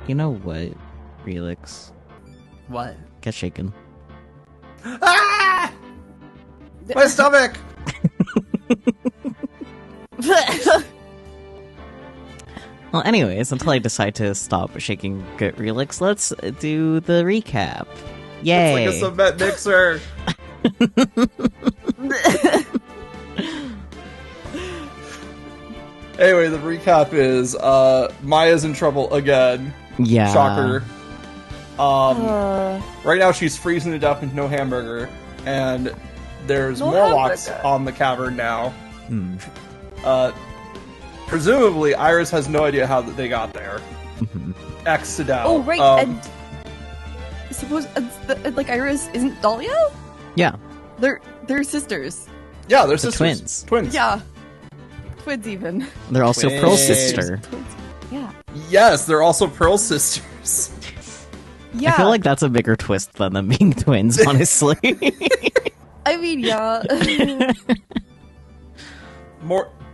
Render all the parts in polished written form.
You know what, Relix? What? Get shaken. Ah! My stomach! Well, anyways, until I decide to stop shaking Get Relix, let's do the recap. Yay! It's like a cement mixer! Anyway, the recap is, Maya's in trouble again. Yeah. Shocker. Right now she's freezing to death with no hamburger, and there's Morlocks on the cavern now. Presumably, Iris has no idea how they got there. X'd out. Oh, right, and suppose, like, Iris isn't Dahlia? Yeah. They're sisters. Yeah, they're sisters. Twins. Twins. Yeah. Twins, even. They're also Twins. Pearl's sister. Twins. Yeah. Yes, they're also Pearl's sisters. Yeah. I feel like that's a bigger twist than them being twins, honestly. I mean, yeah.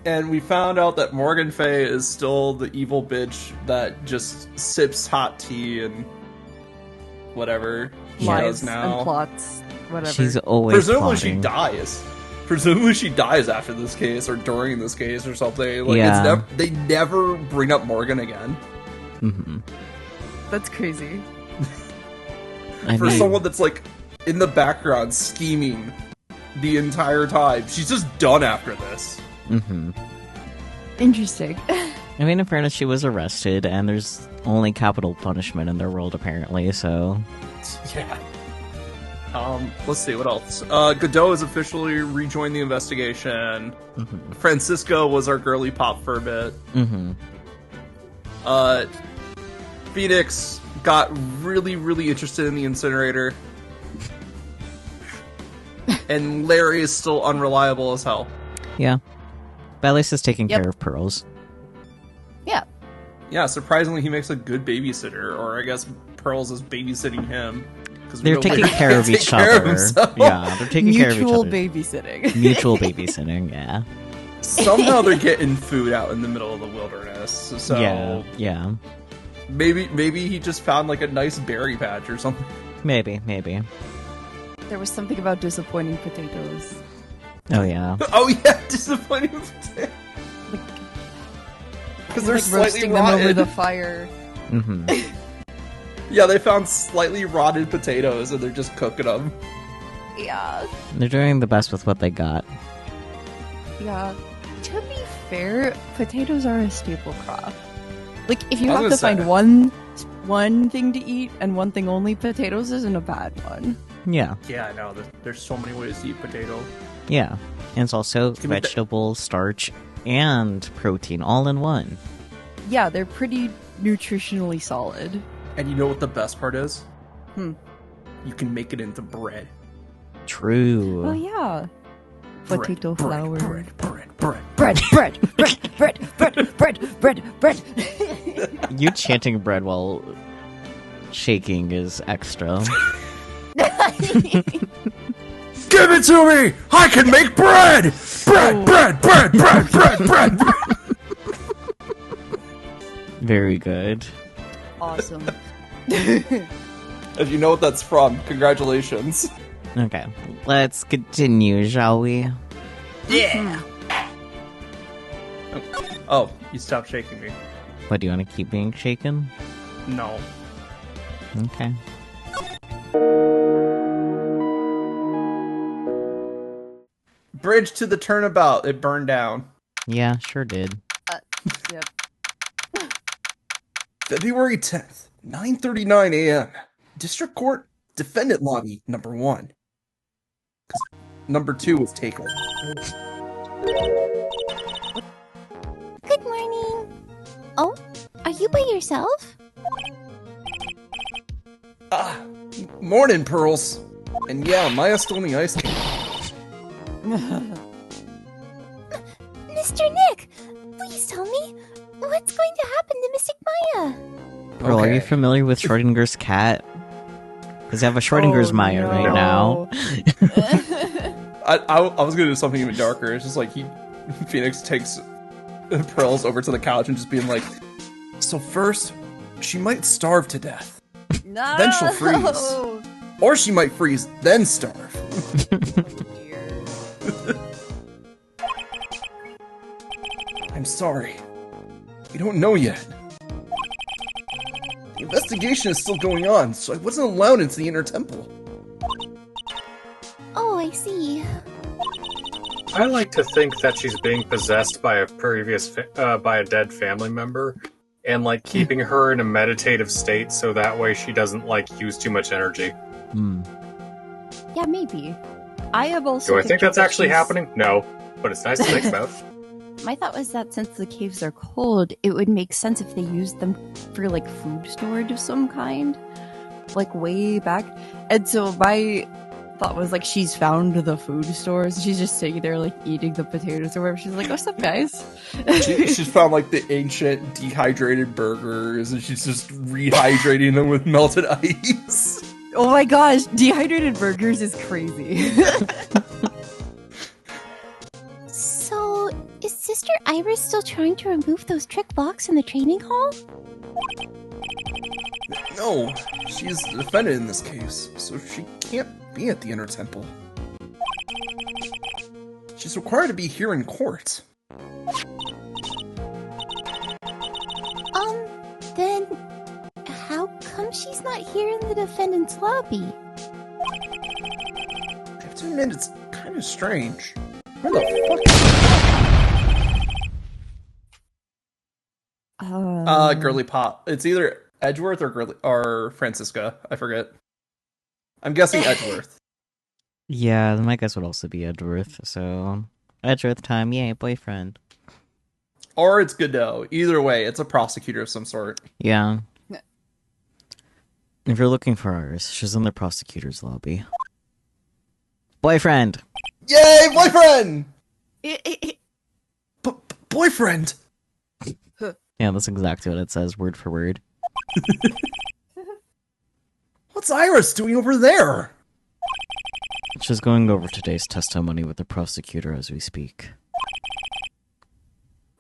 And we found out that Morgan Fay is still the evil bitch that just sips hot tea and whatever she does now. And plots, whatever. She's always Presumably plotting. she dies. Presumably she dies after this case or during this case or something. Like, Yeah. they never bring up Morgan again. That's crazy. For someone that's like in the background scheming the entire time. She's just done after this. Interesting. I mean, in fairness, she was arrested, and there's only capital punishment in their world, apparently, so... Yeah. Let's see, what else? Godot has officially rejoined the investigation. Francisco was our girly pop for a bit. Phoenix got really, really interested in the incinerator. And Larry is still unreliable as hell. Yeah. But at least it's taking Yep. care of Pearls. Yeah. Yeah, surprisingly, he makes a good babysitter, or I guess Pearls is babysitting him. They're taking care of each other. Yeah, they're taking care of each Mutual other. babysitting. Mutual babysitting, yeah. Somehow they're getting food out in the middle of the wilderness. So Yeah. maybe he just found like a nice berry patch or something. Maybe. There was something about disappointing potatoes. Oh, yeah. Oh yeah, disappointing potato. Because they're Like slightly roasting them rotten. over the fire. Yeah, they found slightly rotted potatoes and they're just cooking them. Yeah. They're doing the best with what they got. Yeah. To be fair, potatoes are a staple crop. Like, if you I was have to gonna find one thing to eat and one thing only, potatoes isn't a bad one. Yeah. Yeah, I know. There's so many ways to eat potato. Yeah. And it's also Give me vegetable, starch, and protein all in one. Yeah, they're pretty nutritionally solid. And you know what the best part is? Hmm. You can make it into bread. True. Oh, yeah. Potato flour. Bread. Bread. You chanting bread while shaking is extra. Give it to me! I can make bread! Bread! Very good. Awesome. If you know what that's from, congratulations. Okay, let's continue, shall we? Yeah! Oh, you stopped shaking me. What, do you want to keep being shaken? No. Okay. Bridge to the turnabout. It burned down. Yeah, sure did. Yep. February 10th, 9:39 a.m. District Court, Defendant Lobby, number 1. Number 2 was taken. Good morning. Oh, are you by yourself? Morning, Pearls. And yeah, Maya stole the ice cream. Mr. Nick, please tell me what's going to happen to Mystic Maya. Pearl, are you familiar with Schrodinger's cat? Because I have a Schrodinger's Maya right now. I was gonna do something even darker. It's just like Phoenix takes Pearls over to the couch and just being like, so first, she might starve to death. No! Then she'll freeze. Or she might freeze, then starve. I'm sorry. We don't know yet. The investigation is still going on, so I wasn't allowed into the inner temple. Oh, I see. I like to think that she's being possessed by a by a dead family member, and like keeping her in a meditative state so that way she doesn't like use too much energy. Yeah, maybe. I have also. Do I think that's actually she's- happening? No, but it's nice to think about. My thought was that since the caves are cold, it would make sense if they used them for like food storage of some kind, like way back. And so my thought was like she's found the food stores. She's just sitting there like eating the potatoes or whatever. She's like, "What's up, guys?" She's found like the ancient dehydrated burgers, and she's just rehydrating them with melted ice. Oh my gosh, dehydrated burgers is crazy. So, is Sister Iris still trying to remove those trick blocks in the training hall? No, she is the defendant in this case, so she can't be at the inner temple. She's required to be here in court. Then how come she's not here in the defendant's lobby? I have to admit, it's kind of strange. Where the fuck is Girly Pop? It's either Edgeworth or Francisca. I forget. I'm guessing Edgeworth. Yeah, my guess would also be Edgeworth. So Edgeworth time, yay, boyfriend. Or it's Godot. Either way, it's a prosecutor of some sort. Yeah. If you're looking for Iris, she's in the prosecutor's lobby. Boyfriend! Yay, boyfriend! Boyfriend! Yeah, that's exactly what it says, word for word. What's Iris doing over there? She's going over today's testimony with the prosecutor as we speak.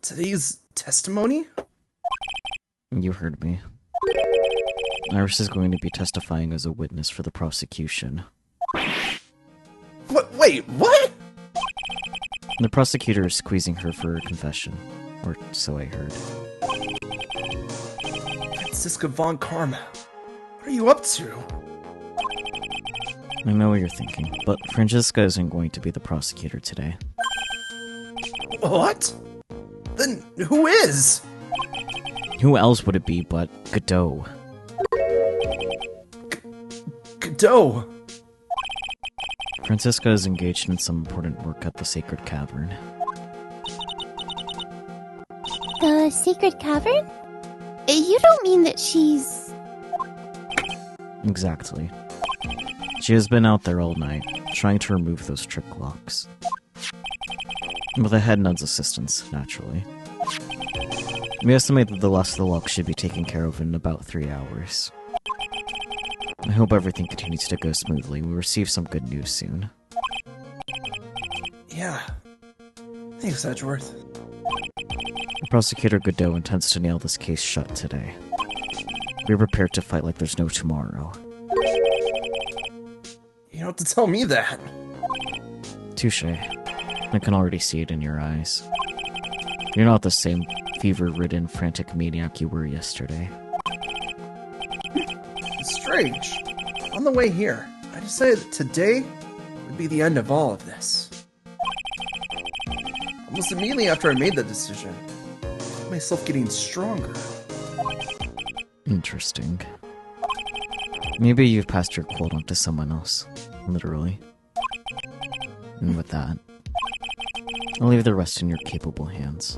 Today's testimony? You heard me. Iris is going to be testifying as a witness for the prosecution. What? Wait, what? The prosecutor is squeezing her for a confession. Or so I heard. Francisca von Karma. What are you up to? I know what you're thinking, but Francisca isn't going to be the prosecutor today. What? Then who is? Who else would it be but Godot? Godot. Francisca is engaged in some important work at the Sacred Cavern. The Sacred Cavern? You don't mean that she's... Exactly. She has been out there all night, trying to remove those trick locks. With the head nun's assistance, naturally. We estimate that the last of the locks should be taken care of in about 3 hours. I hope everything continues to go smoothly. We'll receive some good news soon. Yeah. Thanks, Edgeworth. Prosecutor Godot intends to nail this case shut today. We're prepared to fight like there's no tomorrow. You don't have to tell me that. Touche. I can already see it in your eyes. You're not the same fever-ridden, frantic maniac you were yesterday. It's strange. On the way here, I decided that today would be the end of all of this. Almost immediately after I made that decision, I felt myself getting stronger. Interesting. Maybe you've passed your quote on to someone else. Literally. And with that, I'll leave the rest in your capable hands,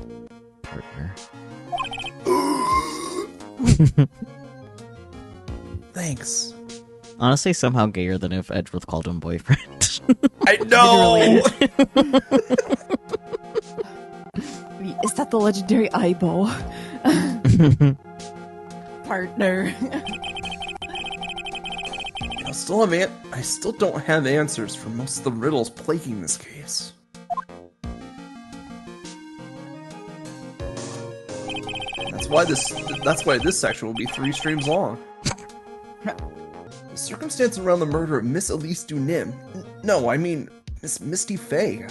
partner. Thanks. Honestly, somehow gayer than if Edgeworth called him boyfriend. I know! Is that the legendary eyeball? Partner. I still don't have answers for most of the riddles plaguing this case. That's That's why this section will be 3 streams long. The circumstance around the murder of Miss Elise Dunim. No, I mean Miss Misty Fey.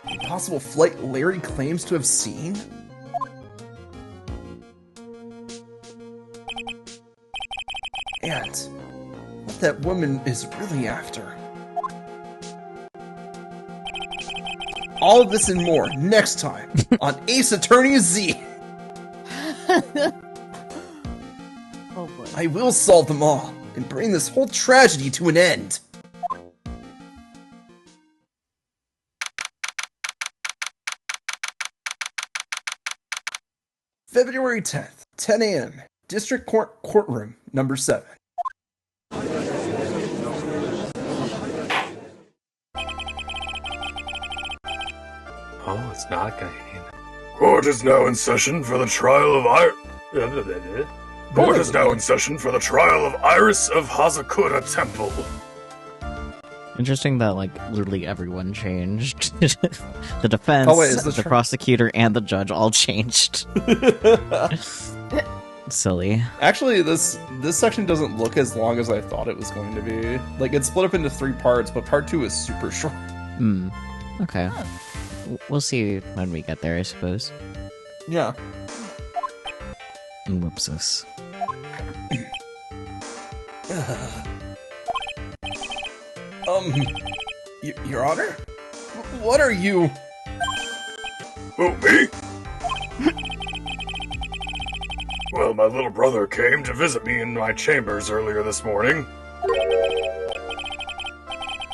The possible flight Larry claims to have seen? And what that woman is really after. All of this and more next time on Ace Attorney Z. Oh boy. I will solve them all and bring this whole tragedy to an end. February 10th, 10 a.m. District Court Courtroom, number 7. Oh, it's not Canadian. Court is now in session for the trial of Iris of Hazakura Temple. Interesting that, like, literally everyone changed. The defense, Oh, wait, is the prosecutor, and the judge all changed. Silly. Actually, this section doesn't look as long as I thought it was going to be. Like, it's split up into 3 parts, but part 2 is super short. Okay. We'll see when we get there, I suppose. Yeah. Whoopsus. Your Honor? What are you? Who, me? Well, my little brother came to visit me in my chambers earlier this morning.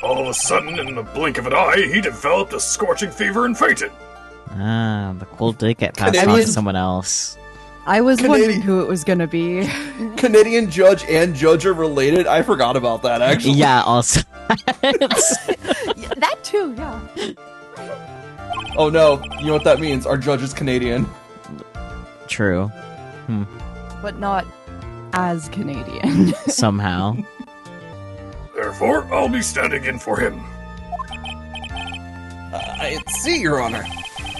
All of a sudden, in the blink of an eye, he developed a scorching fever and fainted. Ah, the cold did get passed on to Canadian- someone else. I was Canadian- wondering who it was gonna be. Canadian judge and judge are related? I forgot about that, actually. Yeah, also. Yeah, that too, yeah. Oh no, you know what that means? Our judge is Canadian. True. But not as Canadian. Somehow. Therefore, I'll be standing in for him. I see, Your Honor.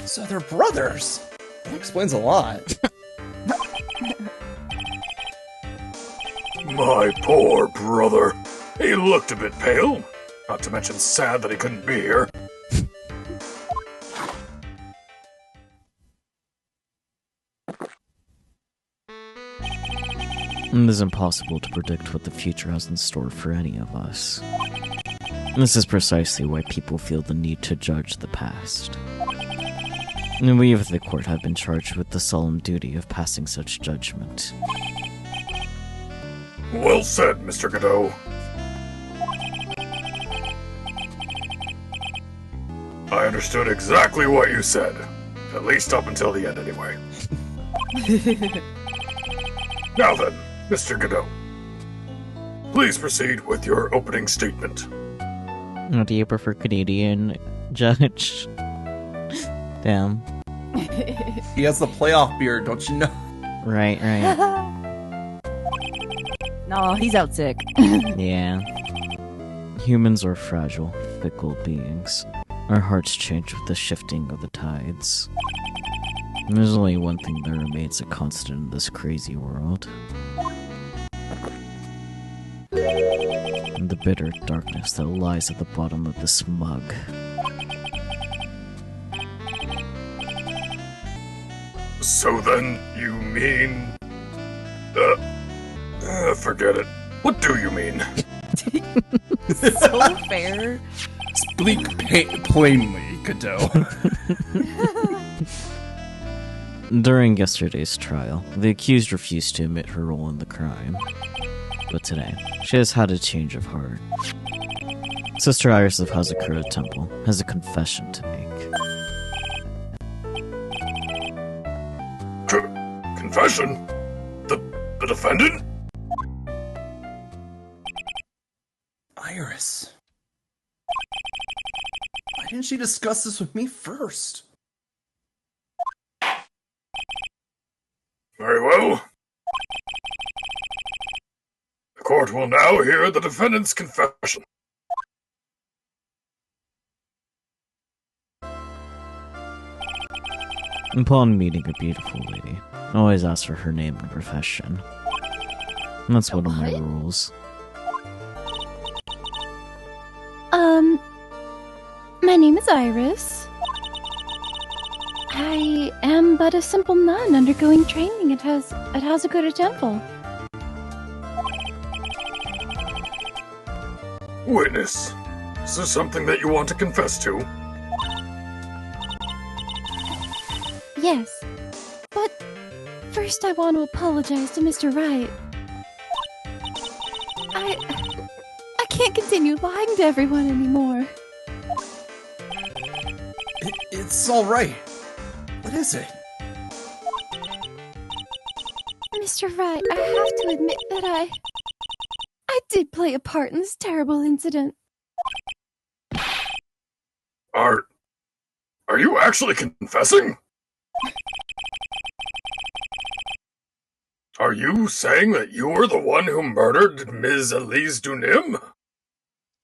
So they're brothers. That explains a lot. My poor brother. He looked a bit pale. Not to mention sad that he couldn't be here. It is impossible to predict what the future has in store for any of us. And this is precisely why people feel the need to judge the past. And we of the court have been charged with the solemn duty of passing such judgment. Well said, Mr. Godot. I understood exactly what you said. At least up until the end, anyway. Now then, Mr. Godot. Please proceed with your opening statement. Oh, do you prefer Canadian judge? Damn. He has the playoff beard, don't you know? Right, right. No, he's out sick. Yeah. Humans are fragile, fickle beings. Our hearts change with the shifting of the tides. And there's only one thing that remains a constant in this crazy world. And the bitter darkness that lies at the bottom of this mug. So then, you mean... forget it. What do you mean? So fair. Speak plainly, Godot. During yesterday's trial, the accused refused to admit her role in the crime. But today, she has had a change of heart. Sister Iris of Hazakura Temple has a confession to make. Confession? The defendant? Iris. Why didn't she discuss this with me first? Very well. The court will now hear the defendant's confession. Upon meeting a beautiful lady, always ask for her name and profession. That's one of my What? rules. My name is Iris. I am but a simple nun undergoing training at Hazakura Temple. Witness, is this something that you want to confess to? Yes, but first I want to apologize to Mr. Wright. I can't continue lying to everyone anymore. It's all right. What is it? Mr. Wright, I have to admit that I did play a part in this terrible incident. Are you actually confessing? Are you saying that you were the one who murdered Ms. Elise Dunim?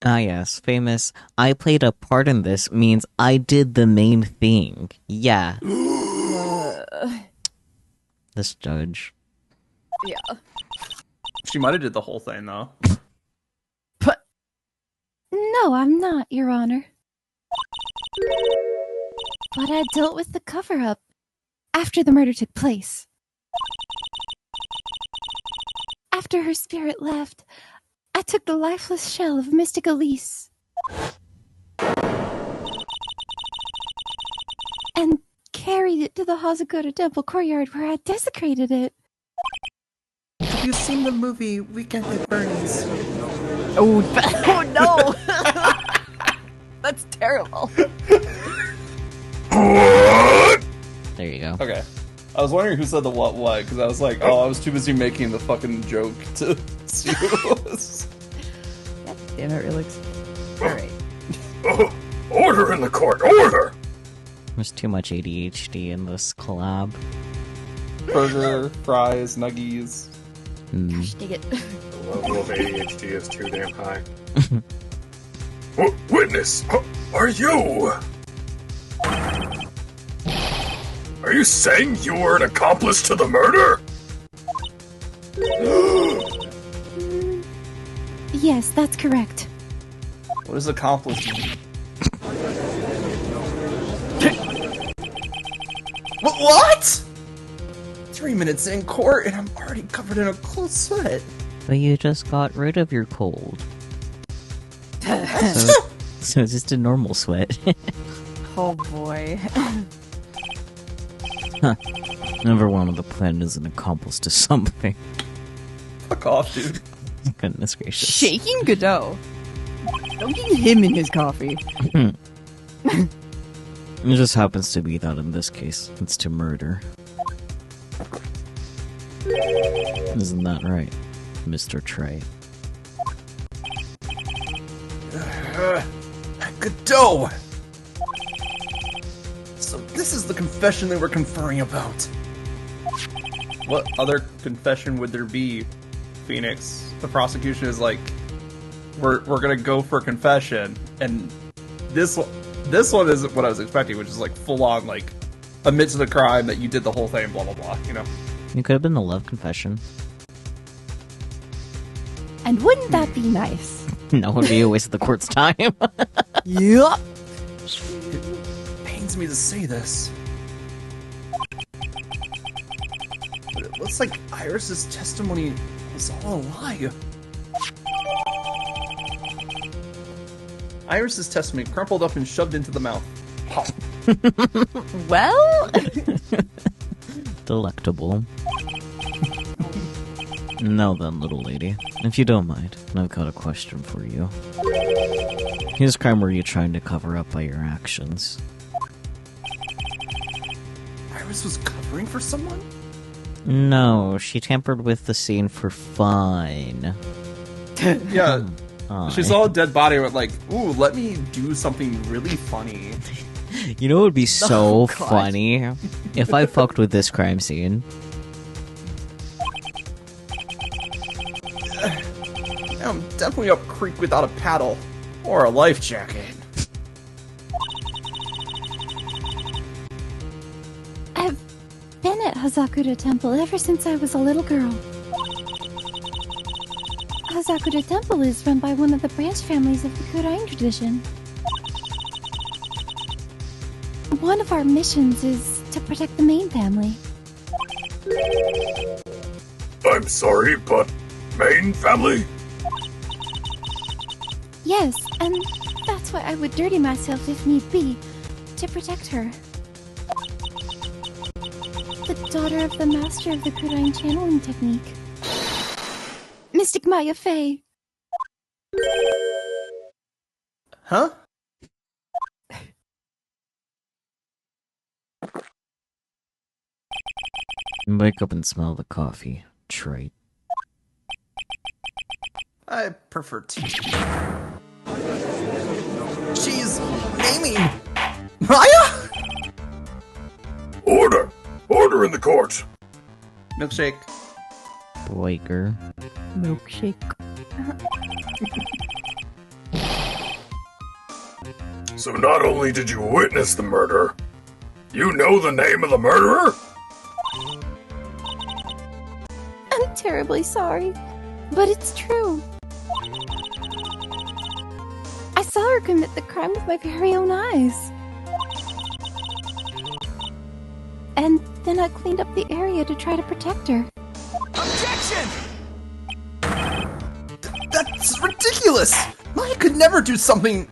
Ah yes, famous, I played a part in this means I did the main thing. Yeah, this judge. Yeah. She might have did the whole thing though. No, I'm not, Your Honor. But I dealt with the cover-up after the murder took place. After her spirit left, I took the lifeless shell of Mystic Elise and carried it to the Hazakura Temple courtyard where I desecrated it. Have you seen the movie Weekend at Bernie's? Oh, oh no! That's terrible. There you go. Okay. I was wondering who said the what, because I was like, oh, I was too busy making the fucking joke to see who it was. God damn it, Relix. Alright. Order in the court, order! There's too much ADHD in this collab. Burger, fries, nuggies. Gosh, dig it. The level of ADHD is too damn high. Witness, are you? Are you saying you were an accomplice to the murder? Yes, that's correct. What does accomplice mean? What? 3 minutes in court and I'm already covered in a cold sweat. But you just got rid of your cold. So it's just a normal sweat. Oh boy. Never wanted to plan as an accomplice to something. Fuck off, dude. Goodness gracious. Shaking Godot. Don't get him in his coffee. It just happens to be that in this case, it's to murder. Isn't that right, Mr. Trey? Godot! So this is the confession they were conferring about. What other confession would there be, Phoenix? The prosecution is like, we're gonna go for confession, and this one isn't what I was expecting, which is like full on like admit to the crime that you did the whole thing, blah blah blah. You know? It could have been a love confession. And wouldn't that be nice? No, it would be a waste of the court's time. Yup. It pains me to say this, but it looks like Iris's testimony was all a lie. Iris's testimony crumpled up and shoved into the mouth. Pop. Well, Delectable. Now then, little lady, if you don't mind, I've got a question for you. Whose crime were you trying to cover up by your actions? Iris was covering for someone? No, she tampered with the scene for fun. Yeah, Aw. she saw a dead body and went like, ooh, let me do something really funny. You know what would be so Oh, God. funny? If I fucked with this crime scene. I'm definitely up creek without a paddle. Or a life jacket. Hazakura Temple ever since I was a little girl. Hazakura Temple is run by one of the branch families of the Kurain tradition. One of our missions is to protect the main family. I'm sorry, but main family? Yes, and that's why I would dirty myself if need be, to protect her. The daughter of the master of the Kurain channeling technique. Mystic Maya Fey. Huh? Wake up and smell the coffee. Trite. I prefer tea. She's naming Maya? Order! Order in the court! Milkshake. Waker. Milkshake. So not only did you witness the murder, you know the name of the murderer? I'm terribly sorry, but it's true. I saw her commit the crime with my very own eyes. And then I cleaned up the area to try to protect her. Objection! That's ridiculous! Maya could never do something,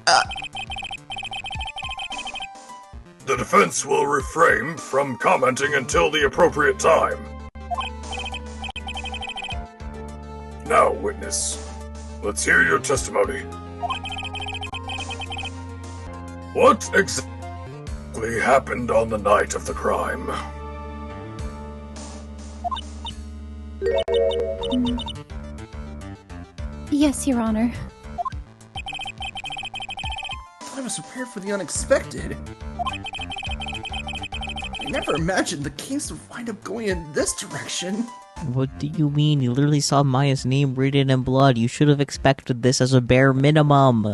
The defense will refrain from commenting until the appropriate time. Now, witness, let's hear your testimony. What exactly happened on the night of the crime? Yes, Your Honor. I was prepared for the unexpected. I never imagined the case would wind up going in this direction. What do you mean? You literally saw Maya's name written in blood. You should have expected this as a bare minimum.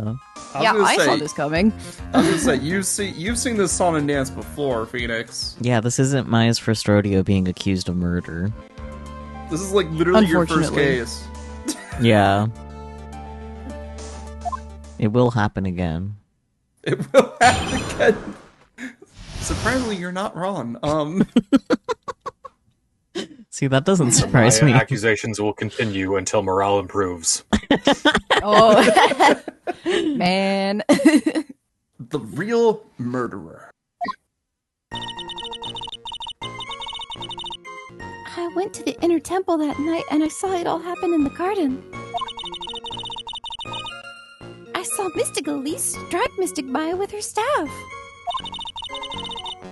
I saw this coming. I was gonna say, you've seen this song and dance before, Phoenix. Yeah, this isn't Maya's first rodeo being accused of murder. This is like literally your first Unfortunately. case. Yeah. It will happen again. It will happen again. Surprisingly, you're not wrong. See, that doesn't surprise My me. accusations will continue until morale improves. Oh, man. The real murderer. I went to the inner temple that night and I saw it all happen in the garden. I saw Mystic Elise strike Mystic Maya with her staff.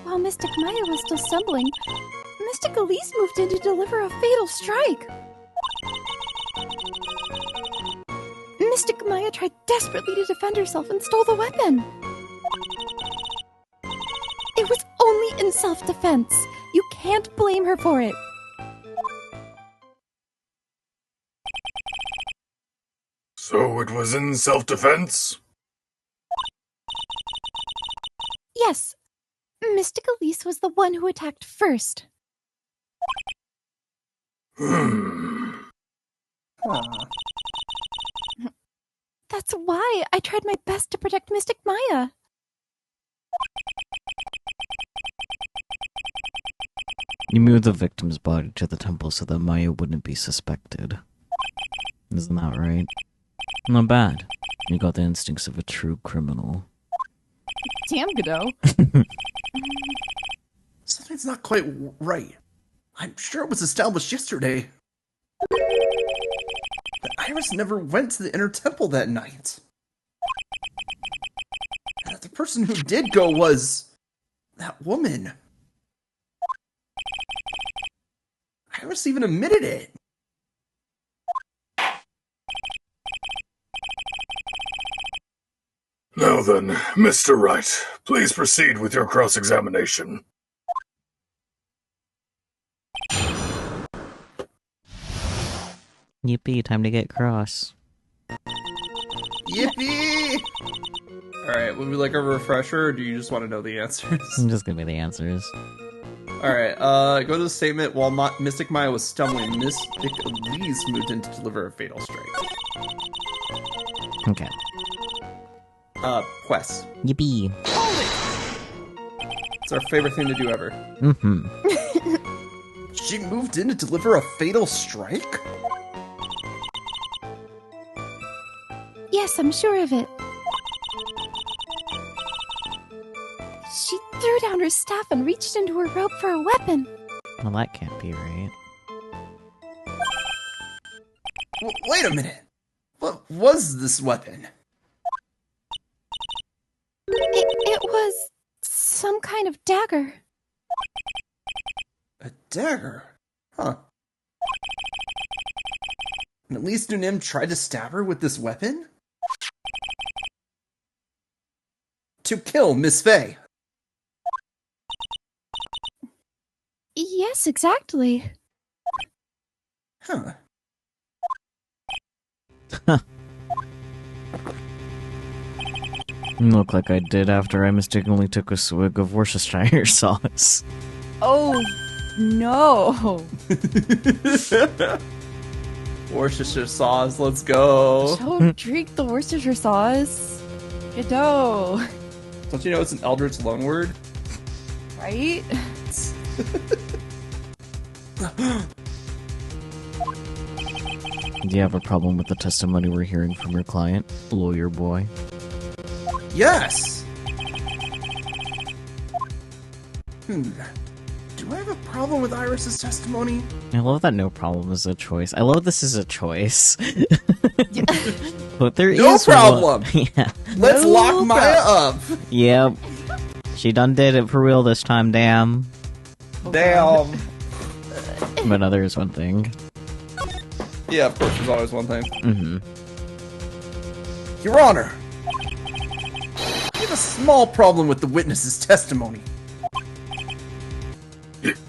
While Mystic Maya was still stumbling, Mystic Elise moved in to deliver a fatal strike. Mystic Maya tried desperately to defend herself and stole the weapon. It was only in self-defense. You can't blame her for it. So it was in self-defense? Yes, Mystic Elise was the one who attacked first. Hmm. Huh. That's why I tried my best to protect Mystic Maya. You moved the victim's body to the temple so that Maya wouldn't be suspected. Isn't that right? Not bad. You got the instincts of a true criminal. Damn, Godot. Something's not quite right. I'm sure it was established yesterday. But Iris never went to the inner temple that night. And the person who did go was that woman. Iris even admitted it. Now then, Mr. Wright, please proceed with your cross-examination. Yippee, time to get cross. Yippee! Alright, would we like a refresher, or do you just want to know the answers? I'm just gonna be the answers. Alright, go to the statement. While Mystic Maya was stumbling, Mystic Elise moved in to deliver a fatal strike. Okay. Quest. Yippee. It's our favorite thing to do ever. Mm-hmm. She moved in to deliver a fatal strike? Yes, I'm sure of it. She threw down her staff and reached into her robe for a weapon. Well, that can't be right. Wait a minute. What was this weapon? It was some kind of dagger. A dagger? Huh. And at least Dunim tried to stab her with this weapon? To kill Miss Faye. Yes, exactly. Huh. Look like I did after I mistakenly took a swig of Worcestershire sauce. Oh, no. Worcestershire sauce, let's go. Don't drink the Worcestershire sauce. Godot. Don't you know it's an Eldritch loanword? Right? Do you have a problem with the testimony we're hearing from your client, lawyer boy? Yes! Do I have a problem with Iris's testimony? I love that no problem is a choice. I love this is a choice. But there No is problem! one. Yeah. Let's No lock Maya up! Yep. She done did it for real this time, damn. Damn! But no, there is one thing. Yeah, of course, there's always one thing. Mm-hmm. Your Honor! I have a small problem with the witness's testimony.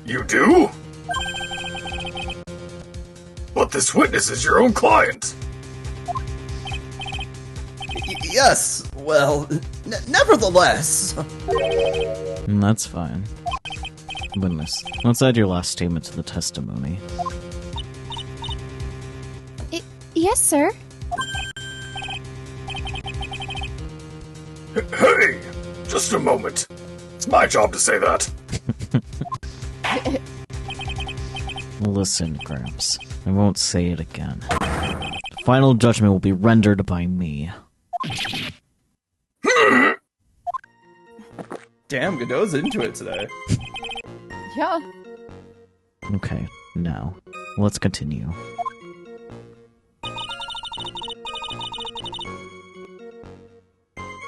You do? But this witness is your own client. Yes, well, nevertheless. That's fine. Witness, let's add your last statement to the testimony. Yes, sir. Hey, just a moment. It's my job to say that. Listen, Gramps. I won't say it again. The final judgment will be rendered by me. Damn, Godot's into it today. Yeah. Okay, now, let's continue.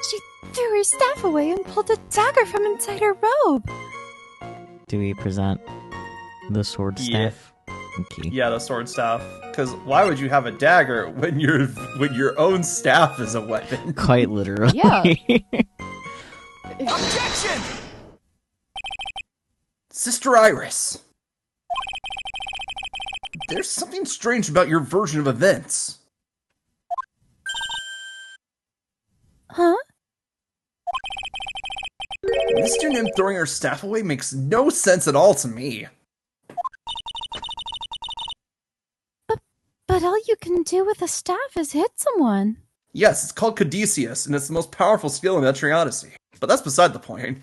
She threw her staff away and pulled a dagger from inside her robe. Do we present the sword Yeah. staff? Okay. Yeah, the sword staff. Because why would you have a dagger when your own staff is a weapon? Quite literally. Yeah. Objection! Sister Iris. There's something strange about your version of events. Huh? Mr. Nim throwing her staff away makes no sense at all to me. But all you can do with a staff is hit someone. Yes, it's called Caduceus, and it's the most powerful skill in Etrian Odyssey. But that's beside the point.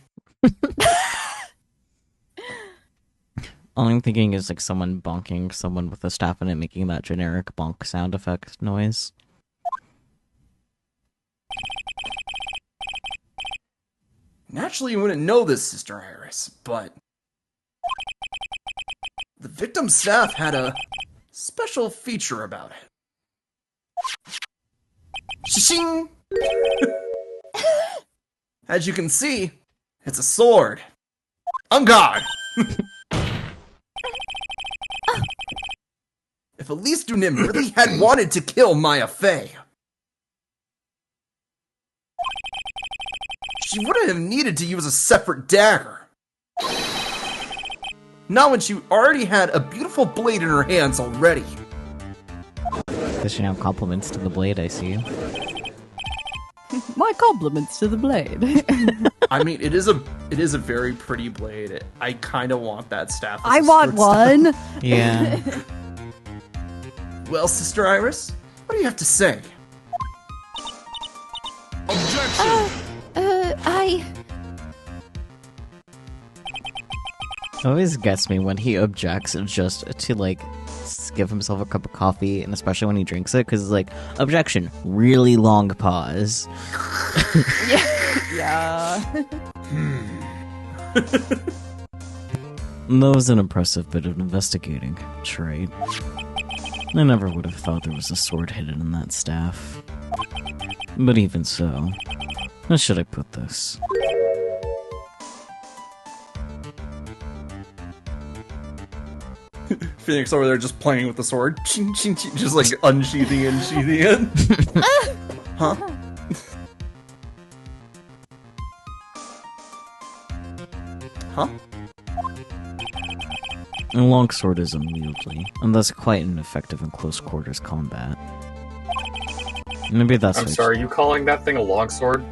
All I'm thinking is like someone bonking someone with a staff and it making that generic bonk sound effect noise. Naturally, you wouldn't know this, Sister Iris, but the victim's staff had a special feature about it. Shing! As you can see, it's a sword. On guard! If Elise Dunim really had wanted to kill Maya Fey, she wouldn't have needed to use a separate dagger. Not when she already had a beautiful blade in her hands already. Dishing out compliments to the blade, I see. My compliments to the blade. I mean, it is a It is a very pretty blade. I kind of want that staff. as I a want sword staff. one. Yeah. Well, Sister Iris, what do you have to say? It always gets me when he objects just to, like, give himself a cup of coffee, and especially when he drinks it, because it's like, objection, really long pause. Yeah. That was an impressive bit of investigating, right? I never would have thought there was a sword hidden in that staff. But even so, how should I put this? Phoenix over there just playing with the sword. Ching, ching, ching, just like unsheathing and sheathing it. Huh? Huh? A longsword is unwieldy, and thus quite ineffective in close quarters combat. Maybe that's I'm what sorry, you calling that thing a longsword?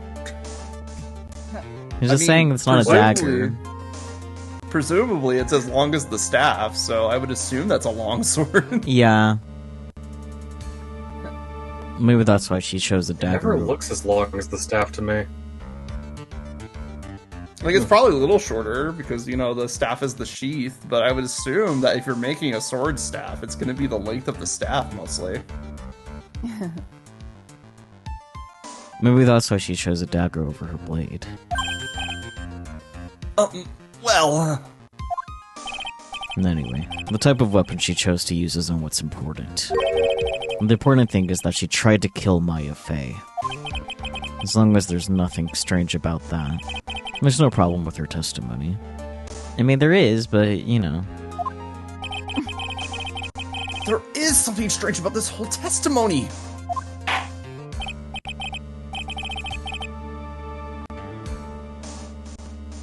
he's just saying it's not a dagger. Presumably, it's as long as the staff, so I would assume that's a long sword. Yeah. Maybe that's why she chose a It dagger. never looks as long as the staff to me. Like, it's probably a little shorter because, you know, the staff is the sheath, but I would assume that if you're making a sword staff, it's going to be the length of the staff mostly. Maybe that's why she chose a dagger over her blade. Well... And anyway, the type of weapon she chose to use isn't what's important. The important thing is that she tried to kill Maya Fey. As long as there's nothing strange about that, there's no problem with her testimony. I mean, there is, but, you know. There is something strange about this whole testimony!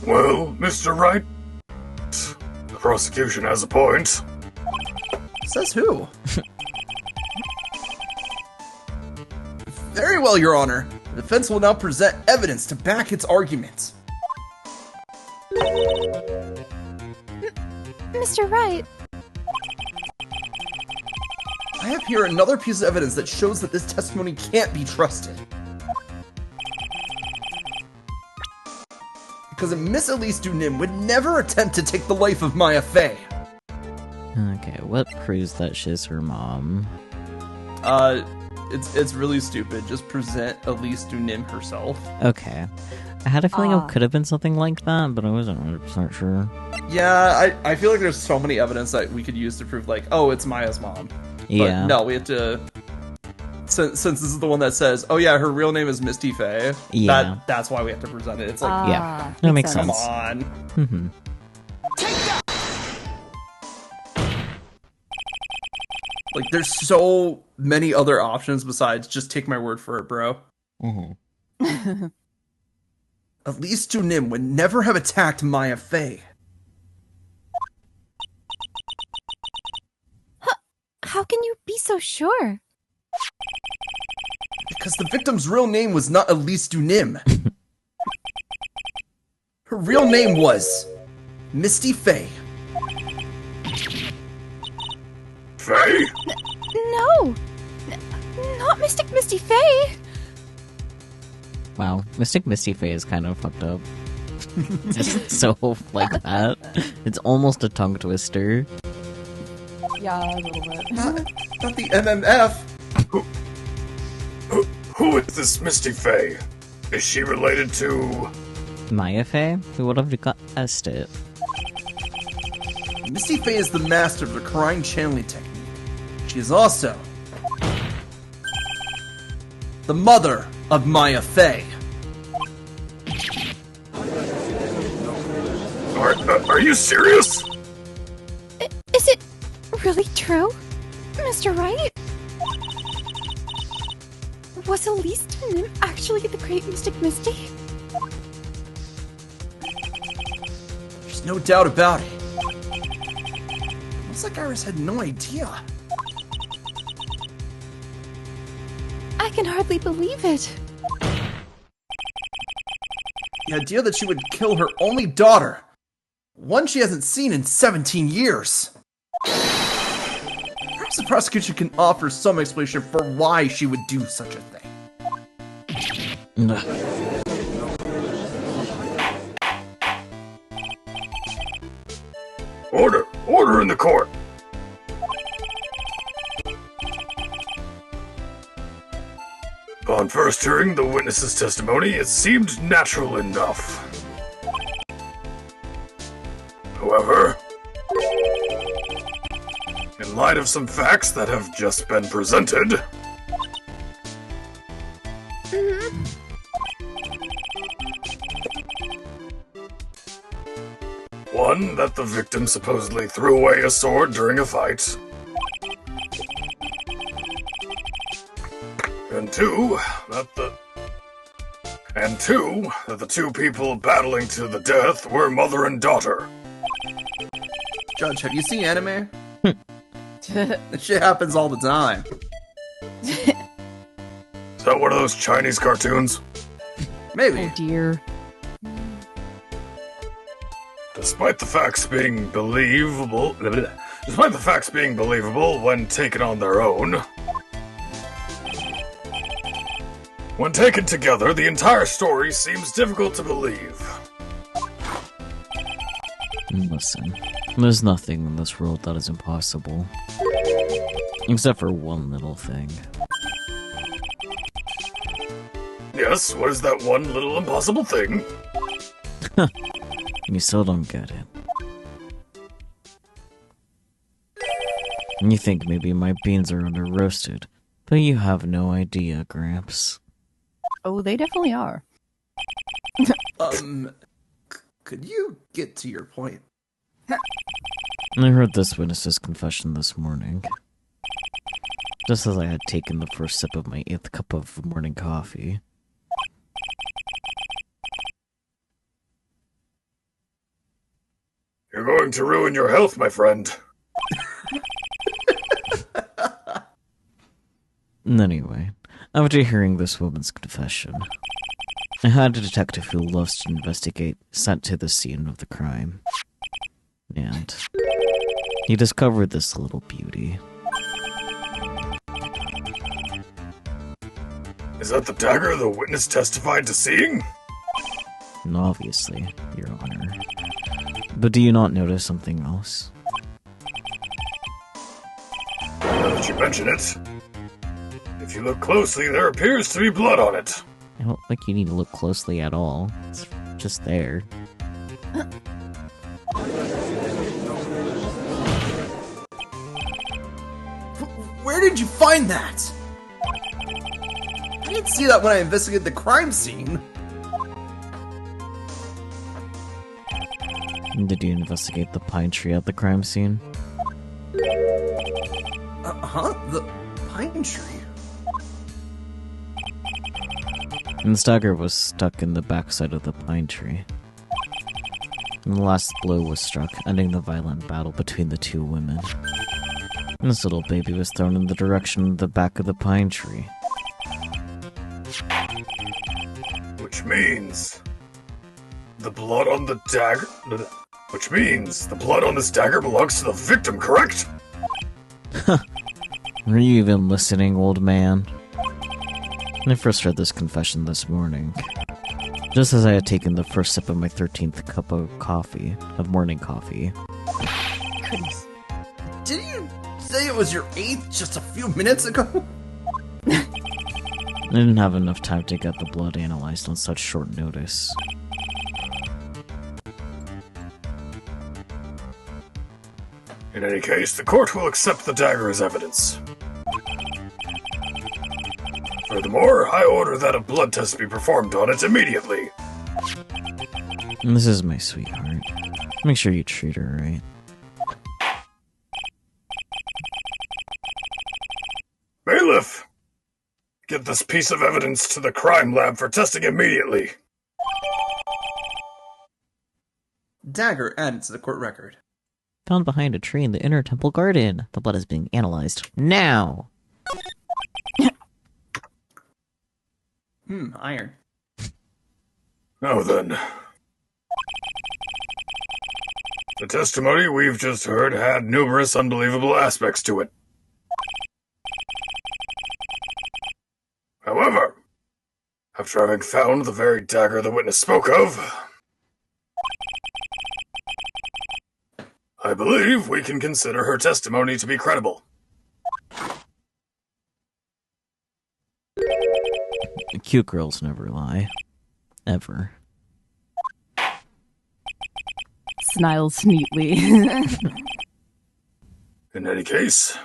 Well, Mr. Wright, the prosecution has a point. Says who? Very well, Your Honor. The defense will now present evidence to back its arguments. Mr. Wright, I have here another piece of evidence that shows that this testimony can't be trusted. Because Miss Elise Dunim would never attempt to take the life of Maya Fey. Okay, what proves that she's her mom? It's really stupid. Just present Elise Dunim herself. Okay. I had a feeling it could have been something like that, but I wasn't 100% sure. Yeah, I feel like there's so many evidence that we could use to prove, like, oh, it's Maya's mom. Yeah. But no, we have to... Since this is the one that says, oh yeah, her real name is Misty Faye, Yeah. that's why we have to present it. It's like, Yeah, that makes come sense. on. Mm-hmm. Like, there's so many other options besides just take my word for it, bro. Mm-hmm. Elise Dunim would never have attacked Maya Fey. how can you be so sure? Because the victim's real name was not Elise Dunim. Her real name was Misty Faye. Faye? No! Not Mystic Misty Faye! Wow, Mystic Misty Faye is kind of fucked up. Just so like that. It's almost a tongue twister. Yeah, a little bit. Not the MMF. Who is this Misty Faye? Is she related to... Maya Fey? Who would have guessed it? Misty Faye is the master of the crying channeling technique. She is also the mother of Maya Fey. Are you serious? Is it really true, Mr. Wright? Was Elise Dunim actually the Great Mystic Misty? There's no doubt about it. Looks like Iris had no idea. I can hardly believe it. The idea that she would kill her only daughter, one she hasn't seen in 17 years. Perhaps the prosecution can offer some explanation for why she would do such a thing. Order! Order in the court! Upon first hearing the witness's testimony, it seemed natural enough. However, in light of some facts that have just been presented, one, that the victim supposedly threw away a sword during a fight, and two, that the two people battling to the death were mother and daughter. Judge, have you seen anime? That shit happens all the time. Is that one of those Chinese cartoons? Maybe. Oh dear. Despite the facts being believable when taken on their own, when taken together, the entire story seems difficult to believe. Listen, there's nothing in this world that is impossible. Except for one little thing. Yes, what is that one little impossible thing? You still don't get it. You think maybe my beans are under roasted, but you have no idea, Gramps. Oh, they definitely are. Could you get to your point? I heard this witness's confession this morning. Just as I had taken the first sip of my 8th cup of morning coffee. You're going to ruin your health, my friend. Anyway, after hearing this woman's confession, I had a detective who loves to investigate sent to the scene of the crime. And he discovered this little beauty. Is that the dagger the witness testified to seeing? And obviously, Your Honor. But do you not notice something else? Now that you mention it, if you look closely, there appears to be blood on it. I don't think you need to look closely at all. It's just there. Where did you find that? I didn't see that when I investigated the crime scene. Did you investigate the pine tree at the crime scene? The pine tree? And the dagger was stuck in the backside of the pine tree. And the last blow was struck, ending the violent battle between the two women. And this little baby was thrown in the direction of the back of the pine tree. Which means the blood on the dagger... Which means the blood on this dagger belongs to the victim, correct? Were you even listening, old man? I first read this confession this morning, just as I had taken the first sip of my 13th cup of morning coffee. Goodness. Did you say it was your 8th just a few minutes ago? I didn't have enough time to get the blood analyzed on such short notice. In any case, the court will accept the dagger as evidence. Furthermore, I order that a blood test be performed on it immediately. And this is my sweetheart. Make sure you treat her right. Bailiff! Get this piece of evidence to the crime lab for testing immediately. Dagger added to the court record. Found behind a tree in the inner temple garden. The blood is being analyzed now. Iron. Now then. The testimony we've just heard had numerous unbelievable aspects to it. However, after having found the very dagger the witness spoke of, I believe we can consider her testimony to be credible. Cute girls never lie. Ever. Smiles neatly. In any case,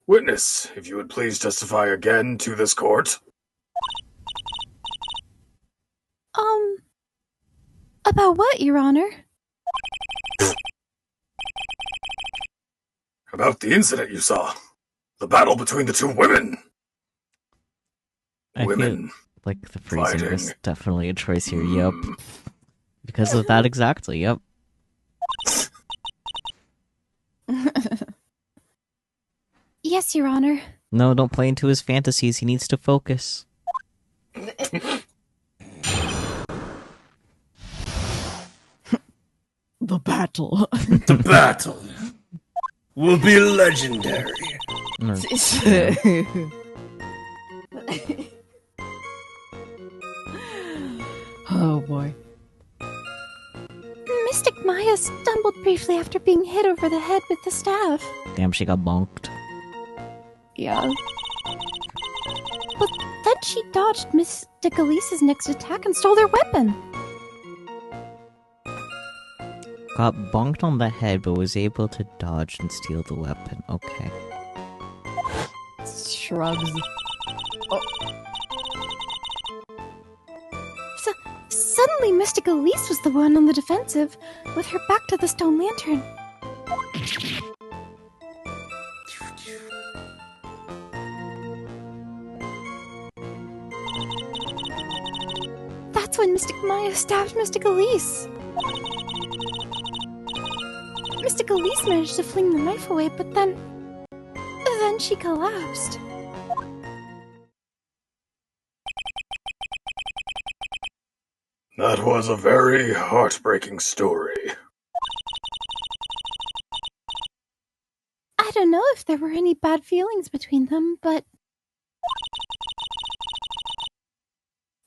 witness, if you would please testify again to this court. About what, Your Honor? About the incident you saw. The battle between the two women. I Women. feel like the phrasing was fighting. definitely a choice here. Yep. Because of that exactly. Yep. Yes, Your Honor. No, don't play into his fantasies. He needs to focus. The battle. The battle will be legendary. Oh boy. Mystic Maya stumbled briefly after being hit over the head with the staff. Damn, she got bonked. Yeah. But then she dodged Mystic Elise's next attack and stole their weapon. Got bonked on the head, but was able to dodge and steal the weapon. Okay. Shrugs. Suddenly, Mystic Elise was the one on the defensive, with her back to the stone lantern. That's when Mystic Maya stabbed Mystic Elise. Mystic Elise managed to fling the knife away, but then she collapsed. That was a very heartbreaking story. I don't know if there were any bad feelings between them, but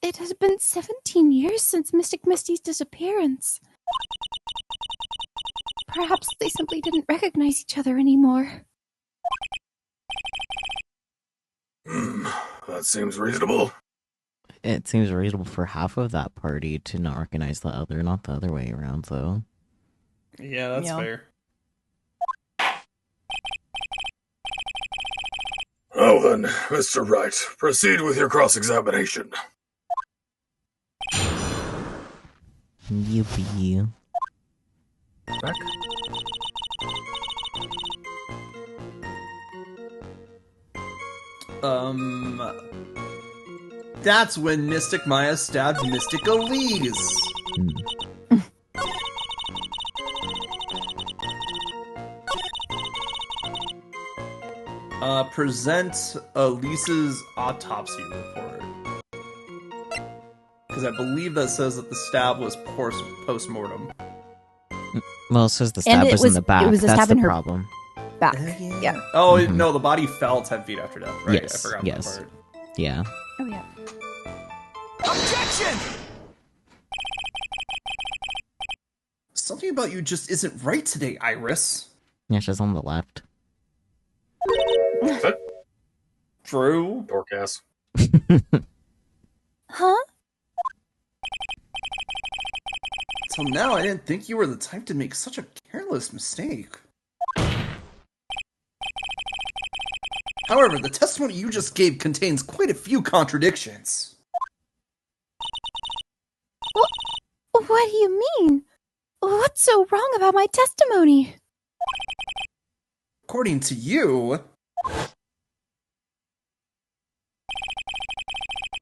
it has been 17 years since Mystic Misty's disappearance. Perhaps they simply didn't recognize each other anymore. That seems reasonable. It seems reasonable for half of that party to not recognize the other, not the other way around, though. Yeah, that's Yeah. fair. Well then, Mr. Wright, proceed with your cross-examination. Yippee. Back. That's when Mystic Maya stabbed Mystic Elise. Present Elise's autopsy report. Because I believe that says that the stab was post-mortem. Well, it says the stab it was in was- the back. it was a That's stab the in her- problem. Back. Yeah. Oh, Mhm. no, the body fell 10 feet after death, right? Yes, I forgot yes. that part. Yeah. Oh yeah. Something about you just isn't right today, Iris. Yeah, she's on the left. Drew? Dorcas. Huh? Till now, I didn't think you were the type to make such a careless mistake. However, the testimony you just gave contains quite a few contradictions. What do you mean? What's so wrong about my testimony? According to you,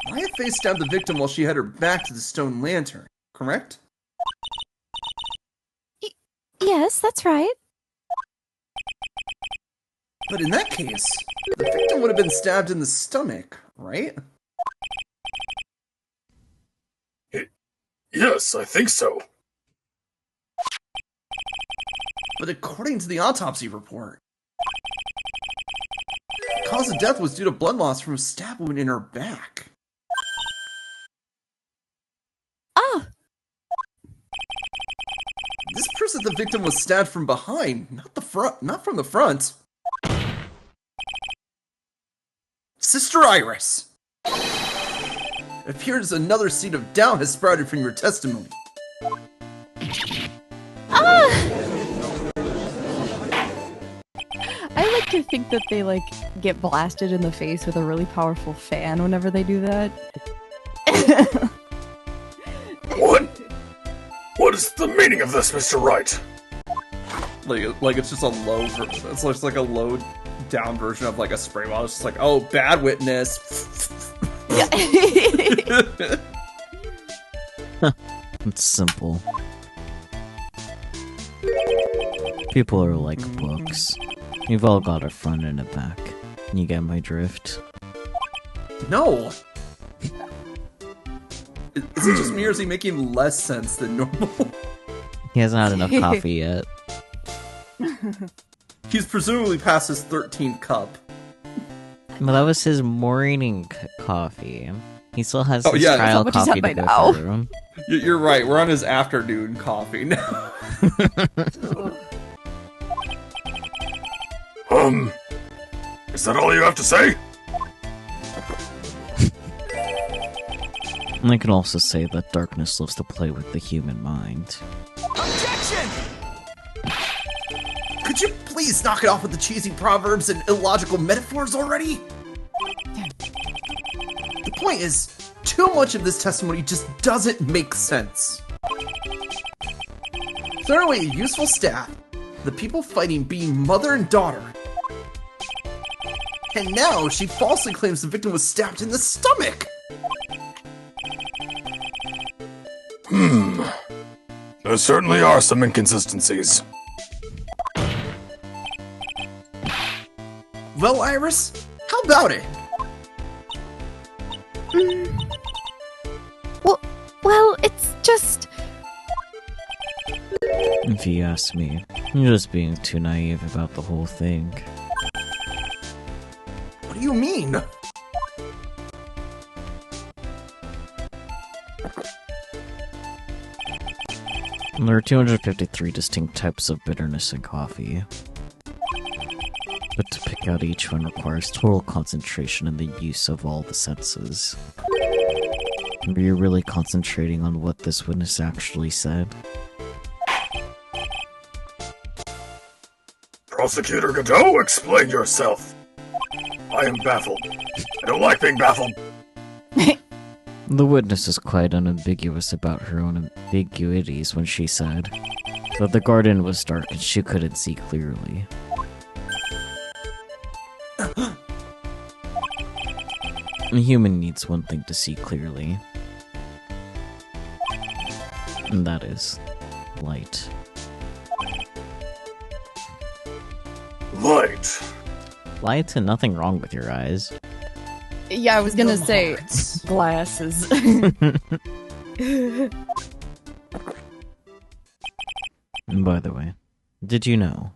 Maya face stabbed the victim while she had her back to the stone lantern, correct? Yes, that's right. But in that case, the victim would have been stabbed in the stomach, right? Yes, I think so. But according to the autopsy report, the cause of death was due to blood loss from a stab wound in her back. Oh, This proves that the victim was stabbed from behind, not from the front. Sister Iris! It appears another seed of doubt has sprouted from your testimony. I like to think that they like get blasted in the face with a really powerful fan whenever they do that. What? What is the meaning of this, Mr. Wright? Like it's just a low, it's just like a low down version of like a spray bottle. It's just like, oh, bad witness. It's simple. People are like books. You've all got a front and a back. You get my drift? No. Is it just me or is he making less sense than normal? He hasn't had enough coffee yet. He's presumably past his 13th cup. Well, that was his morning coffee. He still has Oh, his yeah, trial that's what he's coffee had to by go now. through. You're right, we're on his afternoon coffee now. Is that all you have to say? And I can also say that darkness loves to play with the human mind. Objection! Could you please knock it off with the cheesy proverbs and illogical metaphors already? The point is, too much of this testimony just doesn't make sense. Throw away a useful staff, the people fighting being mother and daughter. And now she falsely claims the victim was stabbed in the stomach! There certainly are some inconsistencies. Well, Iris, how about it? Well, it's just... If you ask me, you're just being too naive about the whole thing. What do you mean? There are 253 distinct types of bitterness in coffee. But to pick out each one requires total concentration and the use of all the senses. Were you really concentrating on what this witness actually said? Prosecutor Godot, explain yourself. I am baffled. I don't like being baffled. The witness is quite unambiguous about her own ambiguities when she said that the garden was dark and she couldn't see clearly. A human needs one thing to see clearly, and that is light. Light. Light and nothing wrong with your eyes. Yeah, I was gonna say glasses. And by the way, did you know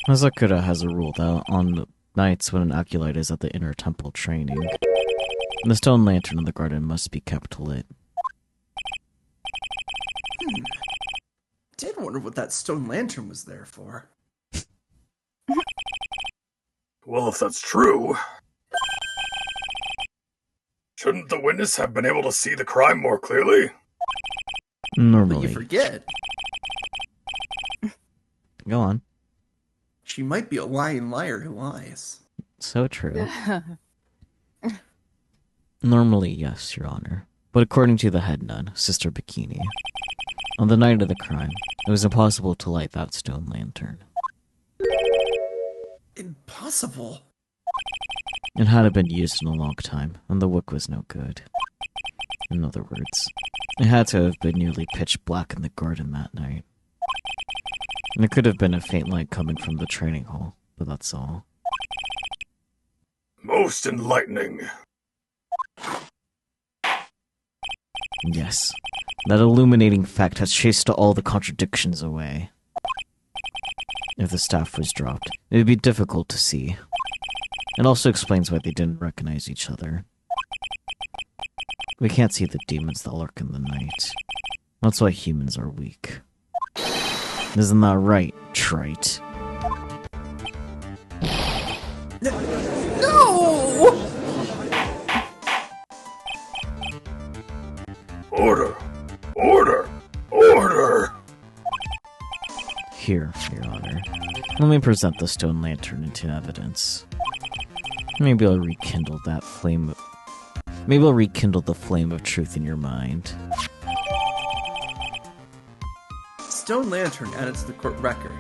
Hazakura has a rule that on the nights when an acolyte is at the inner temple training, the stone lantern in the garden must be kept lit. Did wonder what that stone lantern was there for. Well, if that's true, shouldn't the witness have been able to see the crime more clearly? But Normally. you forget, Go on. she might be a lying liar who lies. So true. Normally, yes, Your Honor. But according to the head nun, Sister Bikini, on the night of the crime, it was impossible to light that stone lantern. Impossible. It hadn't been used in a long time, and the wick was no good. In other words, it had to have been nearly pitch black in the garden that night. And it could have been a faint light coming from the training hall, but that's all. Most enlightening. Yes, That illuminating fact has chased all the contradictions away. If the staff was dropped, it would be difficult to see. It also explains why they didn't recognize each other. We can't see the demons that lurk in the night. That's why humans are weak. Isn't that right, trite? No! Order! Order! Order! Here, Your Honor. Let me present the stone lantern into evidence. Maybe I'll rekindle that flame. Maybe I'll rekindle the flame of truth in your mind. Stone lantern added to the court record.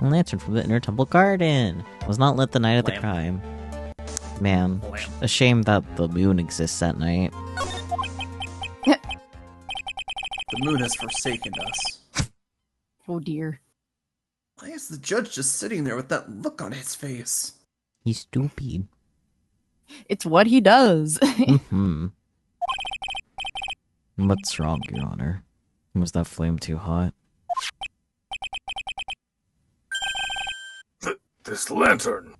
A lantern from the Inner Temple Garden was not lit the night of the Lamp. crime. Man, Lamp. a shame that the moon exists at night. The moon has forsaken us. Oh dear. Why is the judge just sitting there with that look on his face? He's stupid. It's what he does. Mm-hmm. What's wrong, Your Honor? Was that flame too hot? This lantern.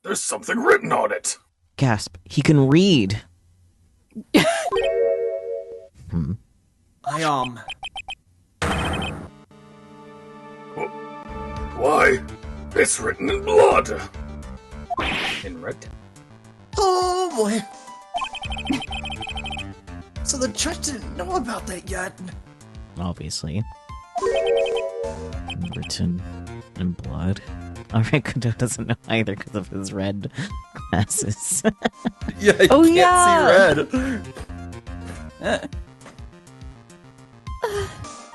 There's something written on it. Gasp. He can read. Why? It's written in blood. In red. Oh boy. So the judge didn't know about that yet. Obviously. Written in blood? Alright, Kudo doesn't know either because of his red glasses. Yeah, I Oh, can't yeah. see red.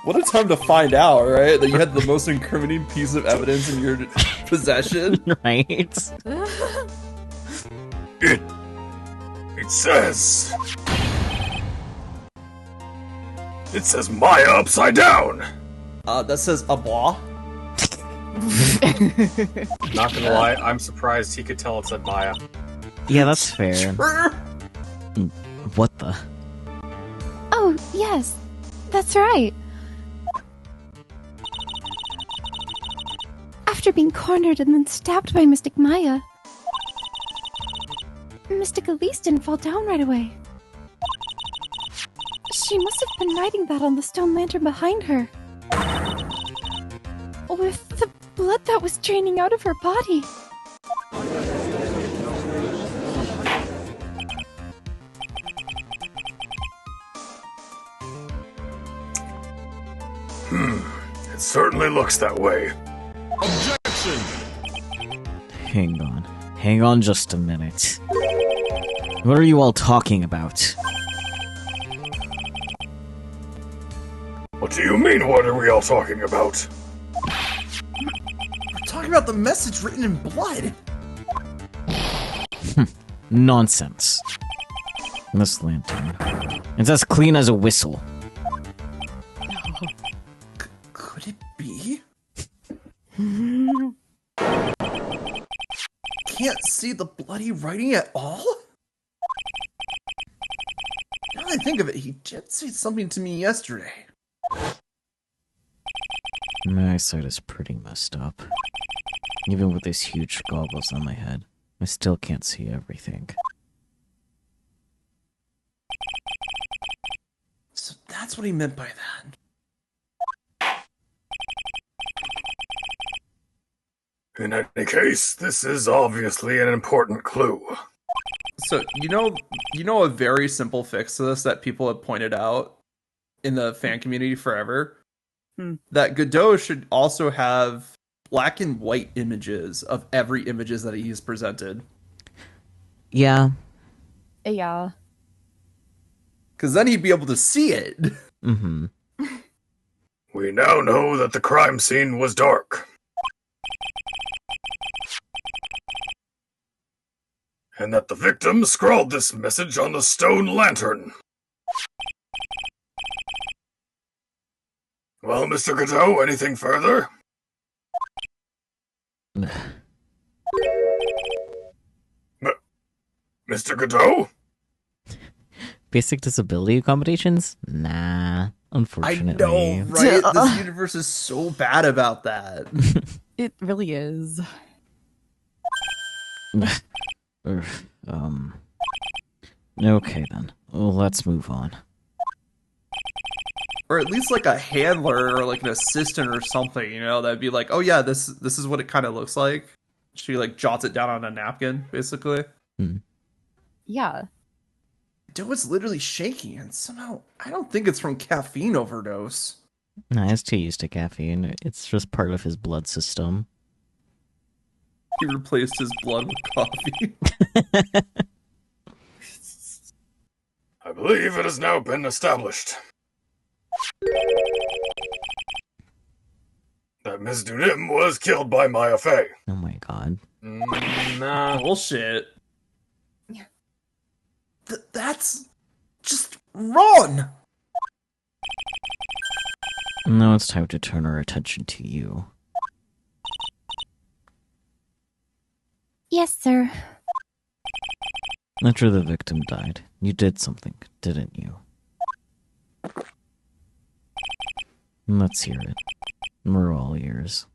What a time to find out, right? That you had the most incriminating piece of evidence in your possession. Right? It says... It says Maya upside down! That says Abwa. Not gonna lie, I'm surprised he could tell it said Maya. Yeah, that's fair. What the? Oh, yes. That's right. After being cornered and then stabbed by Mystic Maya, Mystic Elise didn't fall down right away. She must have been writing that on the stone lantern behind her. With the blood that was draining out of her body. It certainly looks that way. Hang on. Hang on just a minute. What are you all talking about? What do you mean, what are we all talking about? We're talking about the message written in blood. Nonsense. This lantern. It's as clean as a whistle. Could it be? Can't see the bloody writing at all? Now that I think of it, he did say something to me yesterday. My eyesight is pretty messed up. Even with these huge goggles on my head, I still can't see everything. So that's what he meant by that. In any case, this is obviously an important clue. So you know a very simple fix to this that people have pointed out in the fan community forever? That Godot should also have black and white images of every images that he's presented. Yeah. Yeah. Because then he'd be able to see it. Mm-hmm. We now know that the crime scene was dark. And that the victim scrawled this message on the stone lantern. Well, Mr. Godot, anything further? Mr. Godot? Basic disability accommodations? Nah. I Unfortunately. know, right? This universe is so bad about that. It really is. Okay then. Well, let's move on. Or at least like a handler or like an assistant or something, you know, that'd be like, oh yeah, this is what it kind of looks like. She like jots it down on a napkin, basically. Yeah. Doe is literally shaking, and somehow I don't think it's from caffeine overdose. No, he's too used to caffeine. It's just part of his blood system. He replaced his blood with coffee. I believe it has now been established that Ms. Dunim was killed by Maya Fey. Oh my god. Nah. Bullshit. That's just wrong. Now it's time to turn our attention to you. Yes, sir. After the victim died, you did something, didn't you? Let's hear it. We're all ears.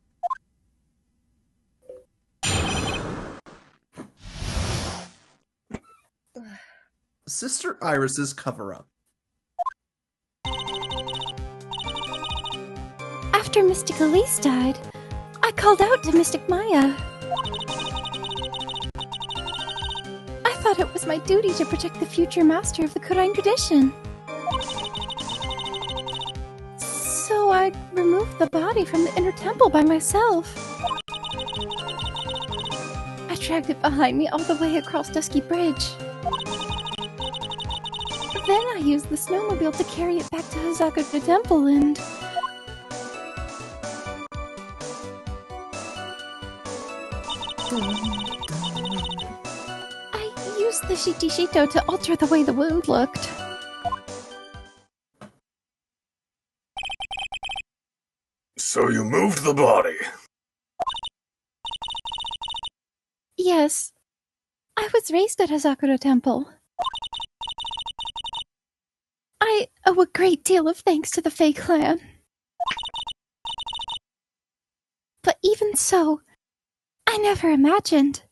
Sister Iris's cover-up. After Mystic Elise died, I called out to Mystic Maya. I thought it was my duty to protect the future master of the Korean tradition. So I removed the body from the inner temple by myself. I dragged it behind me all the way across Dusky Bridge. Then I used the snowmobile to carry it back to Hazakuta Temple and... I used the Shitishito to alter the way the wound looked. So you moved the body. Yes. I was raised at Hazakura Temple. I owe a great deal of thanks to the Fae clan. But even so, I never imagined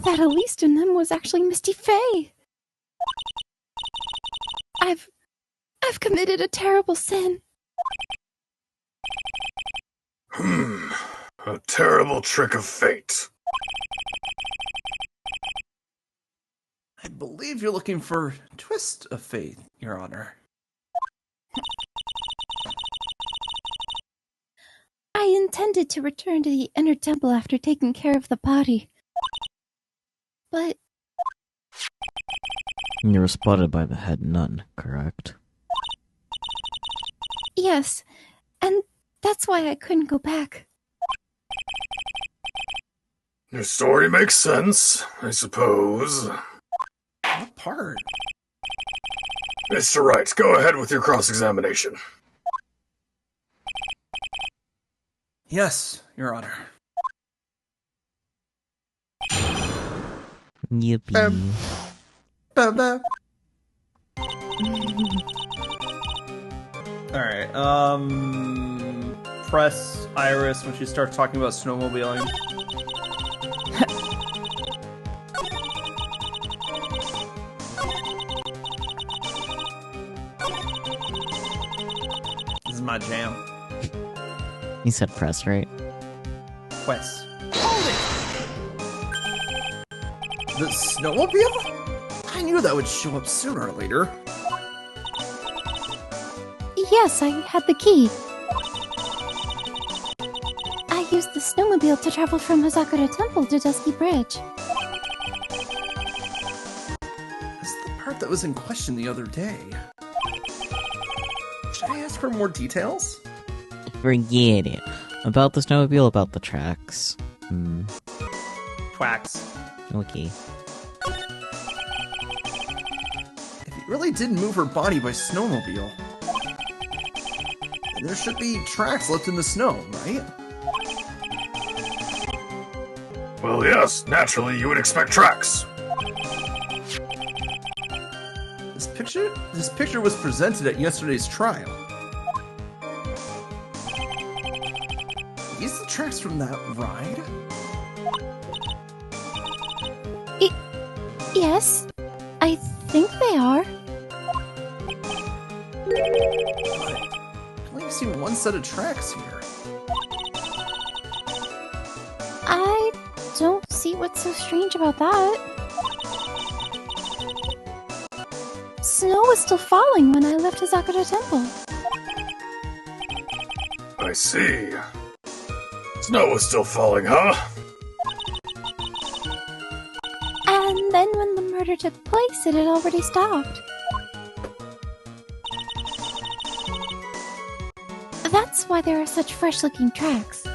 that Elise in them was actually Misty Fae. I've committed a terrible sin. A terrible trick of fate. I believe you're looking for Twist of Fate, Your Honor. I intended to return to the inner temple after taking care of the body. But You were spotted by the head nun, correct? yes, and that's why I couldn't go back. Your story makes sense, I suppose. What part? Mr. Wright, go ahead with your cross-examination. Yes, Your Honor. Yippee. Ba-ba. Alright, press Iris when she starts talking about snowmobiling. This is my jam. You said press, right? Quest. Hold it! The snowmobile? I knew that would show up sooner or later. Yes, I had the key. I used the snowmobile to travel from Hazakura Temple to Dusky Bridge. This is the part that was in question the other day. Should I ask for more details? Forget it. About the snowmobile, about the tracks. Quacks. Okay. If he really did move her body by snowmobile, then there should be tracks left in the snow, right? Well, yes, naturally you would expect tracks. This picture picture was presented at yesterday's trial. These the tracks from that ride? Yes, I think they are. I've only seen one set of tracks here. I don't see what's so strange about that. Snow was still falling when I left Hazakura Temple. I see. Snow was still falling, huh? And then when the murder took place, it had already stopped. That's why there are such fresh-looking tracks.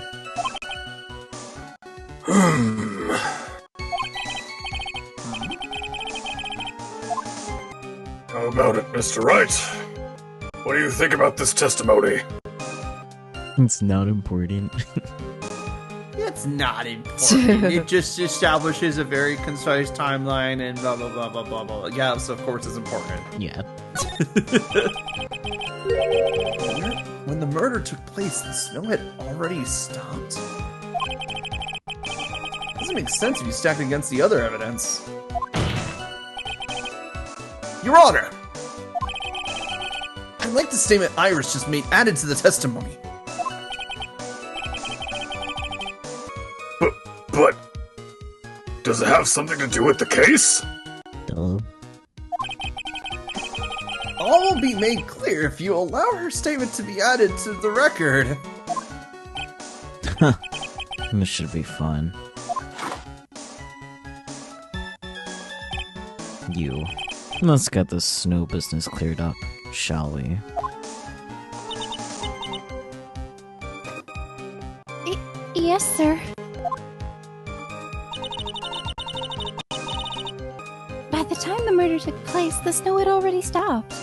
How about it, Mr. Wright? What do you think about this testimony? It's not important. It's not important. It just establishes a very concise timeline and blah blah blah blah blah blah. Yeah, so of course it's important. Yeah. When the murder took place, the snow had already stopped. Doesn't make sense if you stack it against the other evidence. Your Honor! I like the statement Iris just made added to the testimony. But does it have something to do with the case? Duh. All will be made clear if you allow her statement to be added to the record. This should be fun. Let's get this snow business cleared up, shall we? Yes, sir. By the time the murder took place, the snow had already stopped.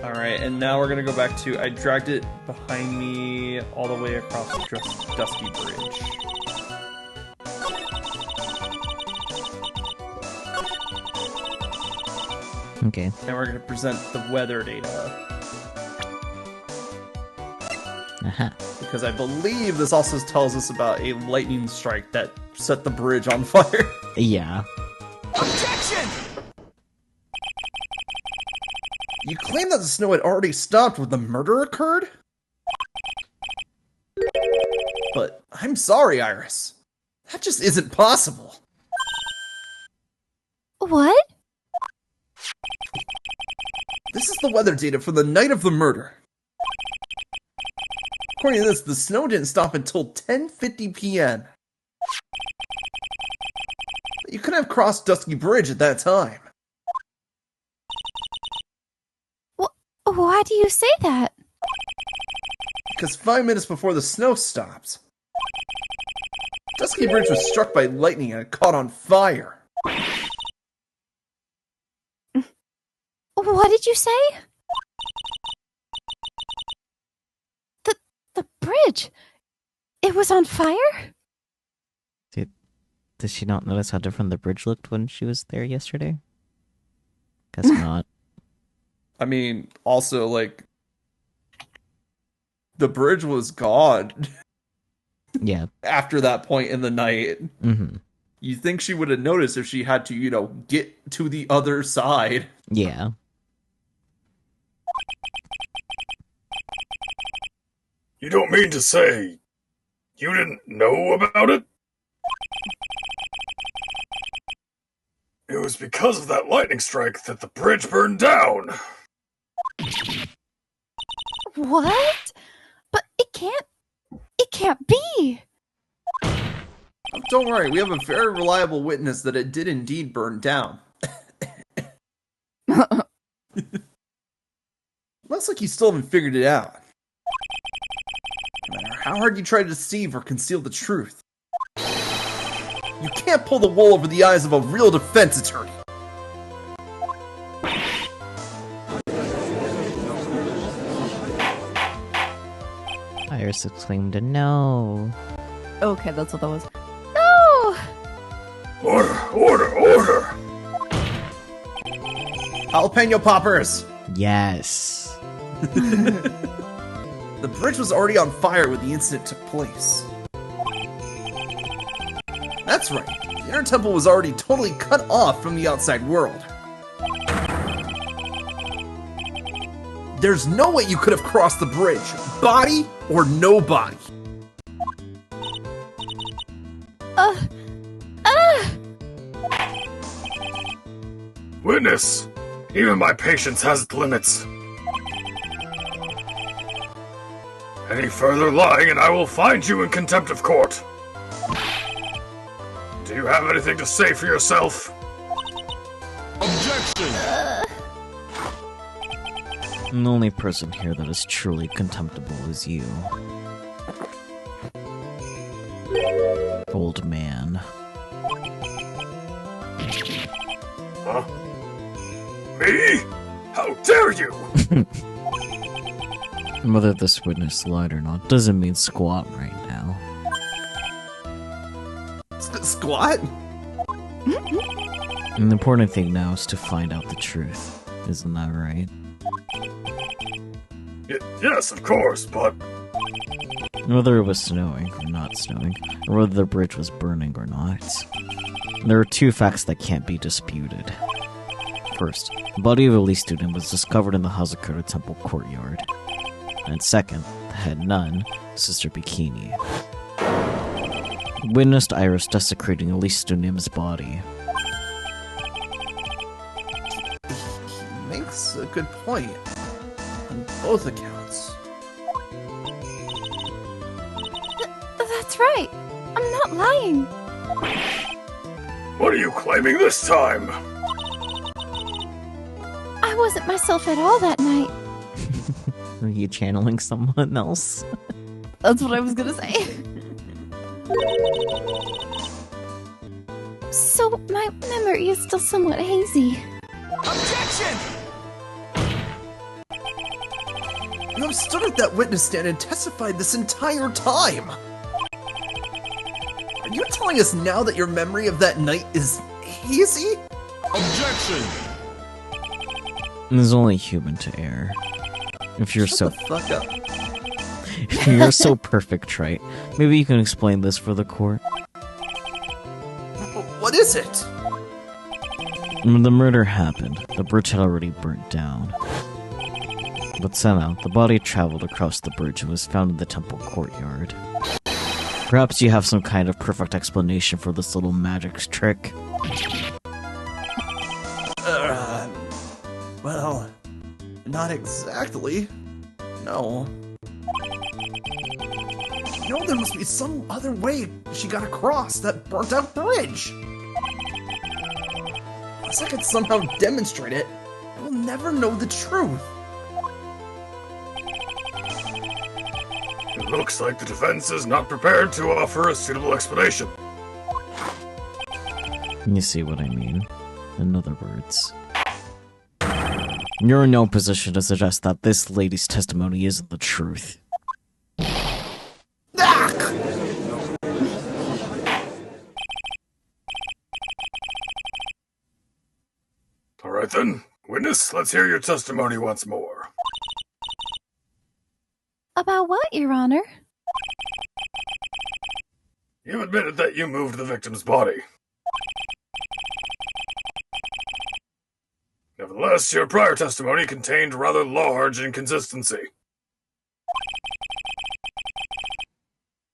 Alright, and now we're gonna go back to I dragged it behind me all the way across the Dusky Bridge. Okay. And we're gonna present the weather data. Aha. Because I believe this also tells us about a lightning strike that set the bridge on fire. Yeah. Objection! You claim that the snow had already stopped when the murder occurred? But I'm sorry, Iris. That just isn't possible. What? This is the weather data for the night of the murder. According to this, the snow didn't stop until 10:50 p.m. You couldn't have crossed Dusky Bridge at that time. Why do you say that? Because 5 minutes before the snow stopped, Dusky Bridge was struck by lightning and caught on fire. What did you say? The bridge. It was on fire? Did she not notice how different the bridge looked when she was there yesterday? Guess not. I mean, also, like, the bridge was gone Yeah. after that point in the night. Mm-hmm. You'd think she would have noticed if she had to, get to the other side. Yeah. You don't mean to say you didn't know about it? It was because of that lightning strike that the bridge burned down. What? But it can't be. Don't worry, we have a very reliable witness that it did indeed burn down. Looks like you still haven't figured it out. No matter how hard you try to deceive or conceal the truth, you can't pull the wool over the eyes of a real defense attorney. Iris exclaimed, "No!" Okay, that's what that was. No! Order, order, order! Jalapeno poppers! Yes. The bridge was already on fire when the incident took place. That's right. The inner temple was already totally cut off from the outside world. There's no way you could have crossed the bridge, body or no body. Witness, even my patience has limits. Any further lying and I will find you in contempt of court. Do you have anything to say for yourself? Objection! The only person here that is truly contemptible is you. Old man. Huh? Me? How dare you! Whether this witness lied or not doesn't mean squat right now. Squat? And the important thing now is to find out the truth. Isn't that right? Yes, of course, but... Whether it was snowing or not snowing, or whether the bridge was burning or not, there are two facts that can't be disputed. First, the body of a Lee student was discovered in the Hazakura Temple courtyard. And second, the head nun, Sister Bikini, witnessed Iris desecrating Elise Dunim's body. He makes a good point. On both accounts. That's right. I'm not lying. What are you claiming this time? I wasn't myself at all that night. Are you channeling someone else? That's what I was gonna say. So my memory is still somewhat hazy. Objection! You have stood at that witness stand and testified this entire time! Are you telling us now that your memory of that night is hazy? Objection! It is only human to err. If you're Shut so the fuck up. if you're so perfect, Trite, maybe you can explain this for the court. What is it? When the murder happened, the bridge had already burnt down. But somehow, the body traveled across the bridge and was found in the temple courtyard. Perhaps you have some kind of perfect explanation for this little magic trick. Well, not exactly. No. No, there must be some other way she got across that burnt out bridge. Unless I could somehow demonstrate it, we'll never know the truth. It looks like the defense is not prepared to offer a suitable explanation. You see what I mean? In other words, you're in no position to suggest that this lady's testimony isn't the truth. Alright then, witness, let's hear your testimony once more. About what, Your Honor? You admitted that you moved the victim's body. Nevertheless, your prior testimony contained rather large inconsistency.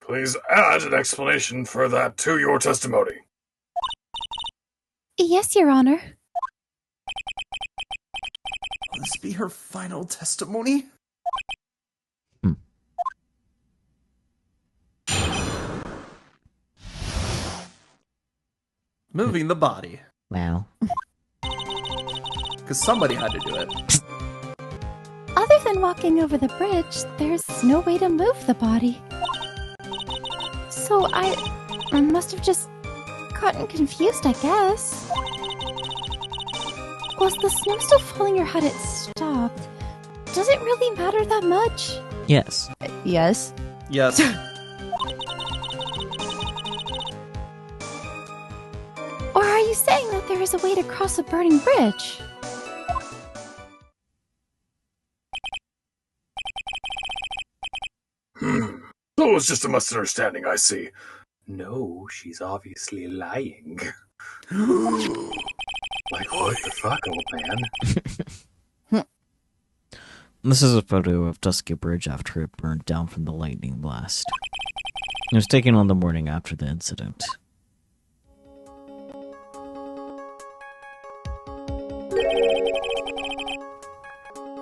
Please add an explanation for that to your testimony. Yes, Your Honor. Will this be her final testimony? Moving the body. Wow. Because somebody had to do it. Other than walking over the bridge, there's no way to move the body. So I must have just gotten confused, I guess. Was the snow still falling or had it stopped? Does it really matter that much? Yes. Yes. Yes. Or are you saying that there is a way to cross a burning bridge? Oh, it's just a misunderstanding, I see. No, she's obviously lying. Like, what the fuck, old man? This is a photo of Dusky Bridge after it burned down from the lightning blast. It was taken on the morning after the incident.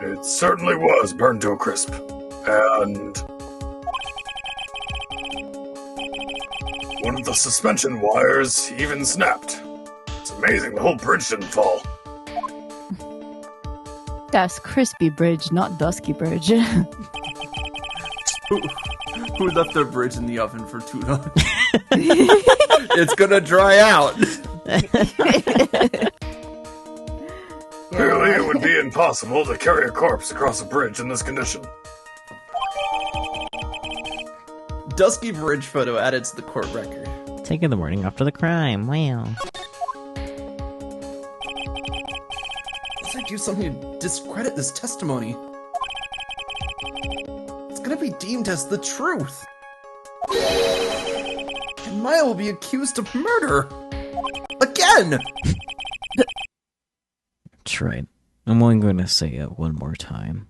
It certainly was burned to a crisp. And one of the suspension wires even snapped. It's amazing the whole bridge didn't fall. That's Crispy Bridge, not Dusky Bridge. Who left their bridge in the oven for too long? It's gonna dry out. Clearly, it would be impossible to carry a corpse across a bridge in this condition. Dusky Bridge photo added to the court record. Taken the morning after the crime. Wow. Let's do something to discredit this testimony. It's gonna be deemed as the truth. And Maya will be accused of murder. Again! That's right. I'm only going to say it one more time.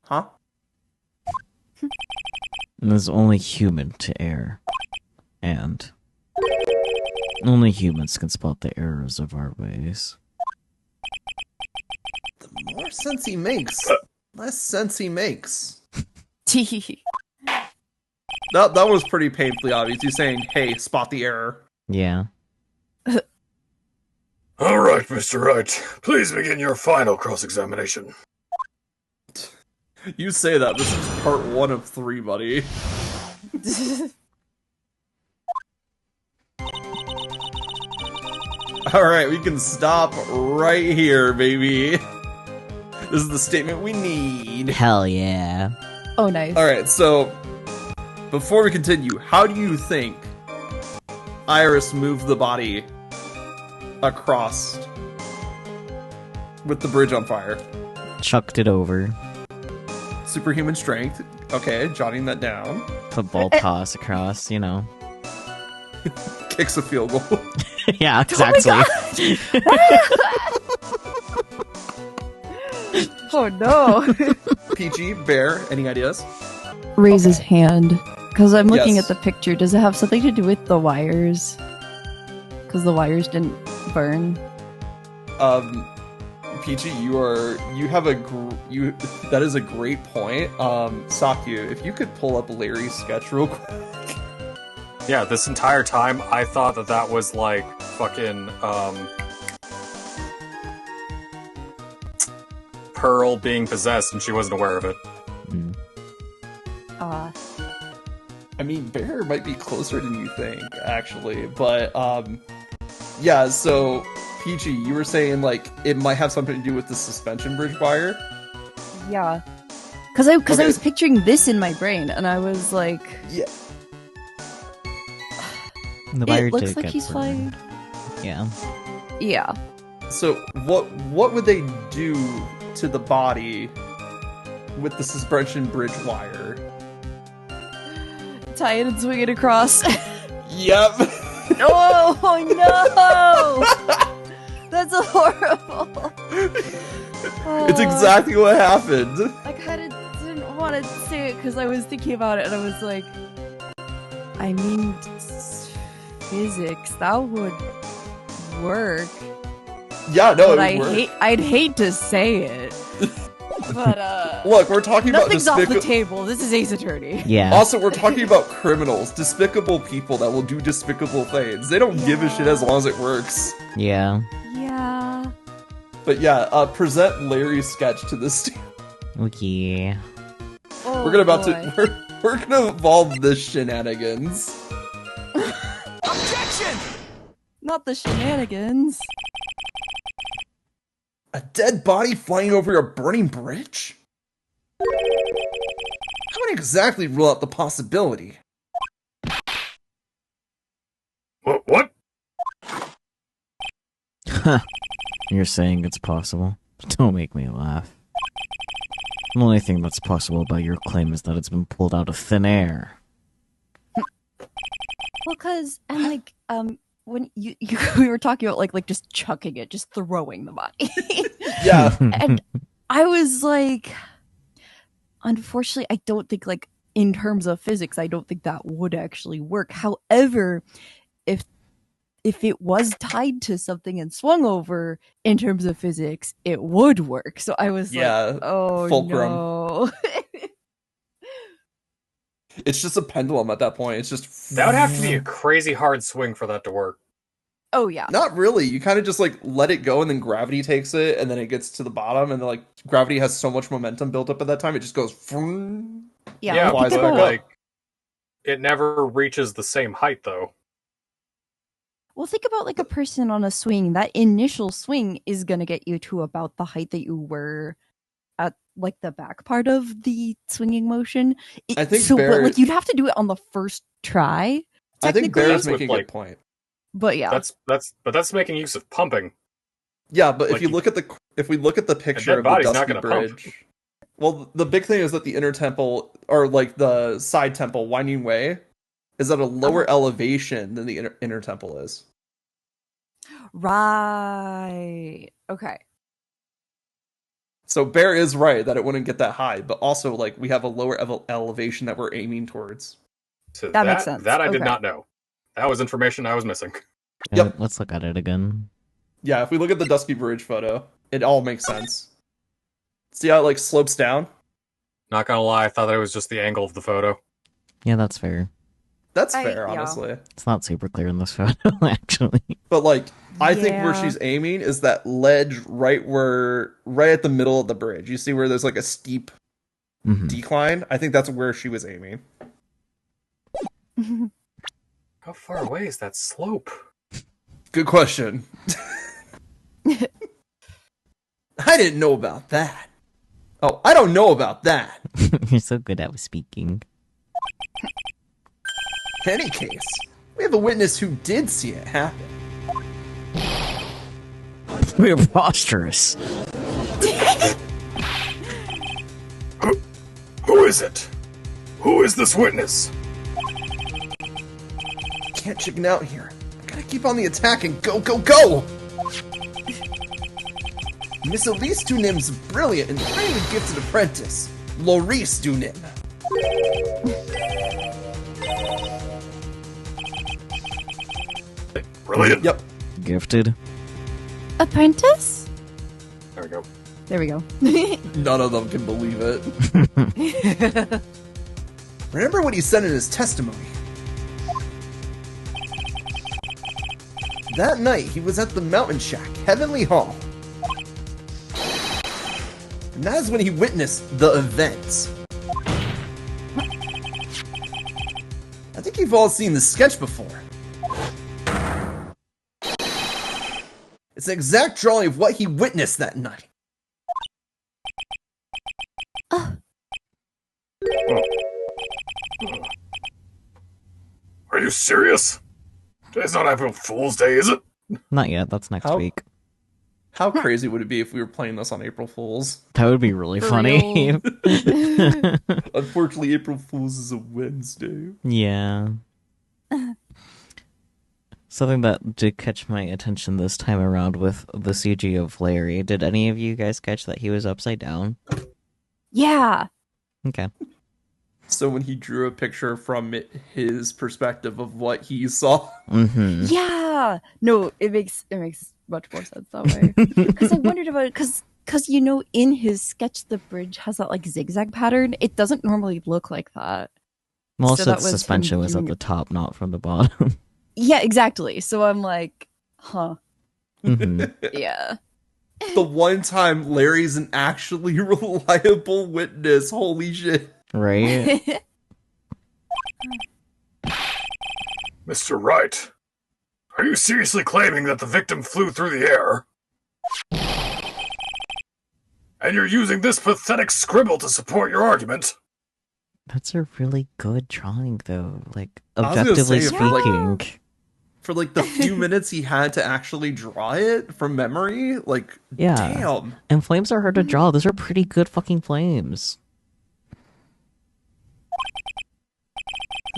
Huh? It is only human to err. And only humans can spot the errors of our ways. The more sense he makes, less sense he makes. That was pretty painfully obvious. He's saying, hey, spot the error. Yeah. All right, Mr. Wright. Please begin your final cross-examination. You say that. This is part 1 of 3, buddy. Alright, we can stop right here, baby. This is the statement we need. Hell yeah. Oh, nice. Alright, so before we continue, how do you think Iris moved the body across with the bridge on fire? Chucked it over. Superhuman strength. Okay, jotting that down. Football toss across, you know. Kicks a field goal. Yeah, exactly. Oh no. PG, Bear, any ideas? Raise his hand. Because I'm looking Yes. at the picture. Does it have something to do with the wires? Because the wires didn't burn. PG, that is a great point. Sakyu, if you could pull up Larry's sketch real quick. Yeah, this entire time I thought that was like fucking Pearl being possessed and she wasn't aware of it. I mean, Bear might be closer than you think, actually. But, yeah, so, PG, you were saying, like, it might have something to do with the suspension bridge wire? Yeah. Because I Okay. was picturing this in my brain, and I was like, Yeah. The wire it looks did like get he's burned. flying. Yeah. Yeah. So, what would they do to the body with the suspension bridge wire? Tie it and swing it across. Yep. Oh no! That's horrible. It's exactly what happened. I kind of didn't want to say it because I was thinking about it and I was like, I mean, physics, that would work. Yeah, no, But it would work. I'd hate to say it. But, Look, we're talking about nothing's off the table. This is Ace Attorney. Yeah. Also, we're talking about criminals, despicable people that will do despicable things. They don't give a shit as long as it works. Yeah. Yeah. But yeah, present Larry's sketch to this. Okay. Oh, We're gonna boy. we're gonna evolve the shenanigans. Objection! Not the shenanigans. A dead body flying over a burning bridge? How would exactly rule out the possibility? What? You're saying it's possible? Don't make me laugh. The only thing that's possible about your claim is that it's been pulled out of thin air. Well, and like, when you we were talking about like just chucking it, just throwing the body. Yeah. And I was like, unfortunately, I don't think like in terms of physics, I don't think that would actually work. However, if it was tied to something and swung over in terms of physics, it would work. So I was like, oh fulcrum. no. It's just a pendulum at that point. It's just That would have to be a crazy hard swing for that to work. Oh yeah. not really. You kind of just like let it go, and then gravity takes it, and then it gets to the bottom, and then, like gravity has so much momentum built up at that time, it just goes. Vroom. Yeah, flies but back up. like it never reaches the same height though. Well, think about like a person on a swing. That initial swing is going to get you to about the height that you were at, like the back part of the swinging motion. I think so, Bear- but like you'd have to do it on the first try. I think Technically, Bear's That's making a with, good point. but yeah, That's making use of pumping. Yeah, but Like, if we look at the picture of the body's not Dusky gonna pump. Bridge, well, the big thing is that the inner temple, or like the side temple, Winding Way, is at a lower elevation than the inner temple is. right. Okay. So Bear is right that it wouldn't get that high, but also like we have a lower elevation that we're aiming towards. So That makes sense. That I did Okay. not know. That was information I was missing. Yep. Let's look at it again. Yeah, if we look at the Dusky Bridge photo, it all makes sense. See how it like slopes down? Not gonna lie, I thought that it was just the angle of the photo. Yeah, that's fair. That's I- fair, yeah. honestly. It's not super clear in this photo, actually. But like, I think where Yeah. she's aiming is that ledge right at the middle of the bridge. You see where there's like a steep Mhm. decline? I think that's where she was aiming. How far away is that slope? Good question. I didn't know about that. Oh, I don't know about that. You're so good at speaking. In any case, we have a witness who did see it happen. We're preposterous. Who is it? Who is this witness? Can't chicken out here. I gotta keep on the attack and go, go, go! Miss Elise Dunim's brilliant and highly gifted apprentice, Laurice Dunim. Brilliant. Yep. Gifted. Apprentice? There we go. There we go. None of them can believe it. Remember what he said in his testimony? That night, he was at the Mountain Shack, Heavenly Hall. And that is when he witnessed the events. I think you've all seen the sketch before. It's an exact drawing of what he witnessed that night. Are you serious? Today's not April Fool's Day, is it? Not yet, that's next How- week. How crazy would it be if we were playing this on April Fools? That would be really For funny. Unfortunately, April Fools is a Wednesday. Yeah. Something that did catch my attention this time around with the CG of Larry. Did any of you guys catch that he was upside down? Yeah. Okay. So when he drew a picture from his perspective of what he saw, Mm-hmm. Yeah. No, it makes much more sense that way. Because I wondered about it because you know in his sketch the bridge has that like zigzag pattern. It doesn't normally look like that. Well, So also that the was him suspension was at doing the it- top, not from the bottom. Yeah, exactly. So I'm like, huh. hmm Yeah. the one time Larry's an actually reliable witness. Holy shit. Right? Mr. Wright, are you seriously claiming that the victim flew through the air? And you're using this pathetic scribble to support your argument? That's a really good drawing, though. Like, I was gonna objectively say, for, like- speaking. For like the few minutes he had to actually draw it from memory, like, Yeah. damn. And flames are hard to draw. Those are pretty good fucking flames.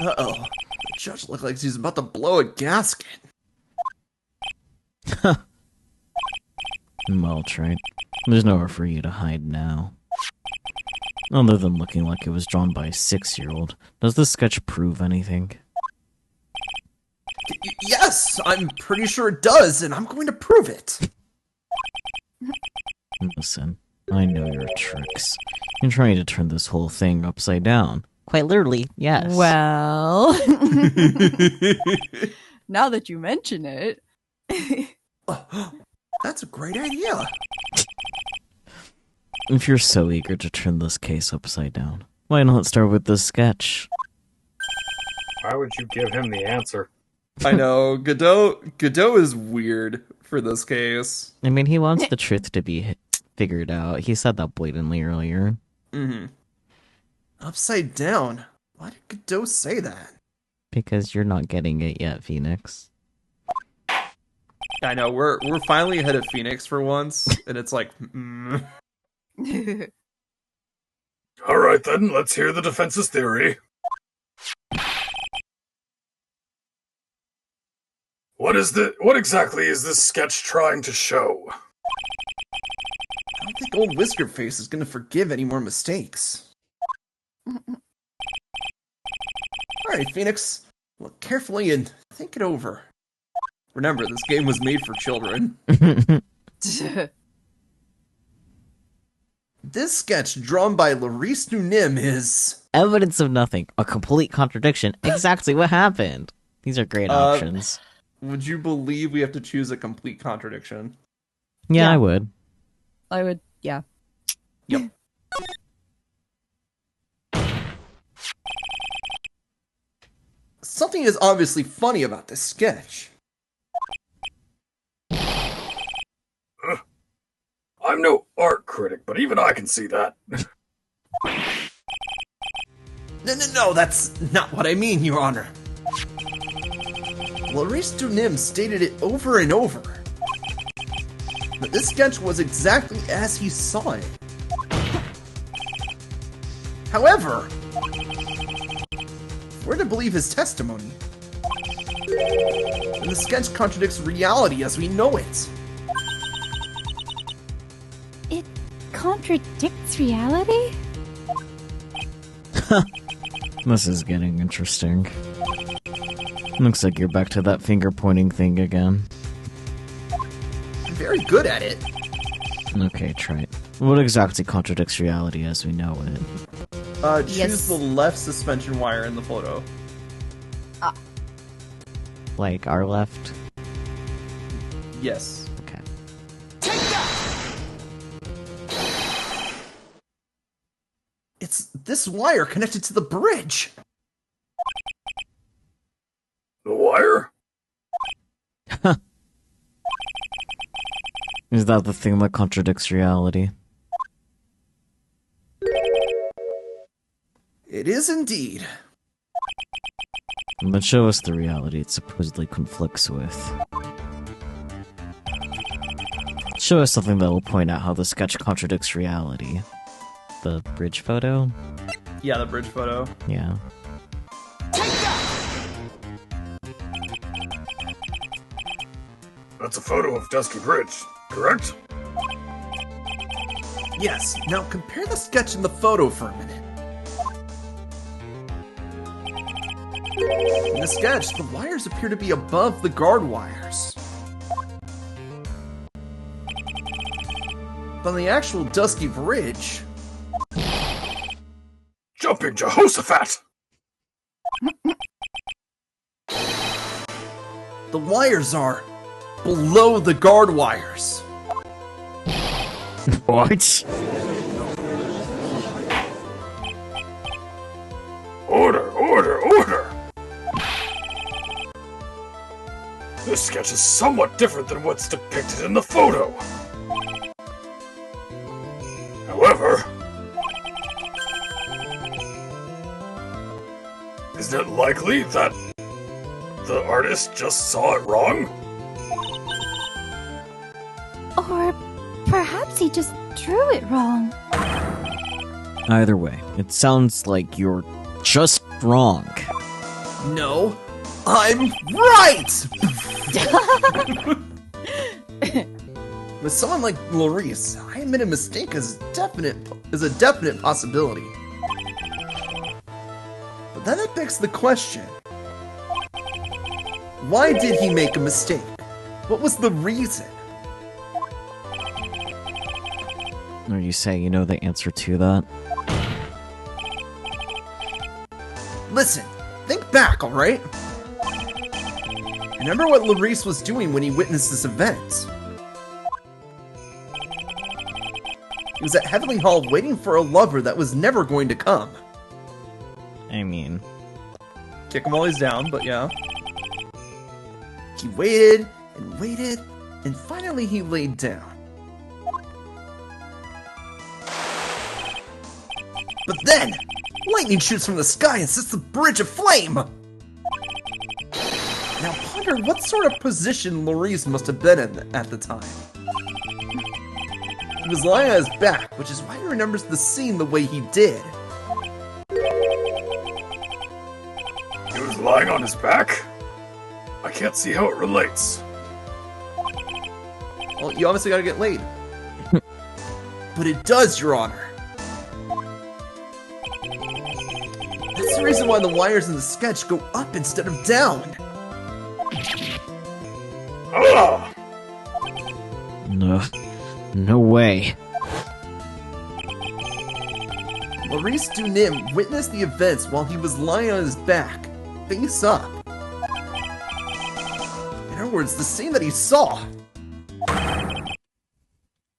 Uh-oh. The judge looks like he's about to blow a gasket. Well, Trent, there's nowhere for you to hide now. Other than looking like it was drawn by a 6-year-old, does this sketch prove anything? Yes, I'm pretty sure it does, and I'm going to prove it. Listen, I know your tricks. You're trying to turn this whole thing upside down. Quite literally, yes. Well, now that you mention it. That's a great idea. If you're so eager to turn this case upside down, why not start with this sketch? Why would you give him the answer? I know, Godot is weird for this case. I mean, he wants the truth to be figured out. He said that blatantly earlier. Mm-hmm. Upside down? Why did Godot say that? Because you're not getting it yet, Phoenix. I know, we're finally ahead of Phoenix for once, and it's like, Alright then, let's hear the defense's theory. What exactly is this sketch trying to show? I don't think old Whisker Face is gonna forgive any more mistakes. Alright, Phoenix, look carefully and think it over. Remember, this game was made for children. This sketch, drawn by Laurice Nunim, is... Evidence of nothing. A complete contradiction. Exactly what happened. These are great options. Would you believe we have to choose a complete contradiction? Yeah, Yeah. I would. I would, yeah. Yep. Something is obviously funny about this sketch. I'm no art critic, but even I can see that. No, that's not what I mean, Your Honor. Laurice Nunim stated it over and over. That this sketch was exactly as he saw it. However, if we're to believe his testimony, then the sketch contradicts reality as we know it. It contradicts reality? This is getting interesting. Looks like you're back to that finger-pointing thing again. I'm very good at it. Okay, try it. What exactly contradicts reality as we know it? Choose Yes. the left suspension wire in the photo. Like, our left? Yes. Okay. It's this wire connected to the bridge. The wire? Is that the thing that contradicts reality? It is indeed. Then show us the reality it supposedly conflicts with. Show us something that will point out how the sketch contradicts reality. The bridge photo? Yeah, the bridge photo. Yeah. That's a photo of Dusky Bridge, correct? Yes. Now compare the sketch and the photo for a minute. In the sketch, the wires appear to be above the guard wires. But on the actual Dusky Bridge, Jumping Jehoshaphat! the wires are below the guard wires. What? Order, order, order! This sketch is somewhat different than what's depicted in the photo. However, isn't it likely that the artist just saw it wrong? Or perhaps he just drew it wrong. Either way, it sounds like you're just wrong. No, I'm right! With someone like Larice, I admit a mistake is a definite possibility. But then it begs the question. Why did he make a mistake? What was the reason? Or you say you know the answer to that? Listen, think back, alright? Remember what Larice was doing when he witnessed this event. He was at Heavenly Hall waiting for a lover that was never going to come. I mean... Kick him while he's down, but yeah. He waited, and finally he laid down. But then, lightning shoots from the sky and sets the bridge aflame! Now ponder what sort of position Larice must have been in at the time. He was lying on his back, which is why he remembers the scene the way he did. He was lying on his back? I can't see how it relates. Well, you obviously gotta get laid. But it does, Your Honor. That's the reason why the wires in the sketch go up instead of down. Ah! No way. Larice Dunim witnessed the events while he was lying on his back, face up. In other words, the scene that he saw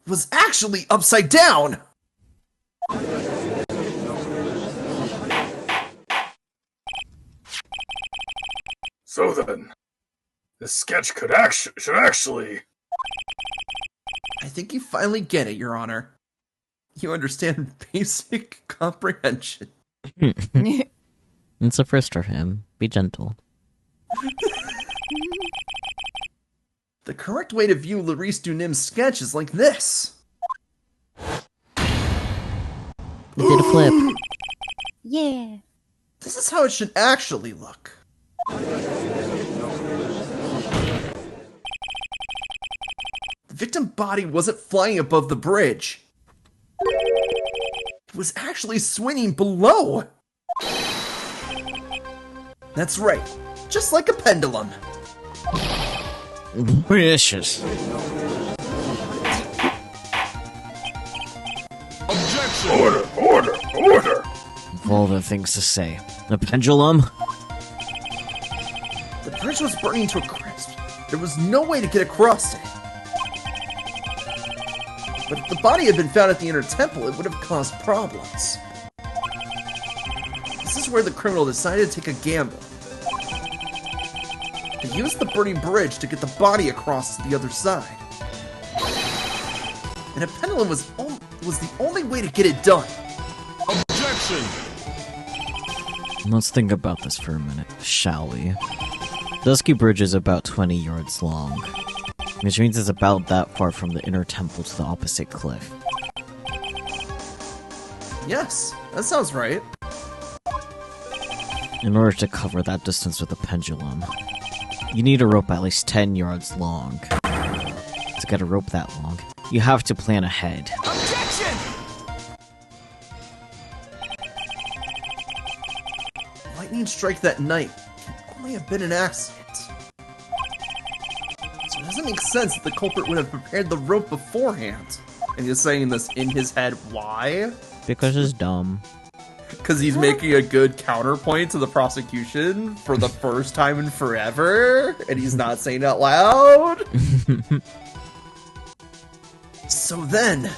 was actually upside down! So then, this sketch should actually... I think you finally get it, Your Honor. You understand basic comprehension. It's a first for him. Be gentle. The correct way to view Larice Dunim's sketch is like this. You did a flip. Yeah. This is how it should actually look. The victim body wasn't flying above the bridge. It was actually swinging below. That's right, just like a pendulum. Vicious. Objection! Order! Of all the things to say. The pendulum? The bridge was burning to a crisp. There was no way to get across it. But if the body had been found at the inner temple, it would have caused problems. This is where the criminal decided to take a gamble. He used the burning bridge to get the body across to the other side. And a pendulum was the only way to get it done. Objection! Let's think about this for a minute, shall we? Dusky Bridge is about 20 yards long, which means it's about that far from the inner temple to the opposite cliff. Yes, that sounds right. In order to cover that distance with a pendulum, you need a rope at least 10 yards long. To get a rope that long, you have to plan ahead. Objection! Lightning strike that night can only have been an accident. So it doesn't make sense that the culprit would have prepared the rope beforehand. And he's saying this in his head. Why? Because it's dumb. Because he's making a good counterpoint to the prosecution for the first time in forever, and he's not saying it out loud. So then,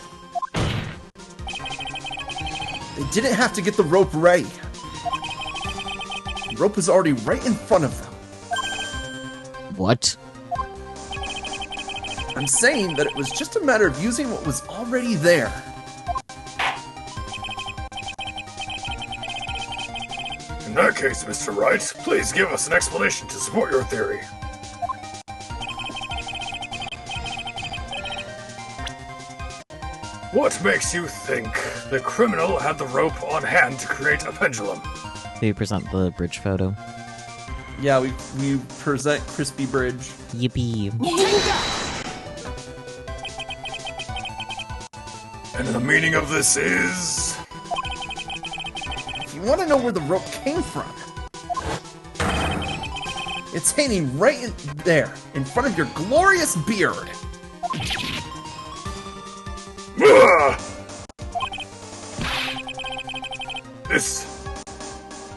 they didn't have to get the rope ready. The rope was already right in front of them. What? I'm saying that it was just a matter of using what was already there. And In that case, Mr. Wright, please give us an explanation to support your theory. What makes you think the criminal had the rope on hand to create a pendulum? Do you present the bridge photo? Yeah, we present Crispy Bridge. Yippee. And the meaning of this is... If you want to know where the rope came from, it's hanging right in there, in front of your glorious beard. Ah! This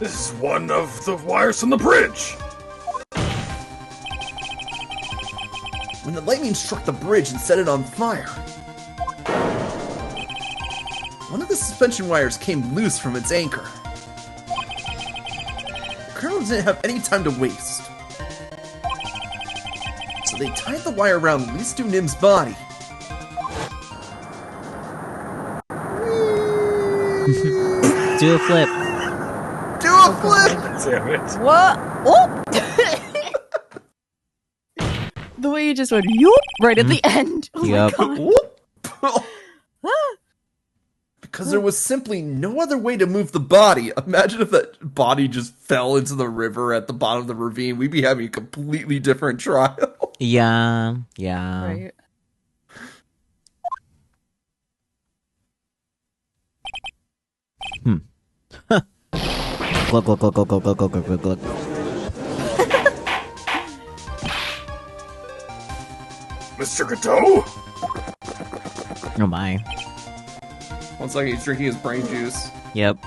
is one of the wires from the bridge. When the lightning struck the bridge and set it on fire, one of the suspension wires came loose from its anchor. The criminals didn't have any time to waste, so they tied the wire around Listu Nim's body. Do a flip. Do a flip! Damn it. What? Oh! The way you just went, yoop, right at the end. Oh Yup. my god. Whoop. Because there was simply no other way to move the body. Imagine if that body just fell into the river at the bottom of the ravine. We'd be having a completely different trial. Yeah. Right. Glug, glug, glug, glug, glug, glug, glug, glug, glug. Mr. Godot? Oh my. Looks like he's drinking his brain juice. Yep.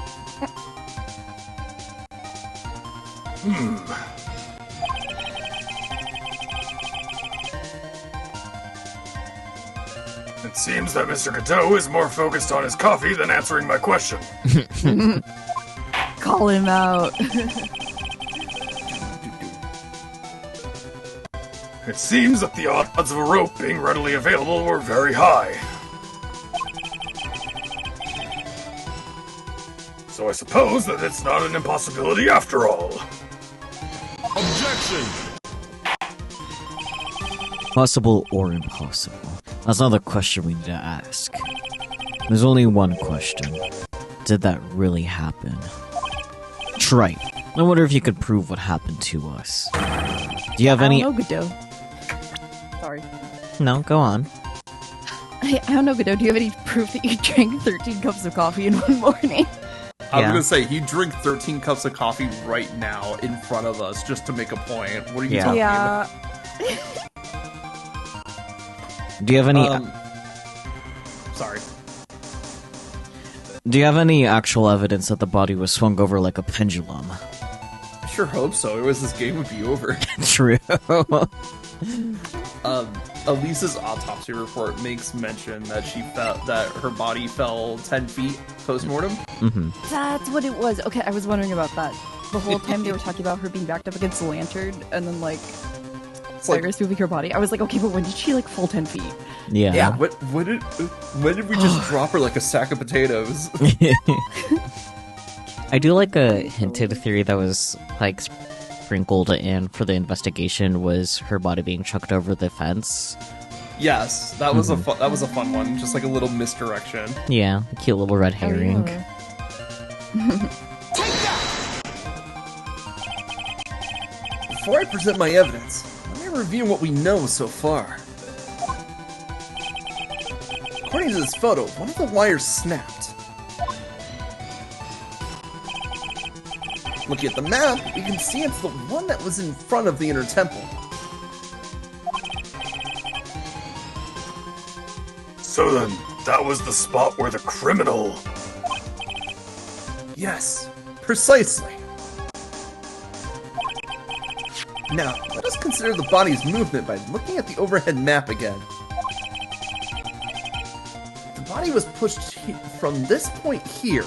It seems that Mr. Godot is more focused on his coffee than answering my question. Call him out. It seems that the odds of a rope being readily available were very high. So I suppose that it's not an impossibility after all. Objection! Possible or impossible? That's another question we need to ask. There's only one question. Did that really happen? Trite. I wonder if you could prove what happened to us. Do you have any... I don't know, Godot. Sorry. No, go on. I don't know, Godot. Do you have any proof that you drank 13 cups of coffee in one morning? I was Yeah. gonna say, he'd drink 13 cups of coffee right now in front of us just to make a point. What are you Yeah. talking about? Do you have any... Sorry. Do you have any actual evidence that the body was swung over like a pendulum? I sure hope so. Otherwise, this game would be over. True. Elisa's autopsy report makes mention that she felt that her body fell 10 feet post-mortem. That's what it was. Okay, I was wondering about that. The whole time they were talking about her being backed up against the lantern, and then, like, Cyrus moving her body. I was like, okay, but when did she, like, fall 10 feet? Yeah. Yeah, when did we just drop her like a sack of potatoes? I do like a hinted theory that was, like, sprinkled in for the investigation was her body being chucked over the fence. Yes, that was a fun one. Just like a little misdirection. Yeah, cute little red herring. Before I present my evidence, let me review what we know so far. According to this photo, one of the wires snapped. Looking at the map, we can see it's the one that was in front of the inner temple. So then, that was the spot where the criminal... Yes, precisely. Now, let us consider the body's movement by looking at the overhead map again. The body was pushed from this point here.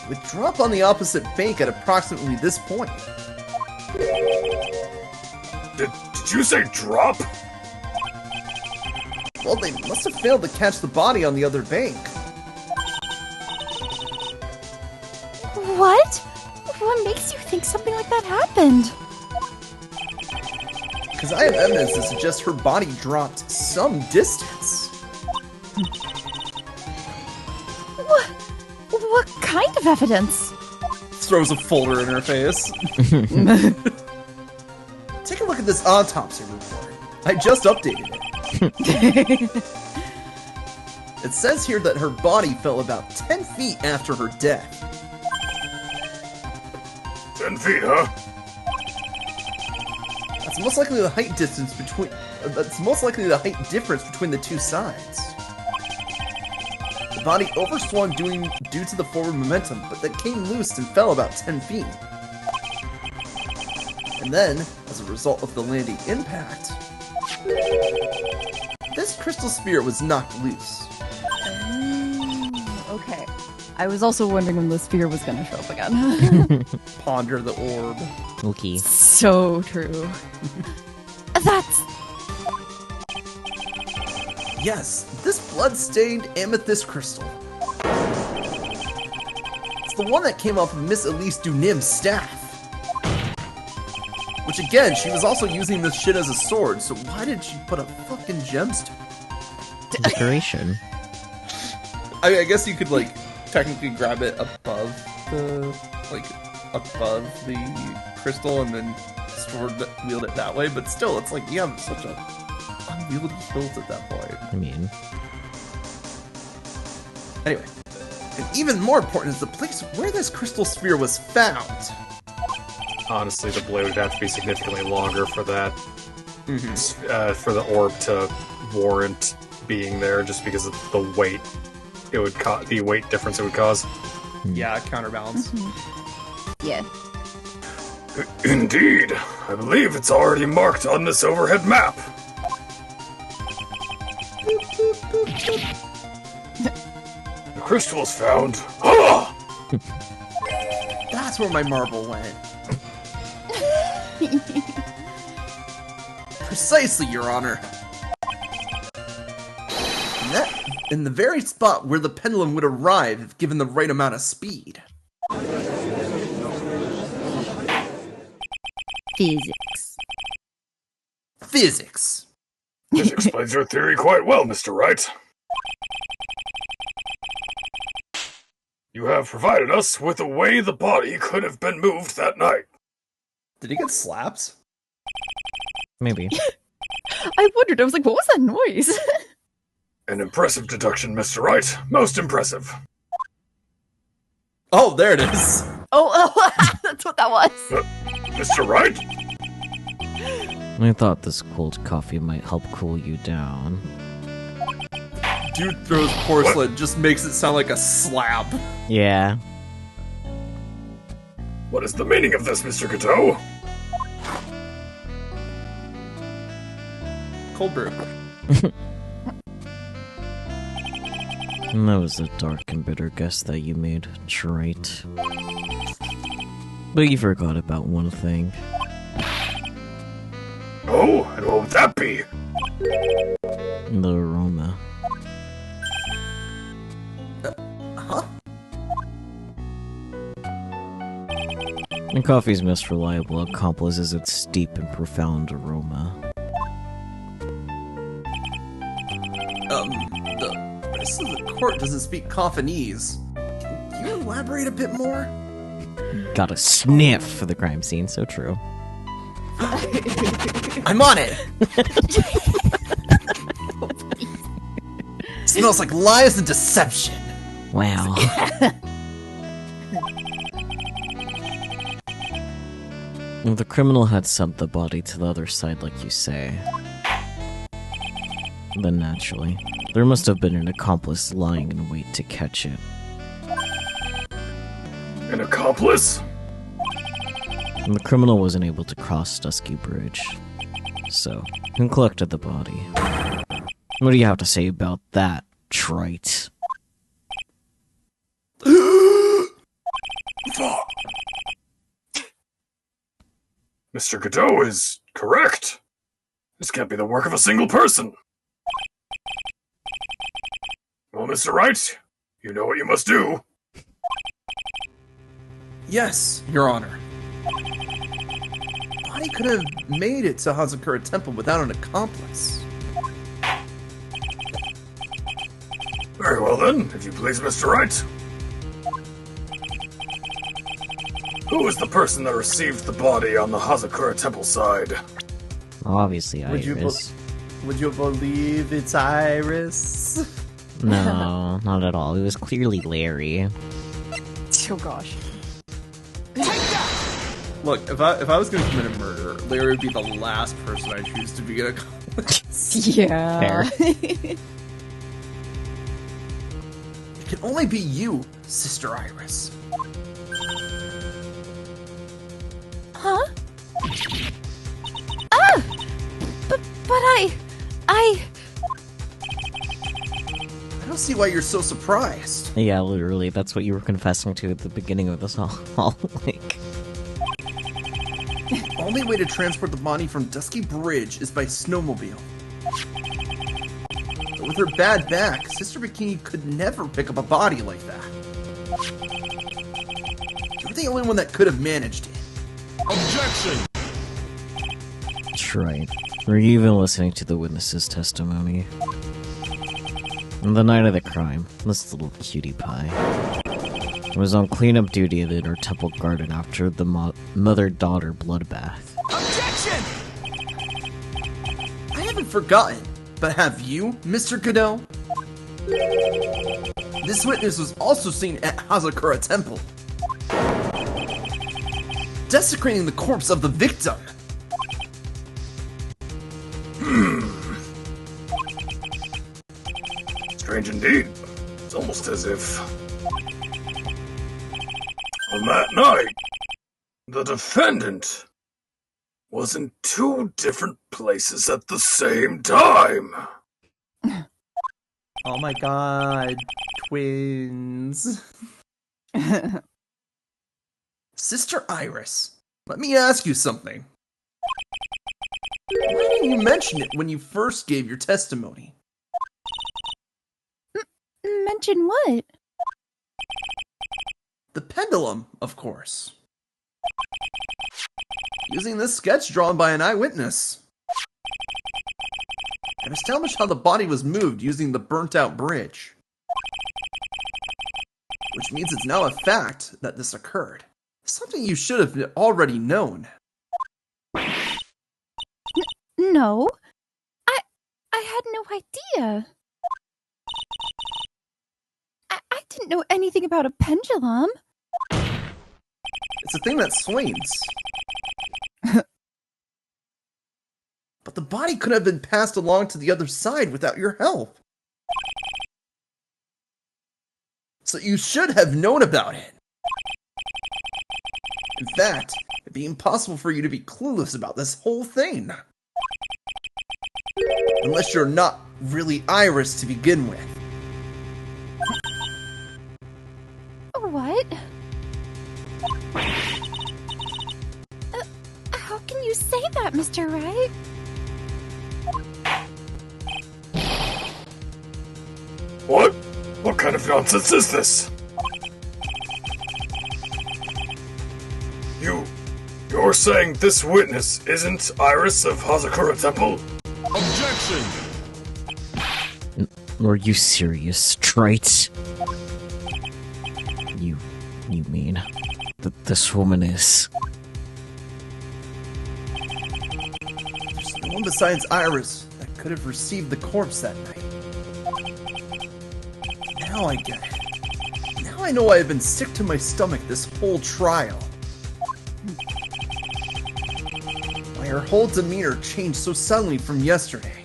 With drop on the opposite bank at approximately this point. Did you say drop? Well, they must have failed to catch the body on the other bank. What? What makes you think something like that happened? Because I have evidence that suggests her body dropped some distance. What kind of evidence? Throws a folder in her face. Take a look at this autopsy report. I just updated it. It says here that her body fell about 10 feet after her death. 10 feet, huh? That's most likely the height distance between. That's most likely the height difference between the two sides. The body overswung due to the forward momentum, but that came loose and fell about 10 feet. And then, as a result of the landing impact, this crystal sphere was knocked loose. Okay. I was also wondering when the sphere was going to show up again. Ponder the orb. Okay. So true. That's... Yes, this blood-stained amethyst crystal. It's the one that came off of Miss Elise Dunim's staff. Which again, she was also using this shit as a sword, so why did she put a fucking gemstone? Decoration. I guess you could, like, technically grab it above the crystal and then wield it that way, but still, it's like, you have such a unwieldy hilt at that point. I mean, Anyway, and even more important is the place where this crystal sphere was found. Honestly, the blade would have to be significantly longer for that, for the orb to warrant being there, just because of the weight it would the weight difference it would cause. Yeah, counterbalance. Yeah. Indeed. I believe it's already marked on this overhead map. The crystal was found. Ah! That's where my marble went. Precisely, Your Honor. In the very spot where the pendulum would arrive if given the right amount of speed. Physics. Physics. This explains your theory quite well, Mr. Wright. You have provided us with a way the body could have been moved that night. Did he get slapped? maybe. I wondered, I was like, what was that noise? An impressive deduction, Mr. Wright. Most impressive. Oh, there it is. Oh, that's what that was. Mr. Wright? I thought this cold coffee might help cool you down. Dude throws porcelain, just makes it sound like a slap. Yeah. What is the meaning of this, Mr. Gateau? Cold brew. That was a dark and bitter guess that you made, Trite. But you forgot about one thing. Oh, and what would that be? The aroma. Huh? And coffee's most reliable accomplice is its deep and profound aroma. The rest of the court doesn't speak Coffinese. Can you elaborate a bit more? Got a sniff for the crime scene, so true. I'm on it! Smells like lies and deception. Wow. Well, the criminal had sent the body to the other side, like you say. Then naturally, there must have been an accomplice lying in wait to catch it. An accomplice? And the criminal wasn't able to cross Dusky Bridge. So, who collected the body? What do you have to say about that, Trite? Fuck. Mr. Godot is correct. This can't be the work of a single person. Mr. Wright, you know what you must do. Yes, Your Honor. Body could have made it to Hazakura Temple without an accomplice. Very well then, if you please, Mr. Wright. Who was the person that received the body on the Hazakura Temple side? Obviously, Would you Iris. Would you believe it's Iris? No, not at all. It was clearly Larry. Oh gosh. Look, if I was going to commit a murder, Larry would be the last person I choose to be an accomplice. Yeah. Fair. It can only be you, Sister Iris. Huh? Ah! But I... I don't see why you're so surprised. Yeah, literally, that's what you were confessing to at the beginning of this all. Like, Only way to transport the body from Dusky Bridge is by snowmobile. But with her bad back, Sister Bikini could never pick up a body like that. You're the only one that could have managed it. Objection! that's right. Were you even listening to the witness's testimony? On the night of the crime, this little cutie pie was on cleanup duty at her temple garden after the mother-daughter bloodbath. Objection! I haven't forgotten, but have you, Mr. Godot? This witness was also seen at Hazakura Temple, desecrating the corpse of the victim. Strange indeed. It's almost as if... on that night, the defendant was in two different places at the same time. Oh my god, twins. Sister Iris, let me ask you something. Why didn't you mention it when you first gave your testimony? Mention what? The pendulum, of course. Using this sketch drawn by an eyewitness. And establish how the body was moved using the burnt-out bridge. Which means it's now a fact that this occurred. Something you should have already known. No. I had no idea. I didn't know anything about a pendulum. It's a thing that swings. But the body could have been passed along to the other side without your help. So you should have known about it. In fact, it'd be impossible for you to be clueless about this whole thing. Unless you're not really Iris to begin with. What? How can you say that, Mr. Wright? What? What kind of nonsense is this? You're saying this witness isn't Iris of Hazakura Temple? Objection! Are you serious, Straight? You mean that this woman is... There's no one besides Iris that could have received the corpse that night. Now I get it. Now I know I've been sick to my stomach this whole trial. Why her whole demeanor changed so suddenly from yesterday.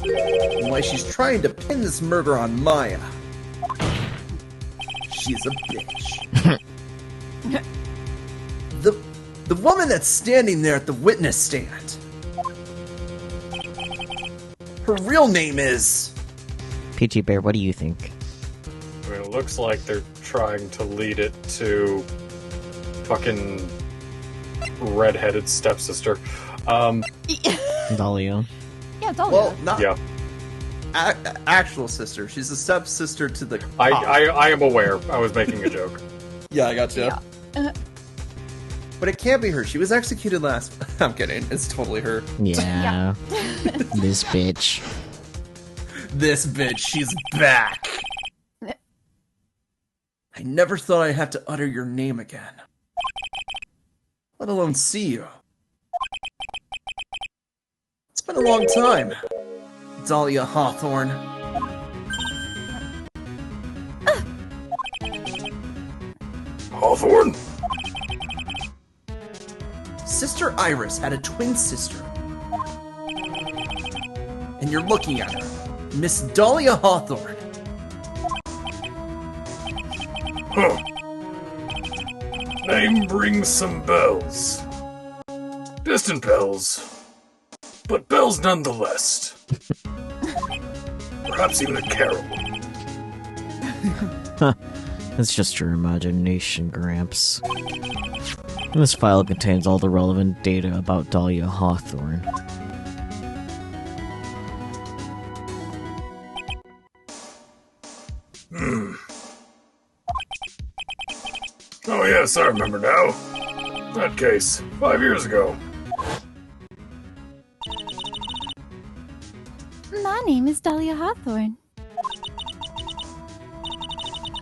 And why she's trying to pin this murder on Maya. She's a bitch. The woman that's standing there at the witness stand. Her real name is... PG Bear, what do you think? I mean, it looks like they're trying to lead it to fucking redheaded stepsister. Dahlia. Yeah, Dahlia. Well, not... Yeah. actual sister. She's a stepsister to the cop. I am aware. I was making a joke. Yeah, I gotcha. Yeah. But it can't be her. She was executed last... I'm kidding. It's totally her. Yeah. This bitch. This bitch, she's back. I never thought I'd have to utter your name again. Let alone see you. It's been a long time. Dahlia Hawthorne. Hawthorne? Sister Iris had a twin sister. And you're looking at her. Miss Dahlia Hawthorne. Huh. Name rings some bells. Distant bells. But bells nonetheless. Perhaps even a carol. It's just your imagination, Gramps. This file contains all the relevant data about Dahlia Hawthorne. Oh yes, I remember now. That case, 5 years ago. My name is Dahlia Hawthorne.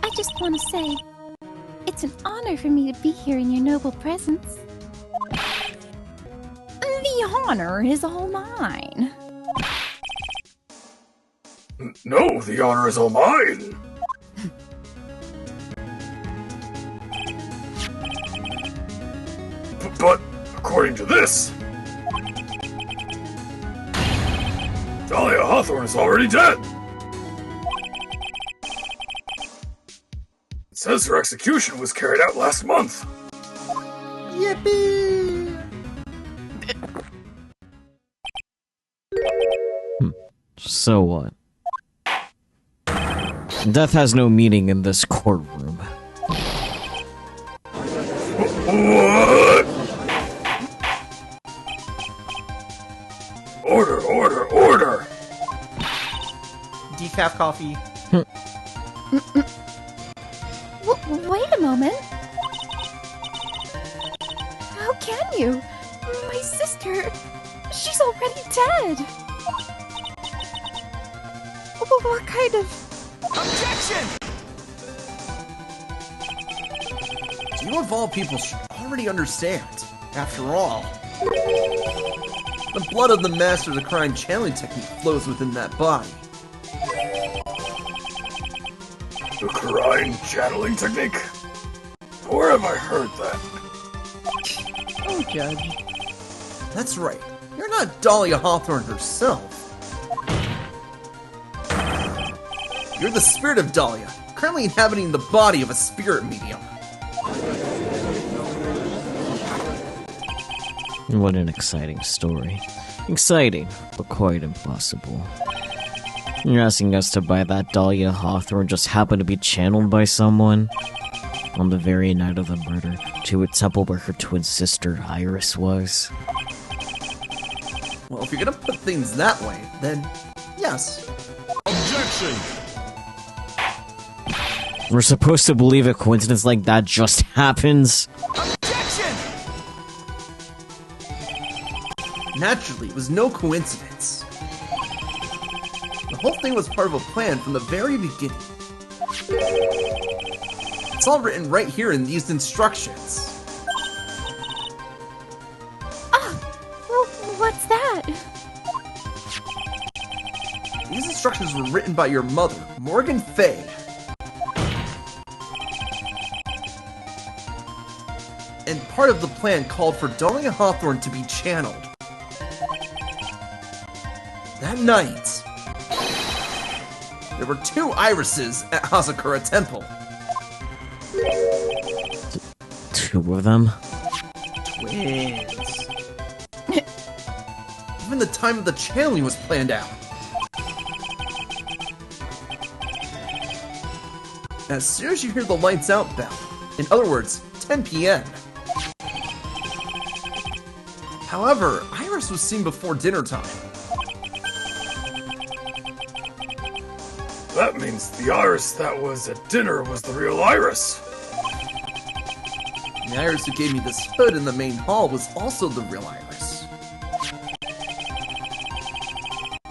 I just want to say, it's an honor for me to be here in your noble presence. The honor is all mine. No, the honor is all mine. But, according to this, Dahlia Hawthorne is already dead. It says her execution was carried out last month. Yippee! So what? Death has no meaning in this courtroom. What? Order, order, order! Decaf coffee. Wait a moment. How can you? My sister, she's already dead. What kind of... Objection! You of all people should already understand. After all, the blood of the master of the crime channeling technique flows within that body. The crime channeling technique? Where have I heard that? Oh, Judge. That's right. You're not Dahlia Hawthorne herself. You're the spirit of Dahlia, currently inhabiting the body of a spirit medium. What an exciting story. Exciting, but quite impossible. You're asking us to buy that Dahlia Hawthorne just happened to be channeled by someone on the very night of the murder to a temple where her twin sister Iris was? Well, if you're gonna put things that way, then yes. Objection! We're supposed to believe a coincidence like that just happens? Objection! Naturally, it was no coincidence. The whole thing was part of a plan from the very beginning. It's all written right here in these instructions. What's that? These instructions were written by your mother, Morgan Fay. And part of the plan called for Dahlia Hawthorne to be channeled. That night, there were 2 irises at Hazakura Temple. 2 of them? Twins. Even the time of the channeling was planned out. As soon as you hear the lights out bell, in other words, 10 p.m. However, Iris was seen before dinner time. that means the Iris that was at dinner was the real Iris. The Iris who gave me this hood in the main hall was also the real Iris.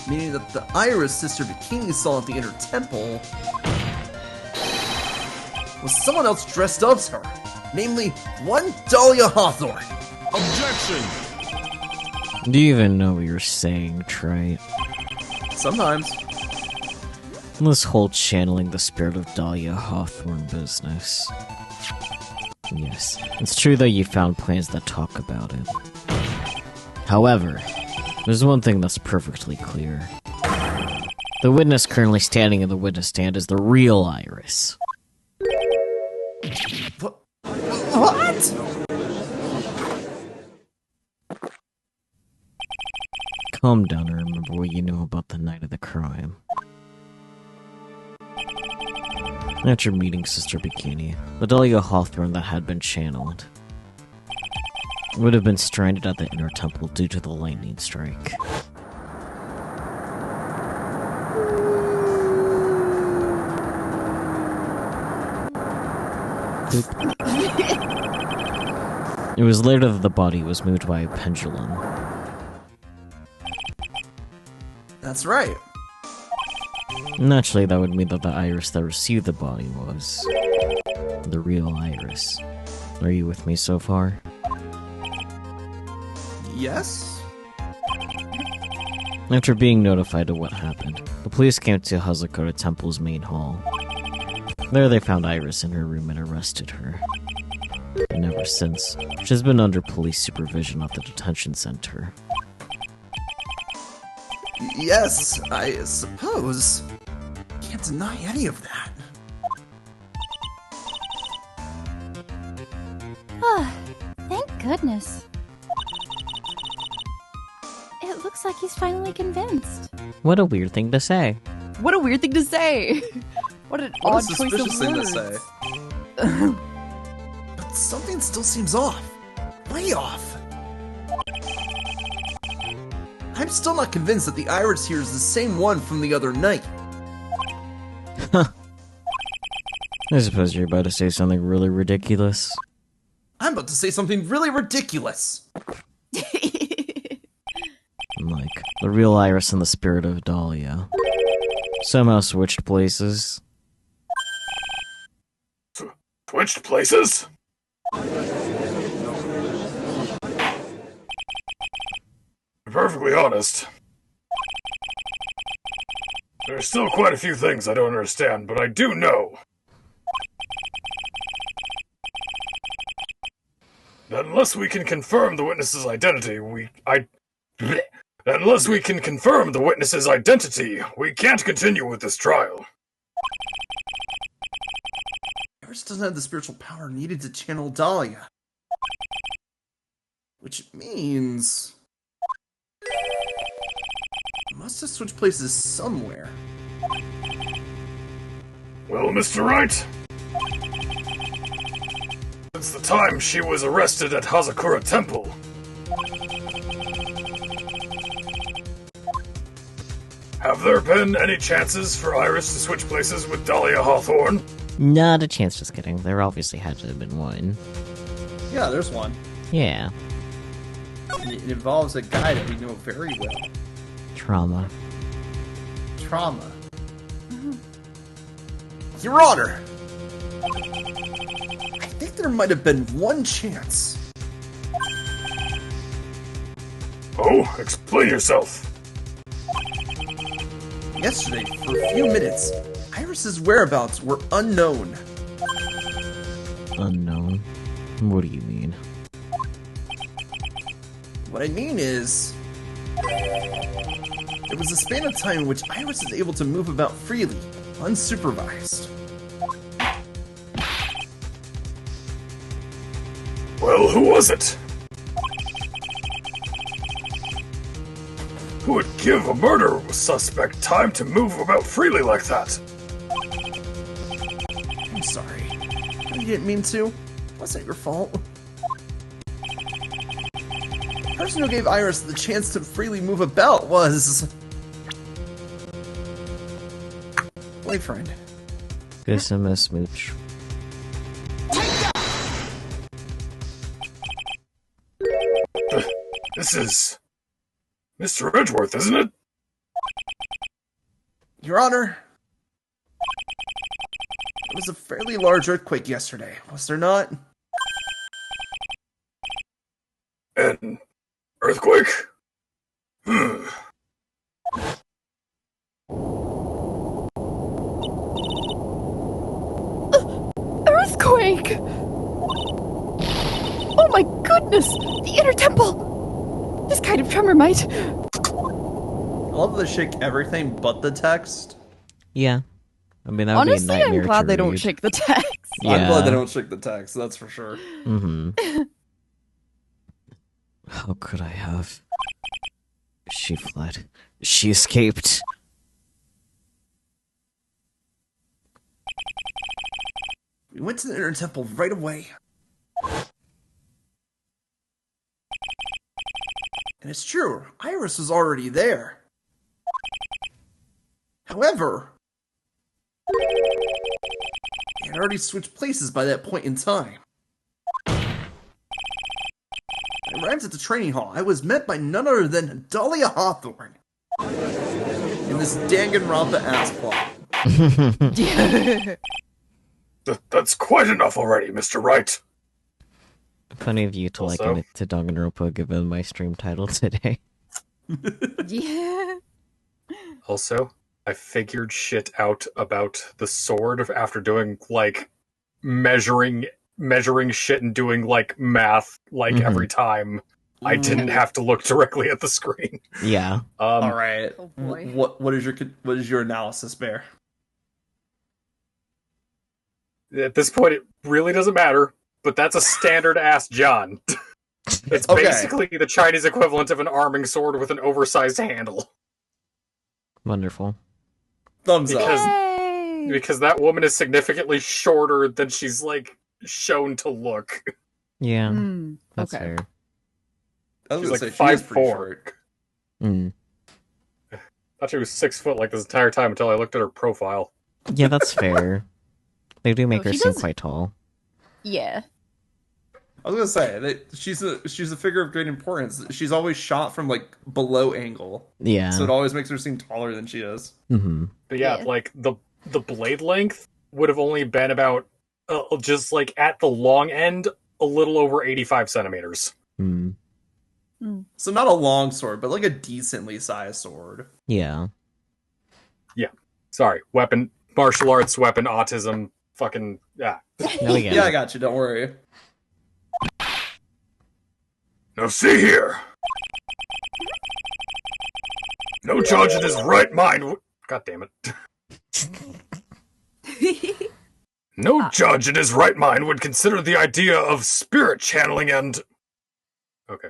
Meaning that the Iris Sister Bikini saw at the inner temple was someone else dressed up as her. Namely, one Dahlia Hawthorne. Objection! Do you even know what you're saying, Trey? Sometimes. This whole channeling the spirit of Dahlia Hawthorne business. Yes, it's true that you found plans that talk about it. However, there's one thing that's perfectly clear. The witness currently standing in the witness stand is the real Iris. What? Calm down and remember what you know about the night of the crime. After meeting Sister Bikini, the Dahlia Hawthorne that had been channeled would have been stranded at the inner temple due to the lightning strike. It was later that the body was moved by a pendulum. That's right. Naturally, that would mean that the Iris that received the body was the real Iris. Are you with me so far? Yes? After being notified of what happened, the police came to Hazakura Temple's main hall. There they found Iris in her room and arrested her. And ever since, she has been under police supervision at the detention center. Yes, I suppose. Can't deny any of that. Ah, thank goodness. It looks like he's finally convinced. What a weird thing to say. What a weird thing to say! What an What odd a choice of suspicious thing to words. say. But something still seems off. Way off. I'm still not convinced that the Iris here is the same one from the other night. I suppose you're about to say something really ridiculous. I'm about to say something really ridiculous. Like, the real Iris and the spirit of Dahlia somehow switched places. Switched places? To be perfectly honest, there are still quite a few things I don't understand, but I do know that unless we can confirm the witness's identity, we can't continue with this trial. Iris doesn't have the spiritual power needed to channel Dahlia. Which means... must have switched places somewhere. Well, Mr. Wright, since the time she was arrested at Hazakura Temple, have there been any chances for Iris to switch places with Dahlia Hawthorne? Not a chance, just kidding. There obviously had to have been one. Yeah, there's one. Yeah. It involves a guy that we know very well. Trauma. Trauma. Your Honor! I think there might have been one chance. Oh, explain yourself. Yesterday, for a few minutes, Iris's whereabouts were unknown. Unknown? What do you mean? What I mean is... there was a span of time in which Iris is able to move about freely, unsupervised. Well, who was it? Who would give a murder suspect time to move about freely like that? I'm sorry. I didn't mean to. It wasn't your fault. The person who gave Iris the chance to freely move about was... boyfriend. Kiss him a smooch. This is Mr. Edgeworth, isn't it? Your Honor, it was a fairly large earthquake yesterday, was there not? An earthquake? Hmm. Earthquake! Oh my goodness! The inner temple! This kind of tremor might... I love they shake everything but the text. Yeah. I mean, that would Honestly, be a nightmare I'm glad to they don't read. shake the text. Yeah. I'm glad they don't shake the text, that's for sure. Mm-hmm. How could I have? She fled. She escaped. We went to the inner temple right away. And it's true, Iris was already there. However, they had already switched places by that point in time. I arrived at the training hall. I was met by none other than Dahlia Hawthorne. In this Danganronpa ass plot. That's quite enough already, Mr. Wright. Funny of you to Also- liken it to Danganronpa given my stream title today. Yeah. Also, I figured shit out about the sword after doing like measuring shit and doing like math like Mhm. every time. I didn't have to look directly at the screen. Yeah. All right. Oh, boy. What is your analysis, Bear? At this point, it really doesn't matter. But that's a standard ass John. It's Okay. basically the Chinese equivalent of an arming sword with an oversized handle. Wonderful. Thumbs Because- up. Yay! Because that woman is significantly shorter than she's like shown to look. Yeah, Mm, that's okay. fair. I was She's gonna like say she is pretty 5'4". short. Mm. Thought she was 6 foot like this entire time until I looked at her profile. Yeah, that's fair. They do make No, her she seem does- quite tall. Yeah. I was gonna say that she's a figure of great importance. She's always shot from like below angle, Yeah. so it always makes her seem taller than she is. Mm-hmm. But yeah, Yeah. like the blade length would have only been about just like at the long end a little over 85 centimeters. Mm. So not a long sword, but like a decently sized sword. Yeah. Sorry, weapon, martial arts, weapon, autism, fucking yeah. No, we get Yeah, I it. got you. Don't worry. Now see here. No judge in his right mind. God damn it. No judge in his right mind would consider the idea of spirit channeling and Okay.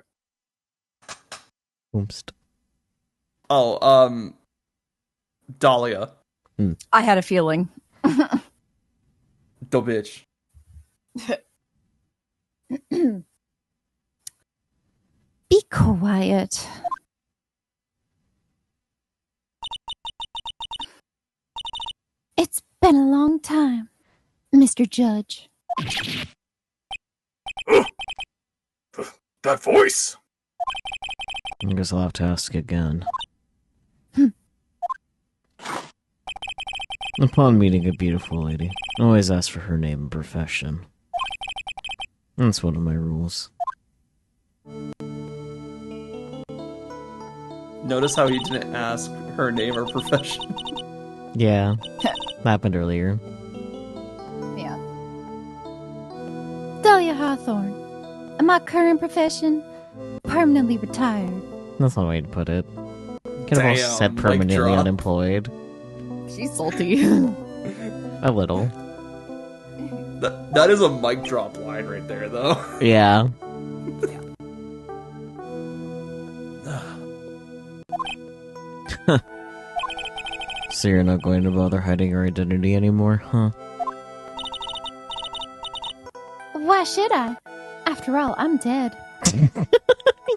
Oops. Oh, Dahlia, I had a feeling. the bitch. Be quiet. It's been a long time, Mr. Judge. that voice. I guess I'll have to ask again. Upon meeting a beautiful lady, always ask for her name and profession. That's one of my rules. Notice how he didn't ask her name or profession. Yeah. Happened earlier. Yeah. Dahlia Hawthorne. In my current profession, permanently retired. That's not a way to put it. Could have also Damn, said mic permanently drop. unemployed. She's salty. A little. That is a mic drop line right there, though. Yeah. So you're not going to bother hiding your identity anymore, huh? Why should I? After all, I'm dead.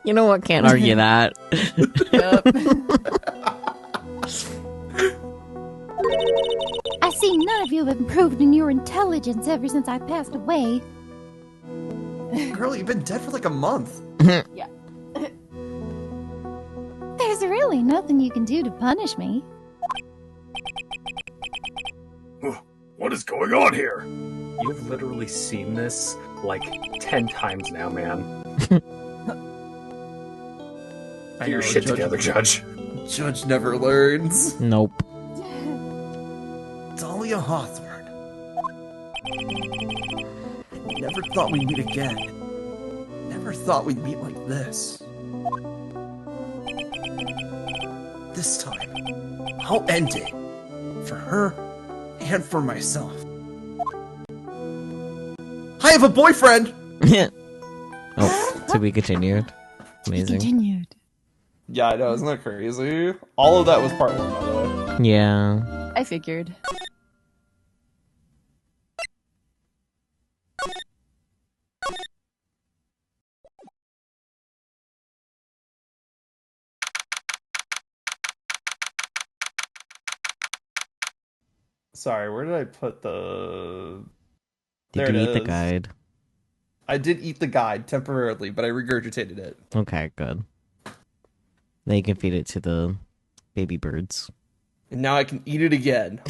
You know what? Can't argue that. Yep. I see none of you have improved in your intelligence ever since I passed away. Girl, you've been dead for like a month. There's really nothing you can do to punish me. What is going on here? You've literally seen this like 10 times now, man. I Get your know, shit together, Judge. Judge never learns. Nope. Dahlia Hawthorne. Never thought we'd meet again. Never thought we'd meet like this. This time, I'll end it. For her, and for myself. I have a boyfriend! Oh, to be continued. Amazing. Continued. Yeah, I know, isn't that crazy? All of that was part one, by the way. Yeah. I figured. Sorry, where did I put the... Did There you it eat the is. guide? I did eat the guide temporarily, but I regurgitated it. Okay, good. Then you can feed it to the baby birds. And now I can eat it again.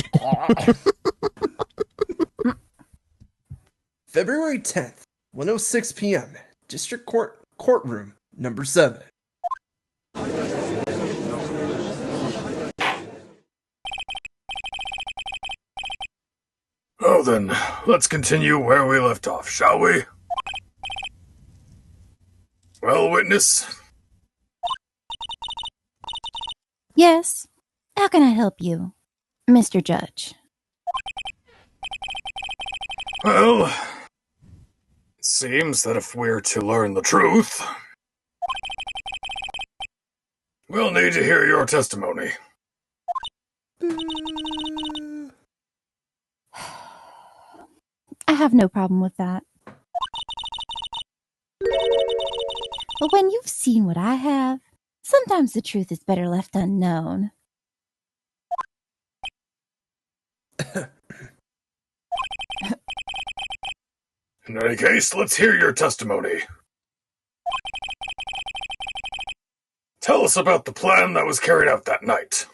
February 10th, 1:06 p.m. District Court Courtroom number 7. Oh, then, let's continue where we left off, shall we? Well, witness, Yes. How can I help you, Mr. Judge? well, it seems that if we're to learn the truth, we'll need to hear your testimony. I have no problem with that. But when you've seen what I have, sometimes the truth is better left unknown. In any case, let's hear your testimony. Tell us about the plan that was carried out that night.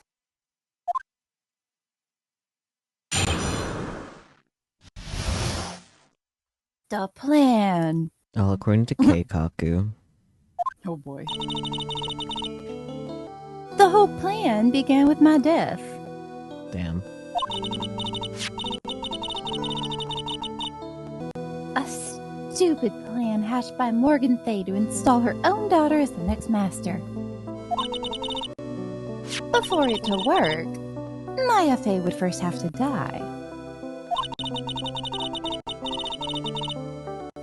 The plan. All according to Keikaku. Oh boy. The whole plan began with my death. Damn. A stupid plan hatched by Morgan Thay to install her own daughter as the next master. Before it to work, Maya Fey would first have to die.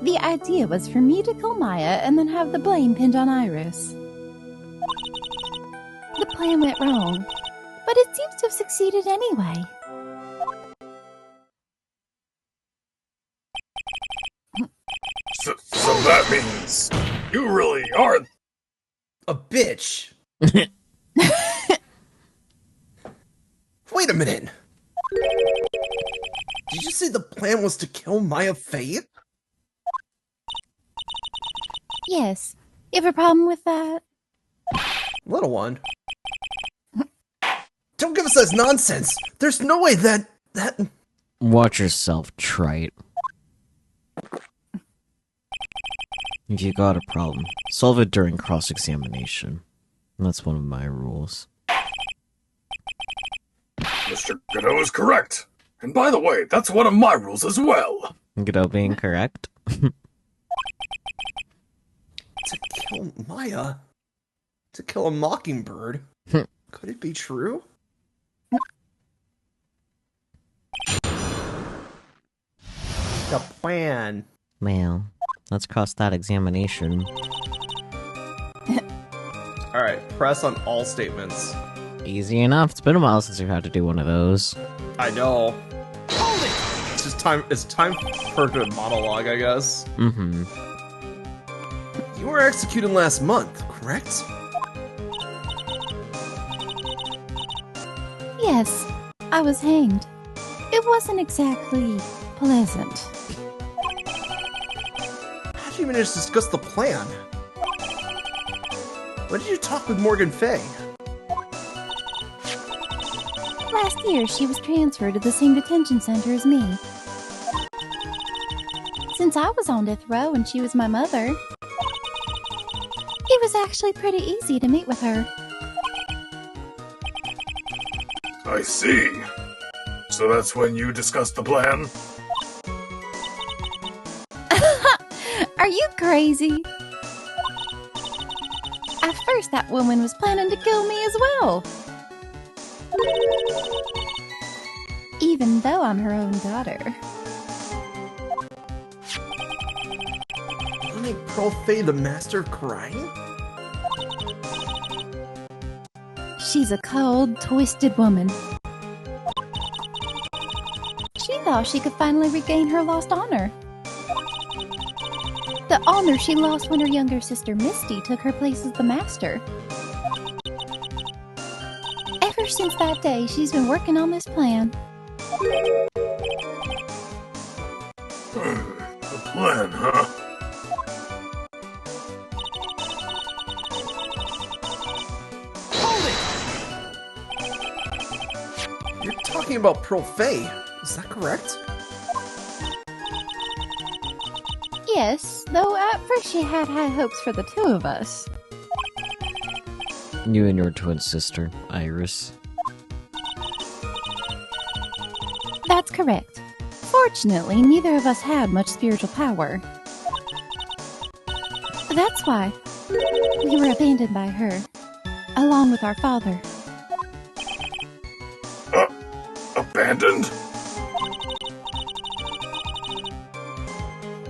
The idea was for me to kill Maya and then have the blame pinned on Iris. The plan went wrong, but it seems to have succeeded anyway. So that means you really are... A bitch. Wait a minute. Did you say the plan was to kill Maya Fey? Yes. You have a problem with that? Little one. Don't give us that nonsense. There's no way that... Watch yourself, trite. If you got a problem, solve it during cross-examination. That's one of my rules. Mr. Godot is correct. And by the way, that's one of my rules as well. Godot being correct? To kill Maya? To kill a mockingbird? Could it be true? The plan. Well, let's cross that examination. Alright, press on all statements. Easy enough. It's been a while since we've had to do one of those. I know. Hold it! It's time for a monologue, I guess. Mm-hmm. You were executed last month, correct? Yes. I was hanged. It wasn't exactly pleasant. How did you manage to discuss the plan? When did you talk with Morgan Fay? Last year, she was transferred to the same detention center as me. Since I was on death row and she was my mother, it was actually pretty easy to meet with her. I see. So that's when you discussed the plan? Are you crazy? At first, that woman was planning to kill me as well. Even though I'm her own daughter. Wanting Pearl Fay the master of crime? She's a cold, twisted woman. She thought she could finally regain her lost honor. The honor she lost when her younger sister Misty took her place as the master. Ever since that day, she's been working on this plan. The plan, huh? You're talking about Pearl Fay, is that correct? Yes, though at first she had high hopes for the two of us. You and your twin sister, Iris. That's correct. Fortunately, neither of us had much spiritual power. That's why we were abandoned by her, along with our father. Abandoned?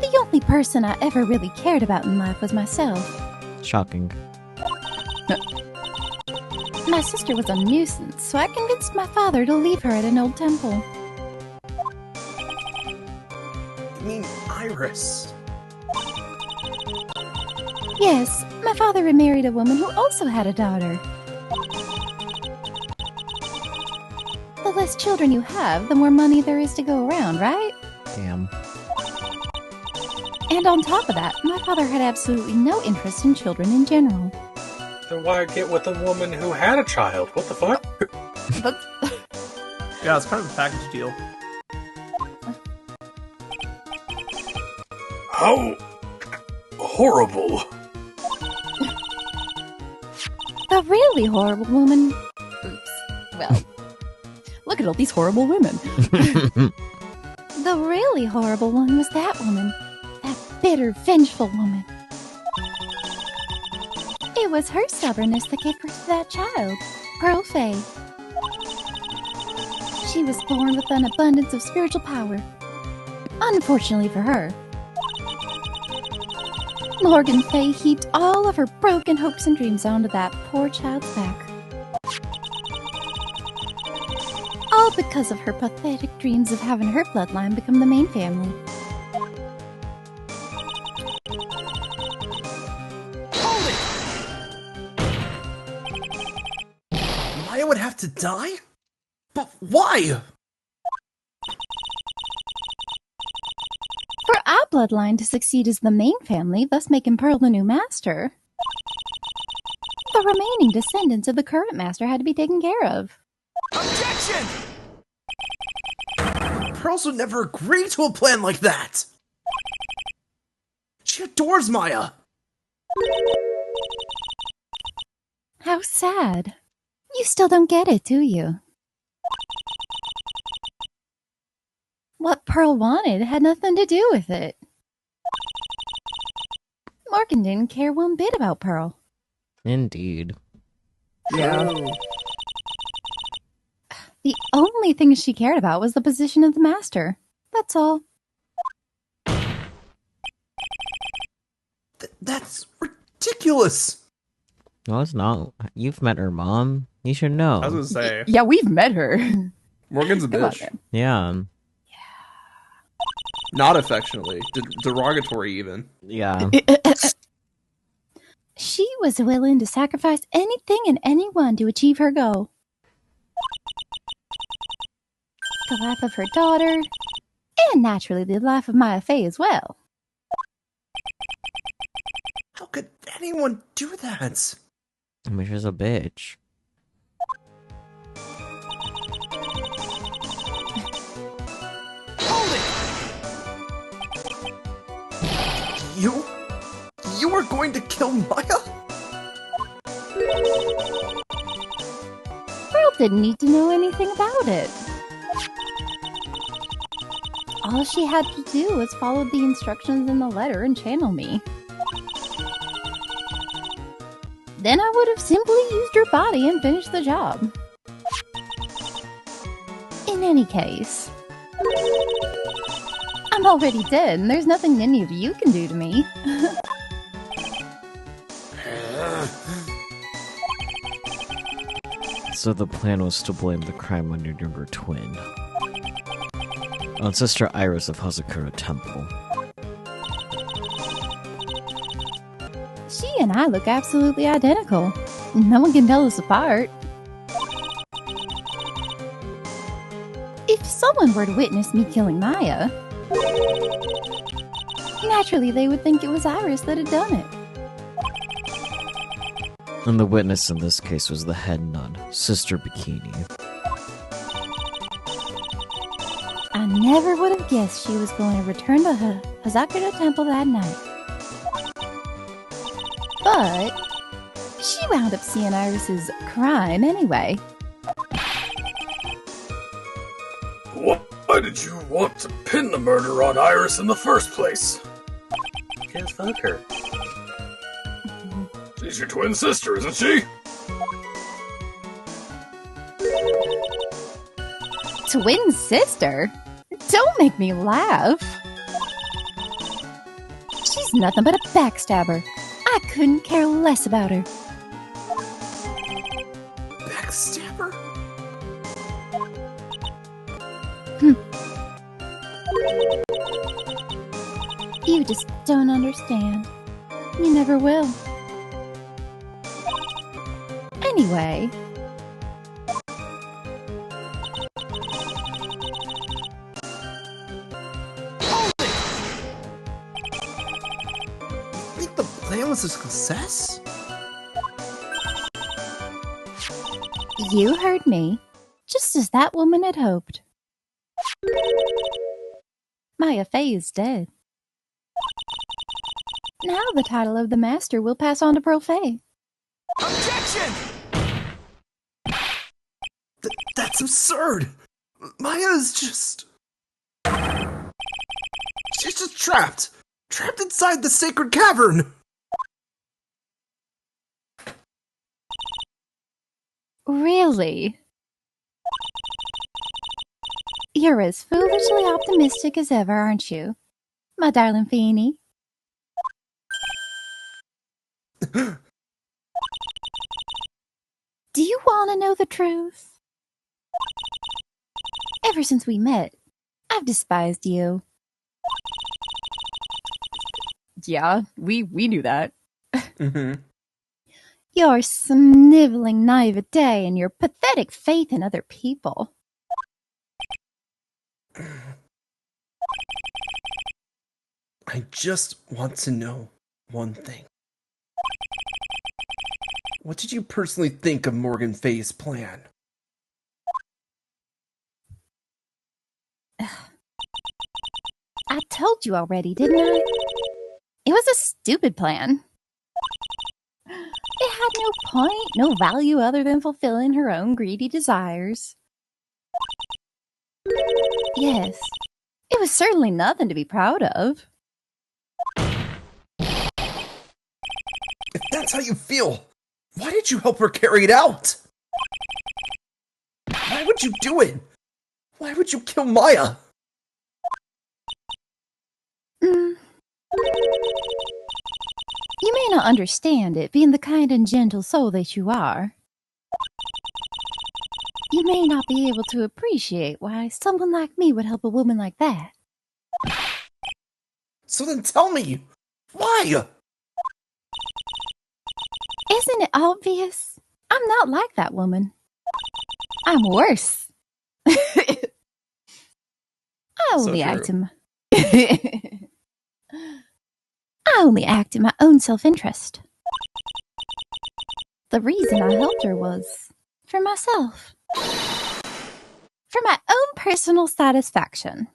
The only person I ever really cared about in life was myself. Shocking. My sister was a nuisance, so I convinced my father to leave her at an old temple. I mean, Iris. Yes, my father remarried a woman who also had a daughter. The less children you have, the more money there is to go around, right? Damn. And on top of that, my father had absolutely no interest in children in general. Then why get with a woman who had a child? What the fuck? Yeah, it's kind of a package deal. How horrible. The really horrible woman... Oops. Well, look at all these horrible women. The really horrible one was that woman. That bitter, vengeful woman. It was her stubbornness that gave birth to that child, Pearl Fay. She was born with an abundance of spiritual power. Unfortunately for her, Morgan Fay heaped all of her broken hopes and dreams onto that poor child's back. All because of her pathetic dreams of having her bloodline become the main family. Maya would have to die? But why? For our bloodline to succeed as the main family, thus making Pearl the new master, the remaining descendants of the current master had to be taken care of. Objection! Pearls would never agree to a plan like that! She adores Maya! How sad. You still don't get it, do you? What Pearl wanted had nothing to do with it. Morgan didn't care one bit about Pearl. Indeed. Yeah. The only thing she cared about was the position of the master. That's all. That's ridiculous! No, it's not. You've met her mom. You should know. I was gonna say, Yeah, we've met her. Morgan's a Come on, bitch. man. Yeah. Not affectionately. Derogatory, even. Yeah. She was willing to sacrifice anything and anyone to achieve her goal. the life of her daughter, and naturally the life of Maya Fey as well. How could anyone do that? I mean, she's a bitch. You were going to kill Maya? Pearl didn't need to know anything about it. All she had to do was follow the instructions in the letter and channel me. Then I would have simply used her body and finished the job. In any case, I'm already dead, and there's nothing any of you can do to me. So the plan was to blame the crime on your younger twin. On Sister Iris of Hazakura Temple. She and I look absolutely identical. No one can tell us apart. If someone were to witness me killing Maya, naturally they would think it was Iris that had done it. And the witness in this case was the head nun, Sister Bikini. I never would have guessed she was going to return to her Hazakura Temple that night. But she wound up seeing Iris's crime anyway. Why did you want to pin the murder on Iris in the first place? Can't fuck her. She's your twin sister, isn't she? Twin sister? Don't make me laugh. She's nothing but a backstabber. I couldn't care less about her. Backstabber? You just don't understand. You never will. Anyway, You think the plan was a success? you heard me, just as that woman had hoped. Maya Fey is dead. Now the title of the master will pass on to Pearl Fey. Objection! That's absurd! Maya is just... She's just trapped! Trapped inside the sacred cavern! Really? You're as foolishly optimistic as ever, aren't you, my darling Feeny? Do you want to know the truth? Ever since we met, I've despised you. Yeah, we knew that. Mm-hmm. Your sniveling naivete and your pathetic faith in other people. I just want to know one thing. What did you personally think of Morgan Fay's plan? I told you already, didn't I? It was a stupid plan. It had no point, no value other than fulfilling her own greedy desires. Yes, it was certainly nothing to be proud of. If that's how you feel, why did you help her carry it out? Why would you do it? Why would you kill Maya? You may not understand it, being the kind and gentle soul that you are. You may not be able to appreciate why someone like me would help a woman like that. So then tell me, why? Isn't it obvious? I'm not like that woman. I'm worse. I So only true. act in I only act in my own self-interest. The reason I helped her was for myself. For my own personal satisfaction.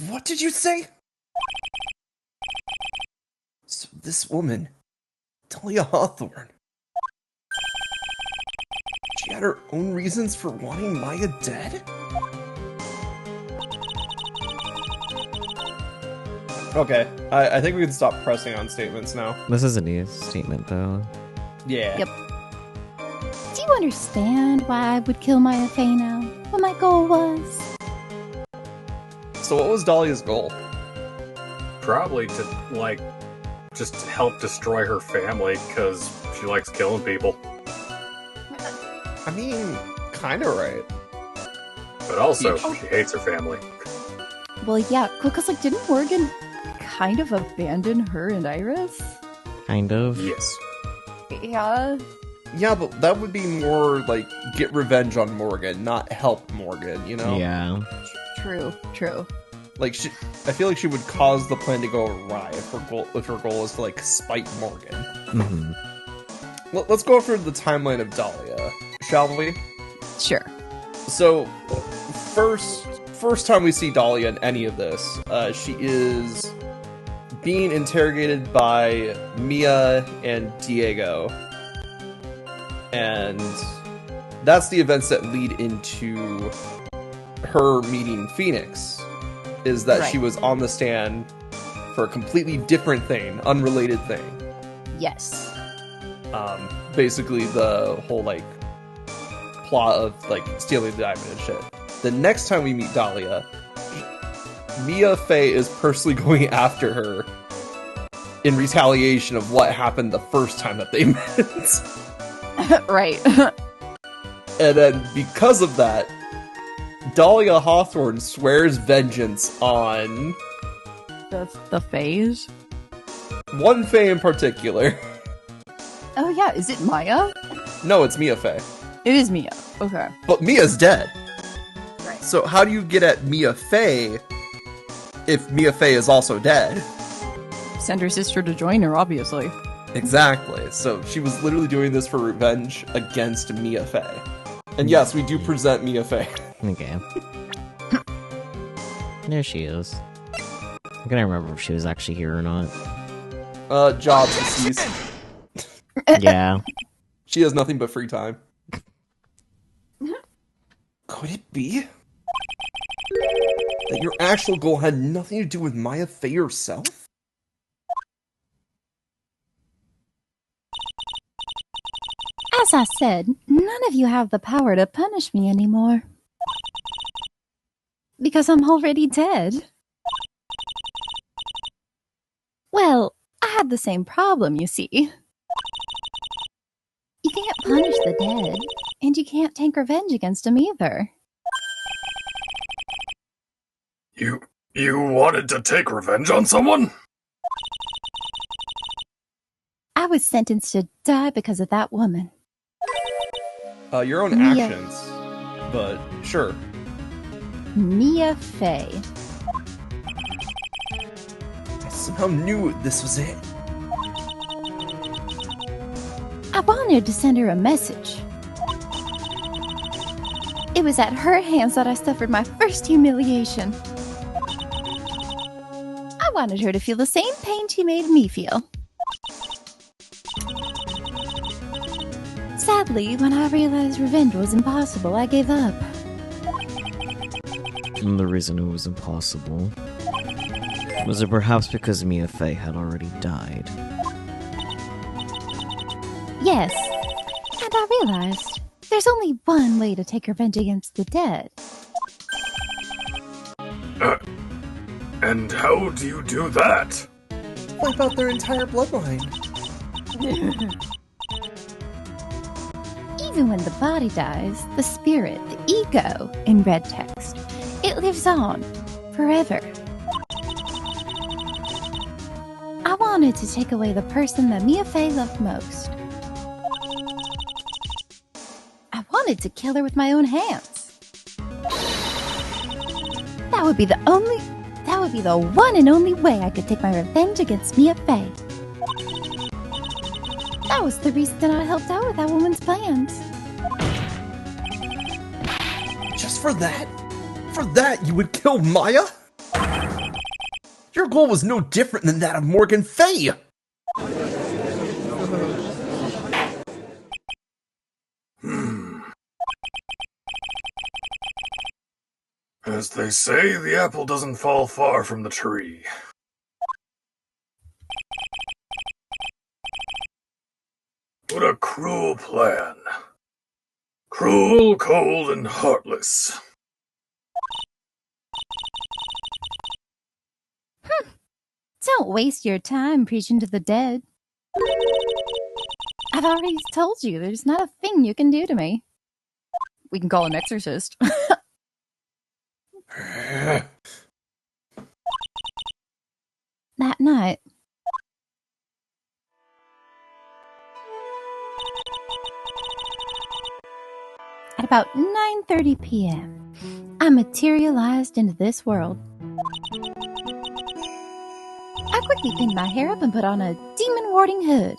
What did you say? So this woman, Dahlia Hawthorne, she had her own reasons for wanting Maya dead? Okay, I think we can stop pressing on statements now. This is a new statement, though. Yeah. Yep. Do you understand why I would kill Maya Fey now? What my goal was? So what was Dahlia's goal? Probably to, like, just help destroy her family, because she likes killing people. I mean, kinda right. But also, she hates her family. Well, yeah, because like, didn't Morgan kind of abandon her and Iris? Kind of. Yes. Yeah. Yeah, but that would be more like get revenge on Morgan, not help Morgan, you know? Yeah. True. Like, I feel like she would cause the plan to go awry if her goal is to, like, spite Morgan. hmm Let's go through the timeline of Dahlia, shall we? Sure. So, first time we see Dahlia in any of this, she is being interrogated by Mia and Diego. And that's the events that lead into her meeting Phoenix, is that she Right. was on the stand for a completely different thing, unrelated thing. Yes. Basically the whole, like, plot of, like, stealing the diamond and shit. The next time we meet Dahlia, Mia Fey is personally going after her in retaliation of what happened the first time that they met. Right. And then, because of that, Dahlia Hawthorne swears vengeance on the phase. one Fae in particular. Oh yeah, is it Maya? No, it's Mia Fey. It is Mia. Okay. But Mia's dead. Right. So how do you get at Mia Fey if Mia Fey is also dead? Send her sister to join her, obviously. Exactly. So she was literally doing this for revenge against Mia Fey. And yes, we do present Mia Fey. Okay. There she is. I'm gonna remember if she was actually here or not. Job deceased. Yeah. She has nothing but free time. Could it be that your actual goal had nothing to do with Maya Fey herself? As I said, none of you have the power to punish me anymore. Because I'm already dead. Well, I had the same problem, you see. You can't punish the dead, and you can't take revenge against them either. You wanted to take revenge on someone? I was sentenced to die because of that woman. Your own Mia. actions. But, sure. Mia Fey. I somehow knew this was it. I wanted to send her a message. It was at her hands that I suffered my first humiliation. I wanted her to feel the same pain she made me feel. Sadly, when I realized revenge was impossible, I gave up. And the reason it was impossible was it perhaps because Mia Fey had already died? Yes, and I realized there's only one way to take revenge against the dead. And how do you do that? Wipe out their entire bloodline. Even when the body dies, the spirit, the ego, in red text, it lives on forever. I wanted to take away the person that Mia Fey loved most. I wanted to kill her with my own hands. would be the one and only way I could take my revenge against Mia Fey. That was the reason I helped out with that woman's plans. Just for that? For that, you would kill Maya? Your goal was no different than that of Morgan Fey! As they say, the apple doesn't fall far from the tree. What a cruel plan. Cruel, cold, and heartless. Don't waste your time preaching to the dead. I've already told you there's not a thing you can do to me. We can call an exorcist. That night, at about 9:30 p.m., I materialized into this world. I quickly pinned my hair up and put on a demon-warding hood.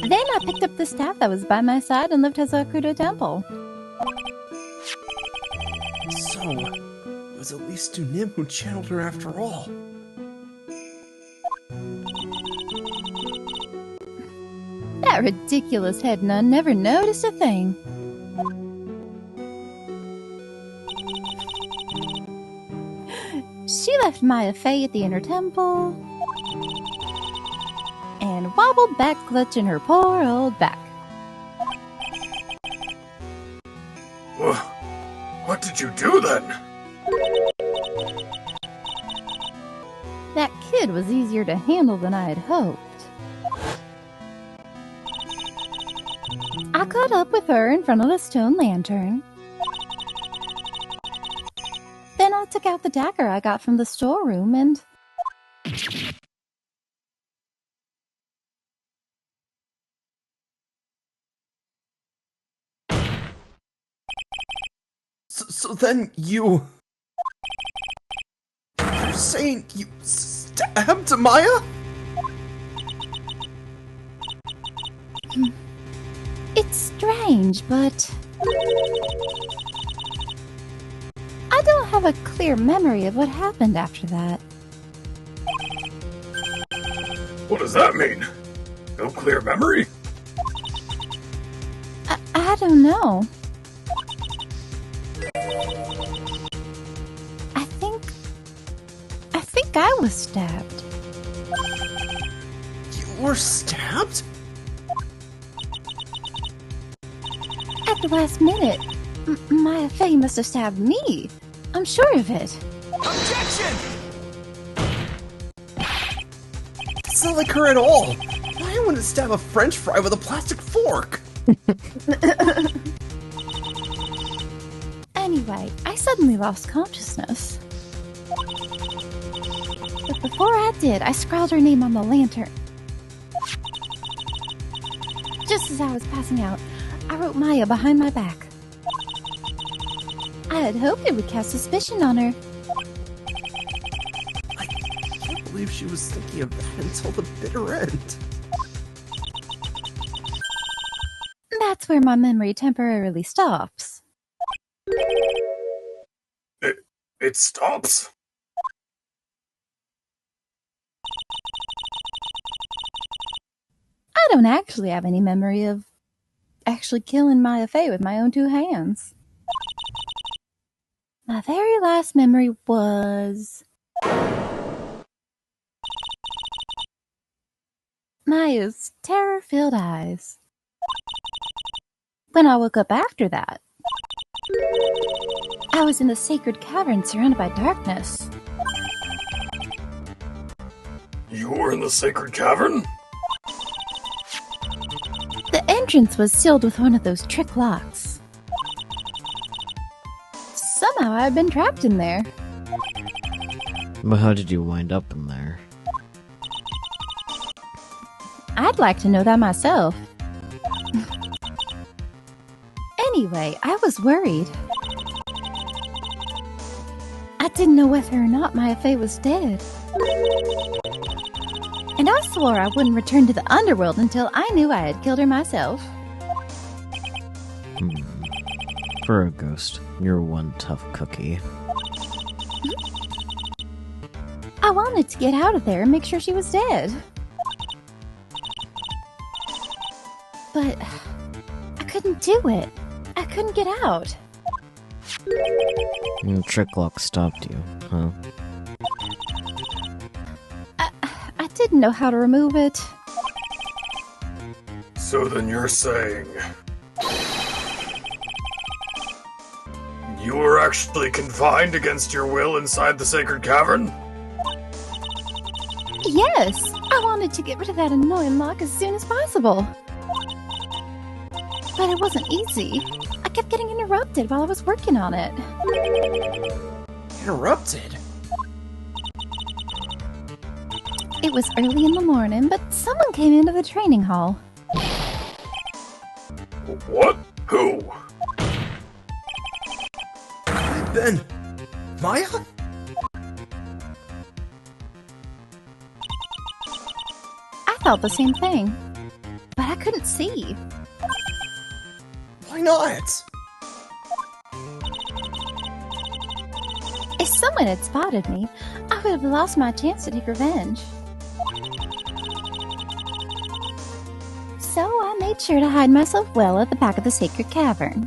Then I picked up the staff that was by my side and left Hazakudo Temple. So, it was at least Nim who channeled her after all. That ridiculous head nun never noticed a thing. She left Maya Fey at the inner temple and wobbled back clutching her poor old back. What did you do then? That kid was easier to handle than I had hoped. I caught up with her in front of the stone lantern. Then I took out the dagger I got from the storeroom and... So then you're saying you stabbed Maya? It's strange, but... I don't have a clear memory of what happened after that. What does that mean? No clear memory? I don't know. I think I was stabbed. You were stabbed? At the last minute, Maya Fey must have stabbed me. I'm sure of it. Objection! It's not like her at all. Maya wouldn't stab a french fry with a plastic fork. Anyway, I suddenly lost consciousness. But before I did, I scrawled her name on the lantern. Just as I was passing out, I wrote Maya behind my back. I had hoped it would cast suspicion on her. I can't believe she was thinking of that until the bitter end. That's where my memory temporarily stops. It stops? I don't actually have any memory of actually killing Maya Fey with my own two hands. My very last memory was... Maya's terror-filled eyes. When I woke up after that, I was in a sacred cavern surrounded by darkness. You were in the sacred cavern? The entrance was sealed with one of those trick locks. Somehow I had been trapped in there. But how did you wind up in there? I'd like to know that myself. Anyway, I was worried. I didn't know whether or not Maya Fey was dead. And I swore I wouldn't return to the underworld until I knew I had killed her myself. For a ghost, you're one tough cookie. I wanted to get out of there and make sure she was dead. But I couldn't do it. I couldn't get out. The trick lock stopped you, huh? I didn't know how to remove it. So then you're saying you were actually confined against your will inside the sacred cavern? Yes, I wanted to get rid of that annoying lock as soon as possible. But it wasn't easy. I kept getting interrupted while I was working on it. Interrupted? It was early in the morning, but someone came into the training hall. What? Who? Ben? Maya? I thought the same thing, but I couldn't see. Why not? If someone had spotted me, I would have lost my chance to take revenge. So I made sure to hide myself well at the back of the sacred cavern.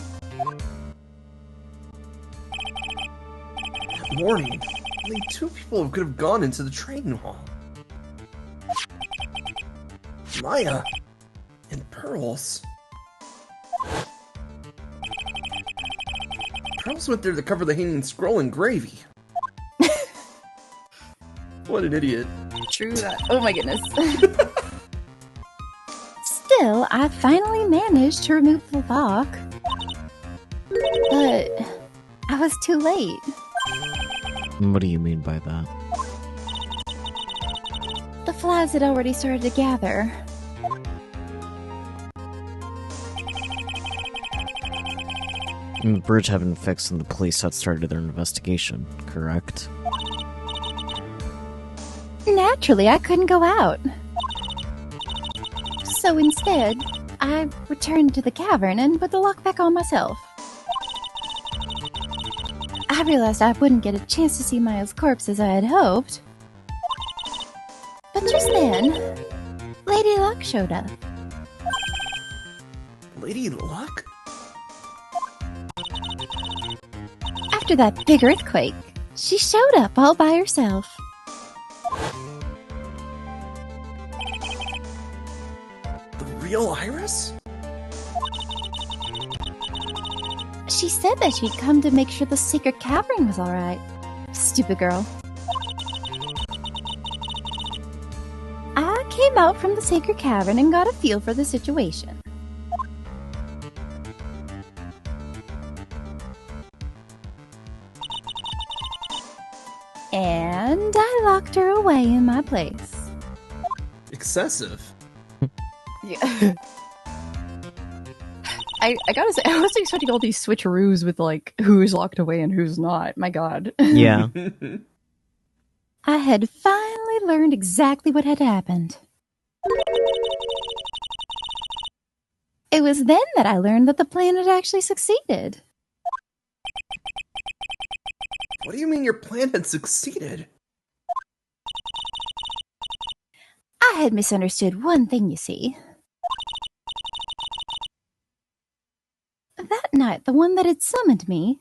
That morning, only 2 people could have gone into the training hall. Maya and Pearls. Pearls went there to cover the hanging scroll in gravy. What an idiot. True that. Oh my goodness. Still, I finally managed to remove the lock. But I was too late. What do you mean by that? The flies had already started to gather. The bridge had been fixed and the police had started their investigation, correct? Naturally, I couldn't go out. So instead, I returned to the cavern and put the lock back on myself. I realized I wouldn't get a chance to see Maya's corpse as I had hoped. But just then, Lady Luck showed up. Lady Luck? After that big earthquake, she showed up all by herself. The real Iris? She said that she'd come to make sure the sacred cavern was alright. Stupid girl. I came out from the sacred cavern and got a feel for the situation. And I locked her away in my place. Excessive. Yeah. I gotta say, I was expecting all these switcheroos with like who's locked away and who's not. My god. Yeah. I had finally learned exactly what had happened. It was then that I learned that the plan had actually succeeded. What do you mean your plan had succeeded? I had misunderstood one thing, you see. That night, the one that had summoned me,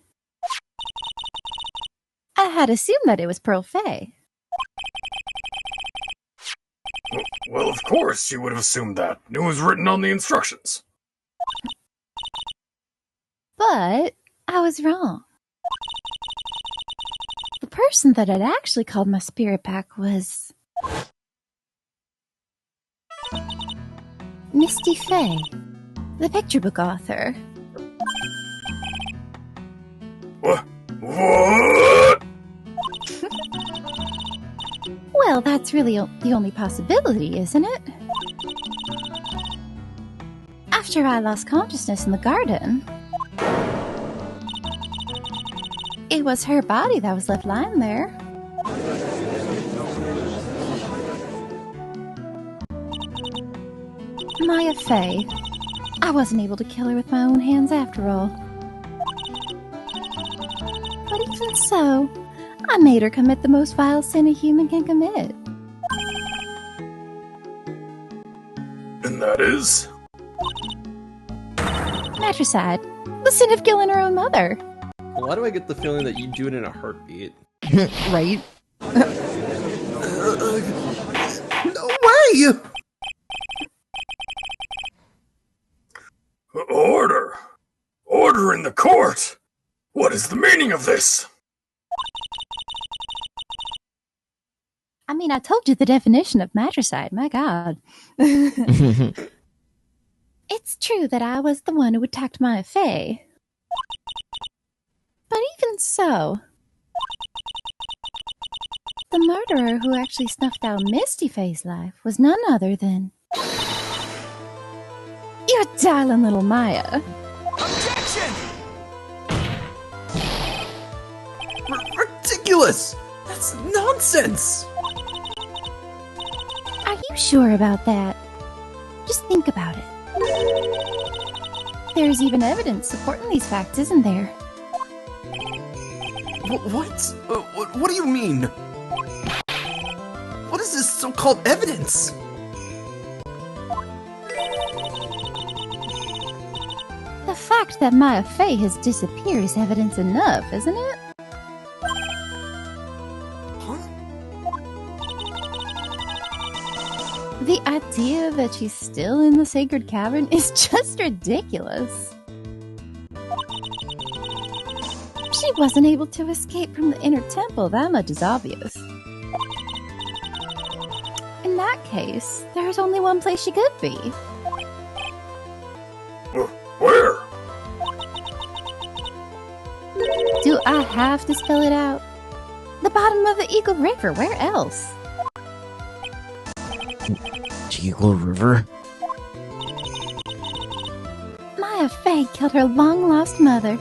I had assumed that it was Pearl Fey. Well, of course you would have assumed that. It was written on the instructions. But I was wrong. The person that had actually called my spirit back was Misty Fey, the picture book author. What? What? Well, that's really the only possibility, isn't it? After I lost consciousness in the garden, It was her body that was left lying there. Maya Fey. I wasn't able to kill her with my own hands after all. But even so, I made her commit the most vile sin a human can commit. And that is? Matricide. The sin of killing her own mother. Why do I get the feeling that you do it in a heartbeat? Right? No way! Order! Order in the court! What is the meaning of this? I mean, I told you the definition of matricide, my god. It's true that I was the one who attacked Maya Fey. But even so, the murderer who actually snuffed out Misty Fey's life was none other than your darling little Maya. Objection! Ridiculous! That's nonsense! Are you sure about that? Just think about it. There's even evidence supporting these facts, isn't there? What? What do you mean? What is this so-called evidence? The fact that Maya Fey has disappeared is evidence enough, isn't it? The idea that she's still in the sacred cavern is just ridiculous. She wasn't able to escape from the inner temple, that much is obvious. In that case, there's only one place she could be. Where? Do I have to spell it out? The bottom of the Eagle River, where else? Eagle River? Maya Fey killed her long-lost mother.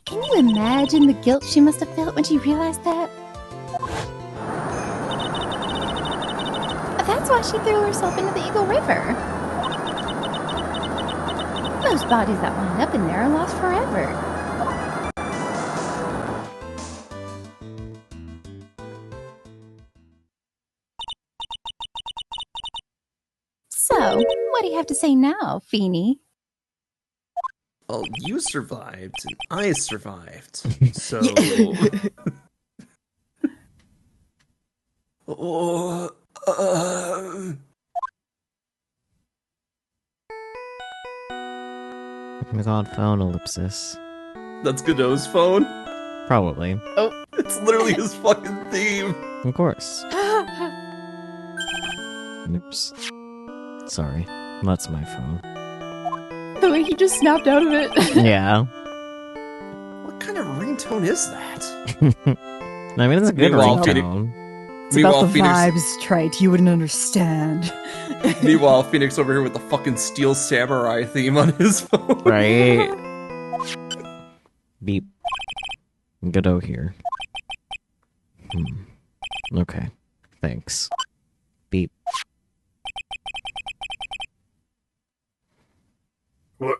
Can you imagine the guilt she must have felt when she realized that? That's why she threw herself into the Eagle River. Most bodies that wind up in there are lost forever. So, what do you have to say now, Feeny? Well, you survived, and I survived. So... Oh my god, phone ellipsis. That's Godot's phone? Probably. Oh, it's literally his fucking theme. Of course. Oops. Sorry. That's my phone. The way he just snapped out of it. Yeah. What kind of ringtone is that? I mean, it's a good Meanwhile, ringtone. It's about the vibes, Trite. You wouldn't understand. Meanwhile, Phoenix over here with the fucking Steel Samurai theme on his phone. Right. Beep. Godot here. Okay. Thanks. Beep. What?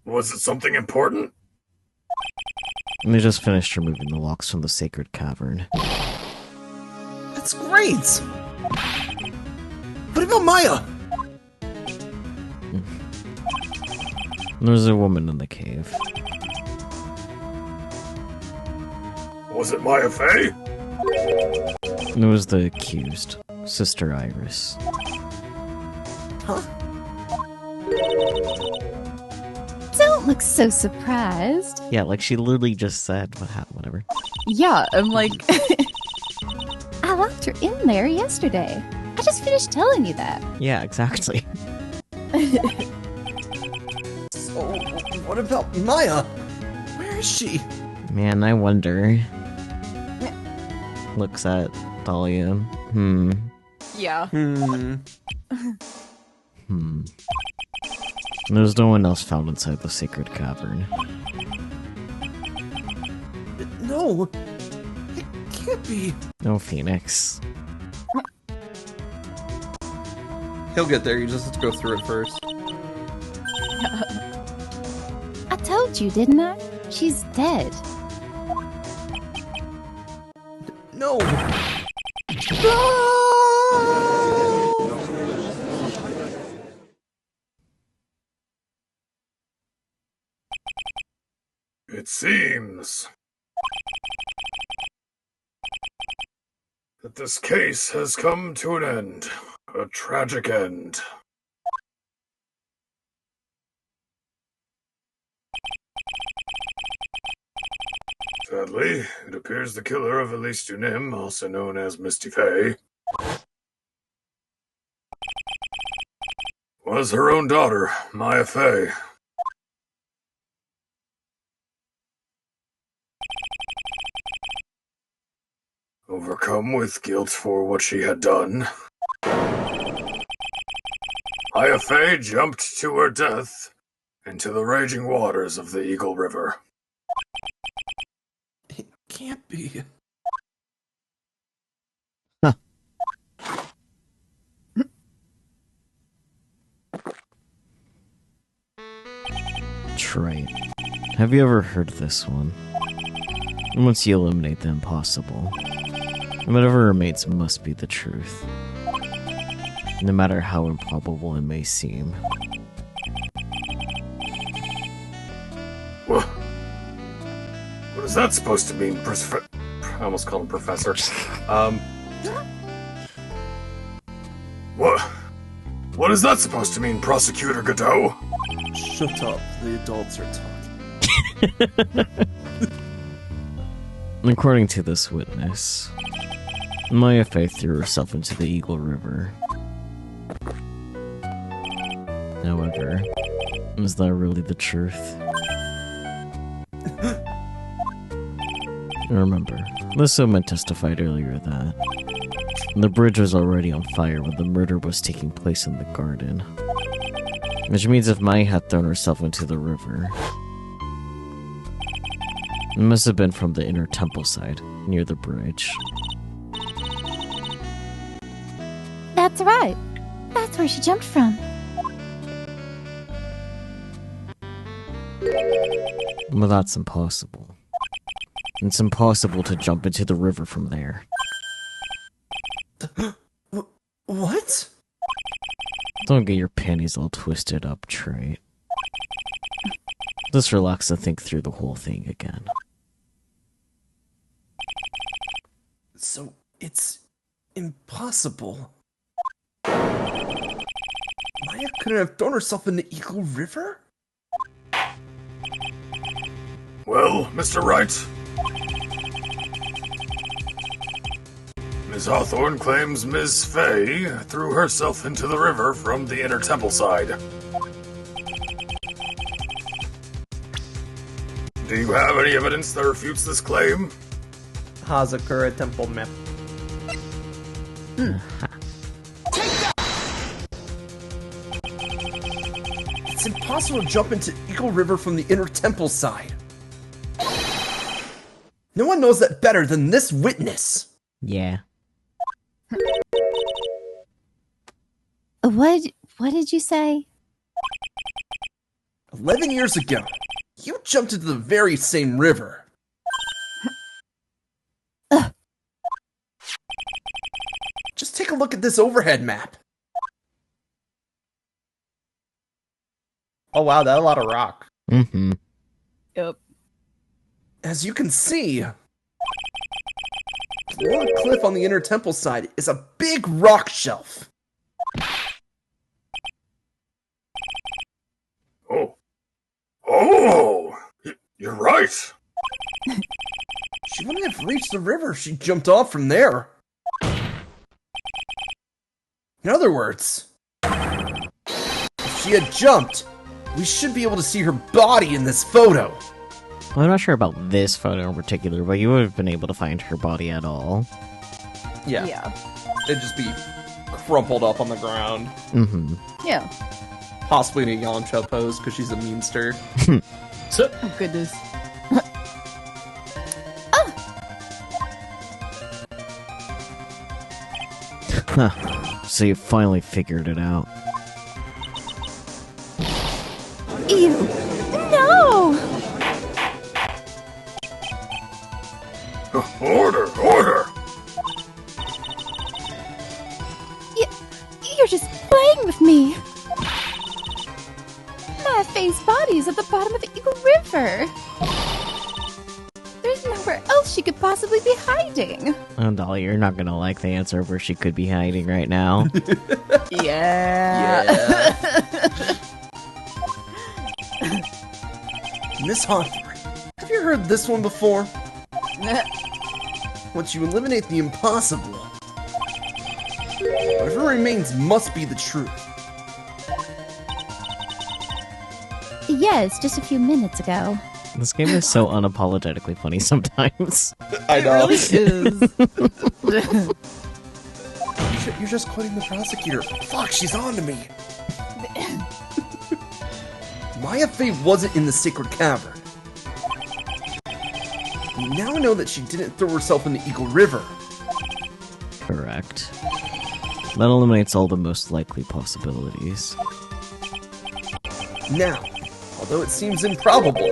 Was it something important? And they just finished removing the locks from the sacred cavern. That's great! What about Maya? There's a woman in the cave. Was it Maya Fey? It was the accused, Sister Iris. Huh? Don't look so surprised. Yeah, like she literally just said, whatever. Yeah, I'm like... I locked her in there yesterday. I just finished telling you that. Yeah, exactly. So, what about Maya? Where is she? Man, I wonder. Looks at Dahlia. Yeah. There's no one else found inside the sacred cavern. No, it can't be. No, Phoenix. He'll get there. You just have to go through it first. I told you, didn't I? She's dead. No. It seems that this case has come to an end. A tragic end. Sadly, it appears the killer of Elise Dunim, also known as Misty Faye, was her own daughter, Maya Faye. Overcome with guilt for what she had done, Maya Faye jumped to her death into the raging waters of the Eagle River. It can't be. Trite. Have you ever heard this one? Once you eliminate the impossible, whatever remains must be the truth, no matter how improbable it may seem. What is that supposed to mean, I almost called him Professor. What is that supposed to mean, Prosecutor Godot? Shut up. The adults are talking. According to this witness, Maya Faye threw herself into the Eagle River. However, is that really the truth? Remember, this woman testified earlier that the bridge was already on fire when the murder was taking place in the garden. Which means if Maya had thrown herself into the river, it must have been from the inner temple side, near the bridge. That's right. That's where she jumped from. Well, that's impossible. It's impossible to jump into the river from there. What? Don't get your panties all twisted up, Trey. Just relax and think through the whole thing again. So, it's impossible. Maya couldn't have thrown herself in the Eagle River? Well, Mr. Wright, Ms. Hawthorne claims Ms. Faye threw herself into the river from the inner temple side. Do you have any evidence that refutes this claim? Hazakura Temple map. It's impossible to jump into Eagle River from the inner temple side. No one knows that better than this witness. Yeah. What did you say? 11 years ago, you jumped into the very same river. Just take a look at this overhead map. Oh wow, that's a lot of rock. Mm-hmm. Yep. As you can see, the long cliff on the inner temple side is a big rock shelf. You're right. She wouldn't have reached the river if she jumped off from there. In other words, if she had jumped, we should be able to see her body in this photo. Well, I'm not sure about this photo in particular, but you would have been able to find her body at all. Yeah. Yeah. It'd just be crumpled up on the ground. Mm-hmm. Yeah. Possibly in a Yamcha pose, because she's a memester. Oh, goodness. Huh. So you finally figured it out. Ew! No! Order! Order! You're just playing with me. My face body is at the bottom of the Eagle River. There's nowhere else she could possibly be hiding. Oh, Dolly, you're not gonna like the answer of where she could be hiding right now. Yeah. Miss Hawthorne, have you heard this one before? Once you eliminate the impossible, whatever remains must be the truth. Yes, just a few minutes ago. This game is so unapologetically funny sometimes. I know. It really is. You're just quoting the prosecutor. Fuck, she's on to me. Maya Fey wasn't in the sacred cavern. We now know that she didn't throw herself in the Eagle River. Correct. That eliminates all the most likely possibilities. Now, although it seems improbable,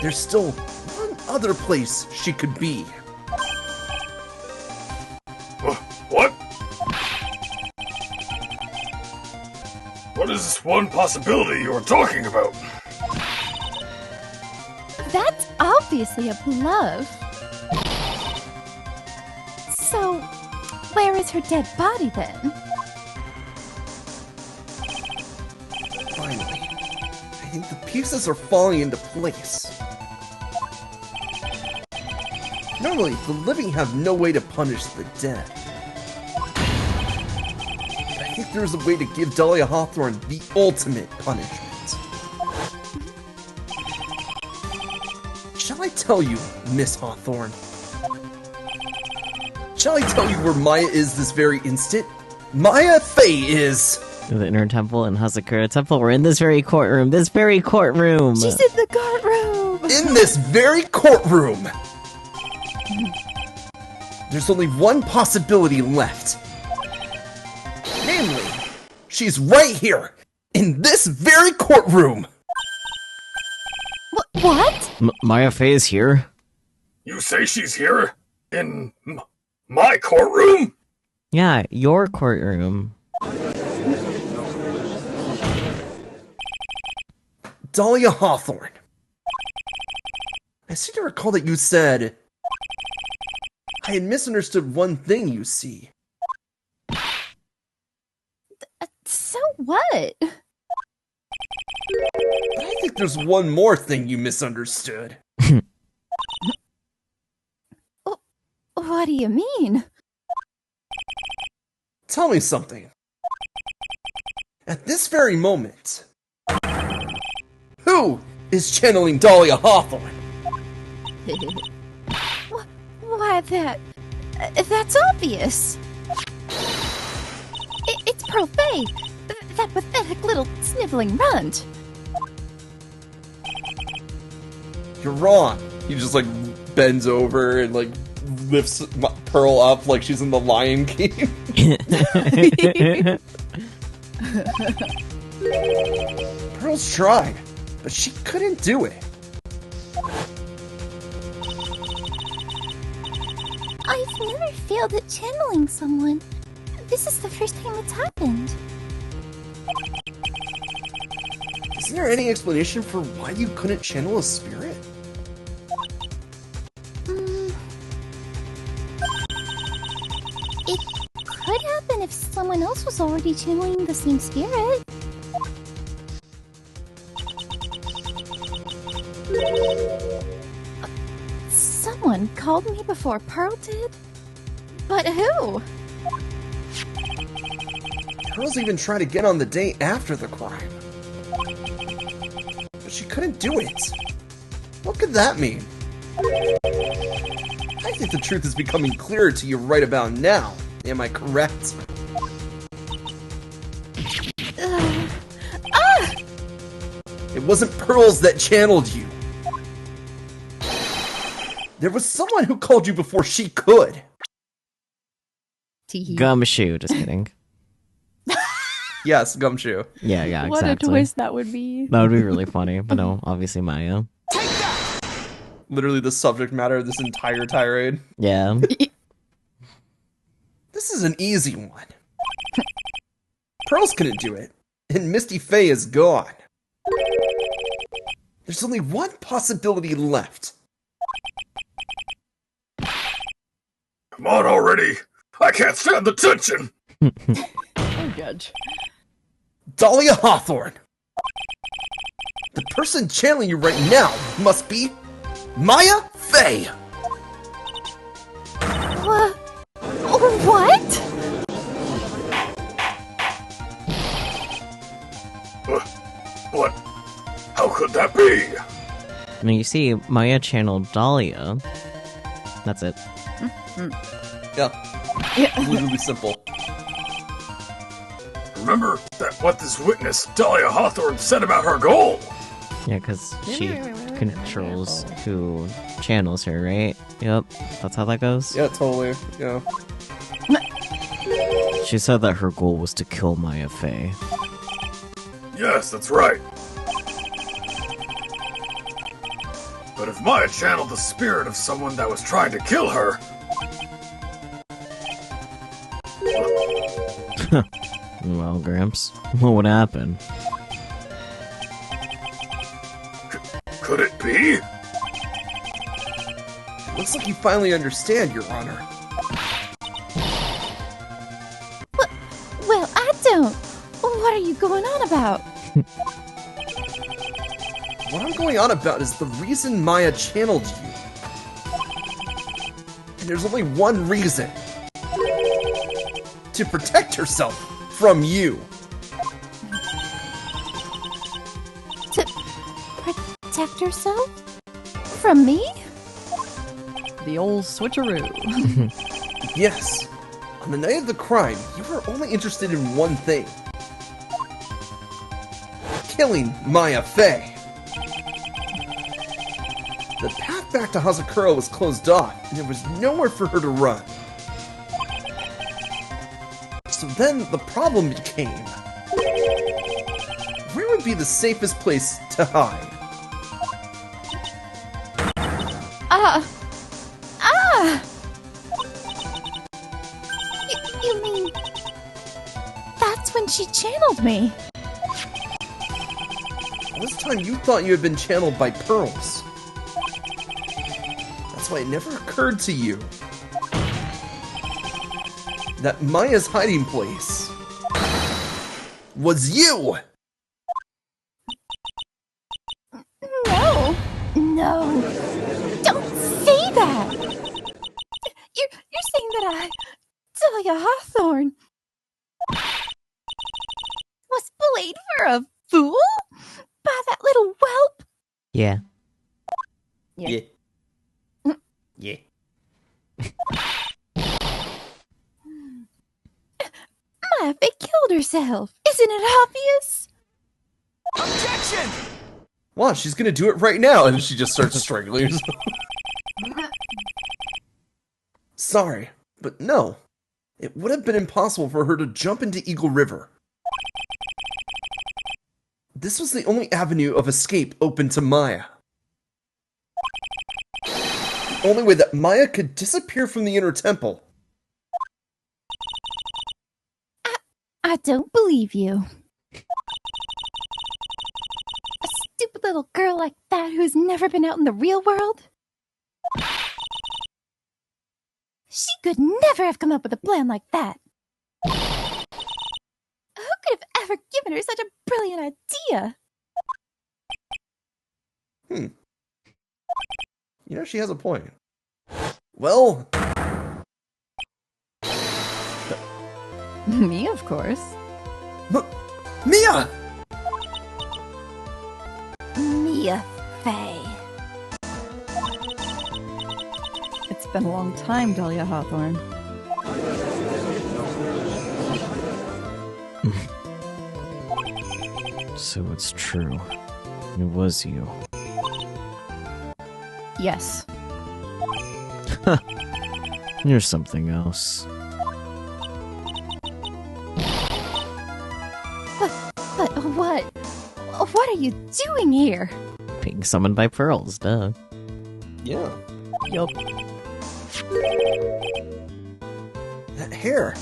there's still one other place she could be. What? What is this one possibility you're talking about? That's obviously a bluff. So, where is her dead body then? Finally, I think the pieces are falling into place. Normally, the living have no way to punish the dead. I think there's a way to give Dahlia Hawthorne the ultimate punishment. Shall I tell you, Miss Hawthorne? Shall I tell you where Maya is this very instant? Maya Fey is... The Inner Temple and Hazakura Temple. We're in this very courtroom. This very courtroom. She's in the courtroom! in this very courtroom! There's only one possibility left. Namely, she's right here, in this very courtroom! What? Maya Fey is here? You say she's here? In my courtroom? Yeah, your courtroom. Dahlia Hawthorne. I seem to recall that you said... I had misunderstood one thing, you see. So what? But I think there's one more thing you misunderstood. What do you mean? Tell me something. At this very moment, who is channeling Dahlia Hawthorne? Why, that's obvious. It's Pearl Fey, that pathetic little sniveling runt. You're wrong. He just like bends over and like lifts Pearl up like she's in the Lion King. Pearl's tried, but she couldn't do it. I've never failed at channeling someone. This is the first time it's happened. Is there any explanation for why you couldn't channel a spirit? It could happen if someone else was already channeling the same spirit. Someone called me before Pearl did? But who? Pearl's even tried to get on the date after the crime. But she couldn't do it. What could that mean? I think the truth is becoming clearer to you right about now. Am I correct? It wasn't Pearls that channeled you. There was someone who called you before she could. Teehee. Gumshoe, just kidding. Yes, Gumshoe. Yeah, yeah, What exactly. a twist that would be. That would be really funny, but no, obviously Maya. Literally the subject matter of this entire tirade. Yeah. This is an easy one. Pearl's gonna do it, and Misty Faye is gone. There's only one possibility left. Come on already! I can't stand the tension! Oh, Judge. Dahlia Hawthorne. The person channeling you right now must be Maya Faye. What? What? How could that be? I mean, you see, Maya channeled Dahlia. That's it. Yeah, literally simple. Remember that what this witness, Dahlia Hawthorne, said about her goal? Yeah, because she controls who channels her, right? Yep, that's how that goes. Yeah, totally. Yeah. She said that her goal was to kill Maya Faye. Yes, that's right. But if Maya channeled the spirit of someone that was trying to kill her... Well, Gramps, what would happen? Could it be? Looks like you finally understand, Your Honor. Well, I don't. What are you going on about? What I'm going on about is the reason Maya channeled you. And there's only one reason. To protect herself from you. To protect herself? From me? The old switcheroo. Yes. On the night of the crime, you were only interested in one thing. Killing Maya Faye. The path back to Hazakura was closed off, and there was nowhere for her to run. So then the problem became, where would be the safest place to hide? You mean... That's when she channeled me. All this time you thought you had been channeled by pearls. That's why it never occurred to you that Maya's hiding place was you! No. No. Don't say that. You're saying that Dahlia Hawthorne, was played for a fool by that little whelp? Yeah. Yeah. Yeah. Maya Faye killed herself. Isn't it obvious? Objection! Wow, she's gonna do it right now, and she just starts strangling herself. Sorry, but no. It would have been impossible for her to jump into Eagle River. This was the only avenue of escape open to Maya. The only way that Maya could disappear from the inner temple. I don't believe you. A stupid little girl like that who's never been out in the real world? She could never have come up with a plan like that. Who could have ever given her such a brilliant idea? You know, she has a point. Well, Me, of course. Mia! Mia Faye. It's been a long time, Dahlia Hawthorne. So it's true. It was you. Yes. You're something else. What are you doing here? Being summoned by pearls, duh. Yeah. Yup. That hair.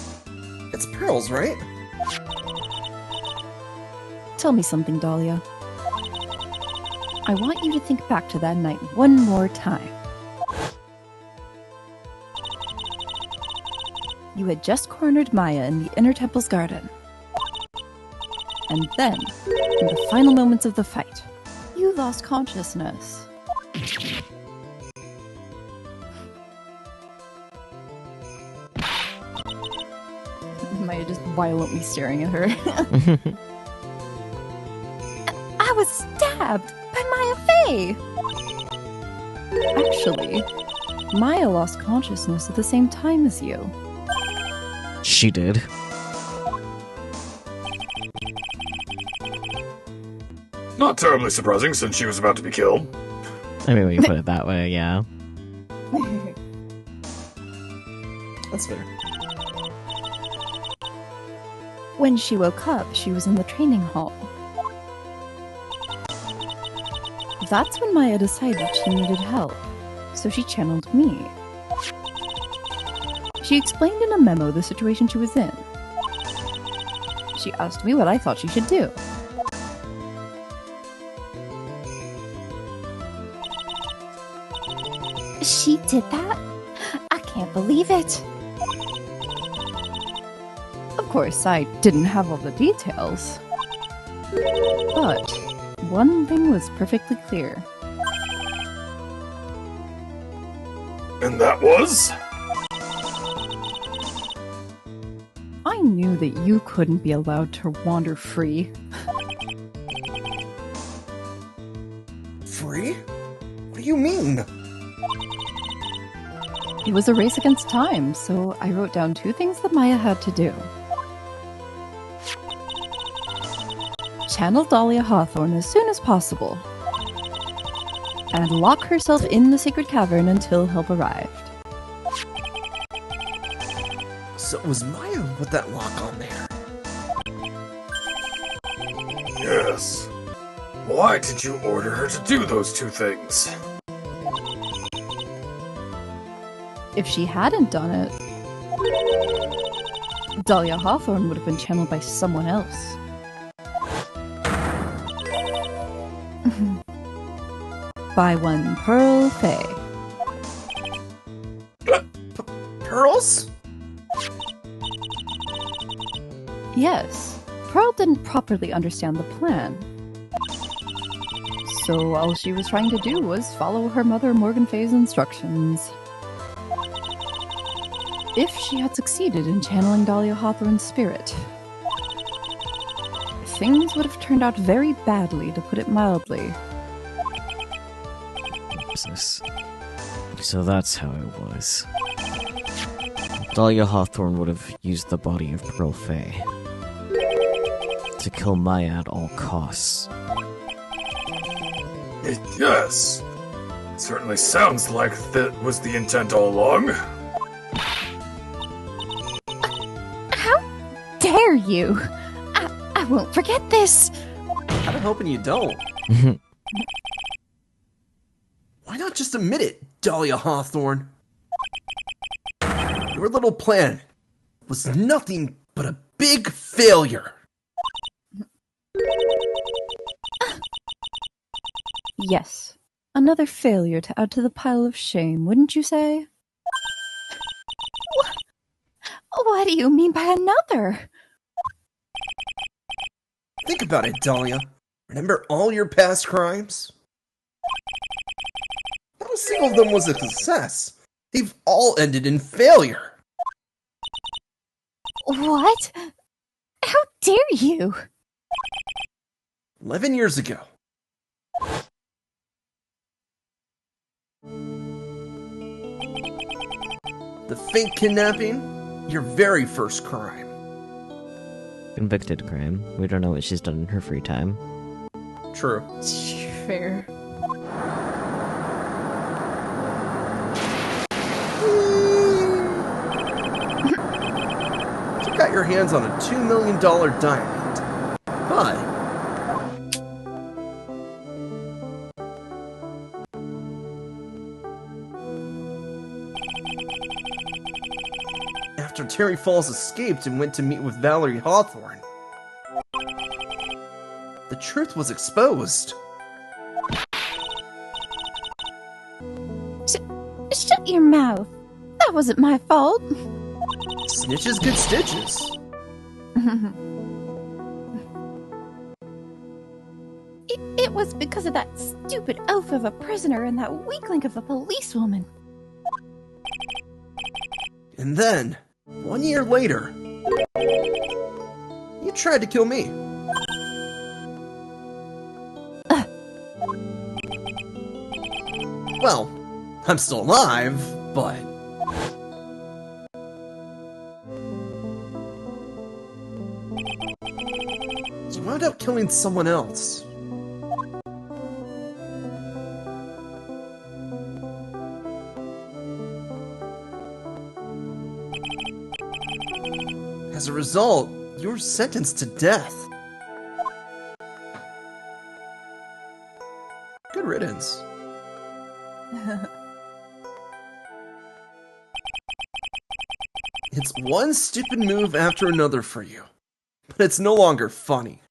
It's pearls, right? Tell me something, Dahlia. I want you to think back to that night one more time. You had just cornered Maya in the Inner Temple's garden. And then, in the final moments of the fight, you lost consciousness. Maya just violently staring at her. I was stabbed by Maya Fey. Actually, Maya lost consciousness at the same time as you. She did. Not terribly surprising since she was about to be killed. I mean, when you put it that way, yeah. That's fair. When she woke up, she was in the training hall. That's when Maya decided she needed help, so she channeled me. She explained in a memo the situation she was in. She asked me what I thought she should do. She did that? I can't believe it. Of course, I didn't have all the details. But one thing was perfectly clear. And that was? I knew that you couldn't be allowed to wander free. Free? What do you mean? It was a race against time, so I wrote down 2 things that Maya had to do. Channel Dahlia Hawthorne as soon as possible. And lock herself in the secret cavern until help arrived. So it was Maya who put that lock on there. Yes. Why did you order her to do those 2 things? If she hadn't done it, Dahlia Hawthorne would have been channeled by someone else. By one Pearl Fey. Pearls? Yes, Pearl didn't properly understand the plan. So all she was trying to do was follow her mother Morgan Fey's instructions. If she had succeeded in channeling Dahlia Hawthorne's spirit, things would have turned out very badly, to put it mildly. So that's how it was. Dahlia Hawthorne would have used the body of Pearl Fey to kill Maya at all costs. Yes. It certainly sounds like that was the intent all along. How dare you? I won't forget this. Kinda hoping you don't. Why not just admit it, Dahlia Hawthorne? Your little plan was nothing but a big failure. Yes, another failure to add to the pile of shame, wouldn't you say? What do you mean by another? Think about it, Dahlia. Remember all your past crimes? Not a single of them was a success. They've all ended in failure. What? How dare you? 11 years ago. The fake kidnapping? Your very first crime. Convicted crime. We don't know what she's done in her free time. True. Fair. You got your hands on a $2 million diamond. But Cherry Falls escaped and went to meet with Valerie Hawthorne. The truth was exposed. Shut your mouth. That wasn't my fault. Snitches get stitches. It was because of that stupid oaf of a prisoner and that weakling of a policewoman. And then, 1 year later, you tried to kill me. Well, I'm still alive, but... you wound up killing someone else. As a result, you were sentenced to death. Good riddance. It's one stupid move after another for you, but it's no longer funny.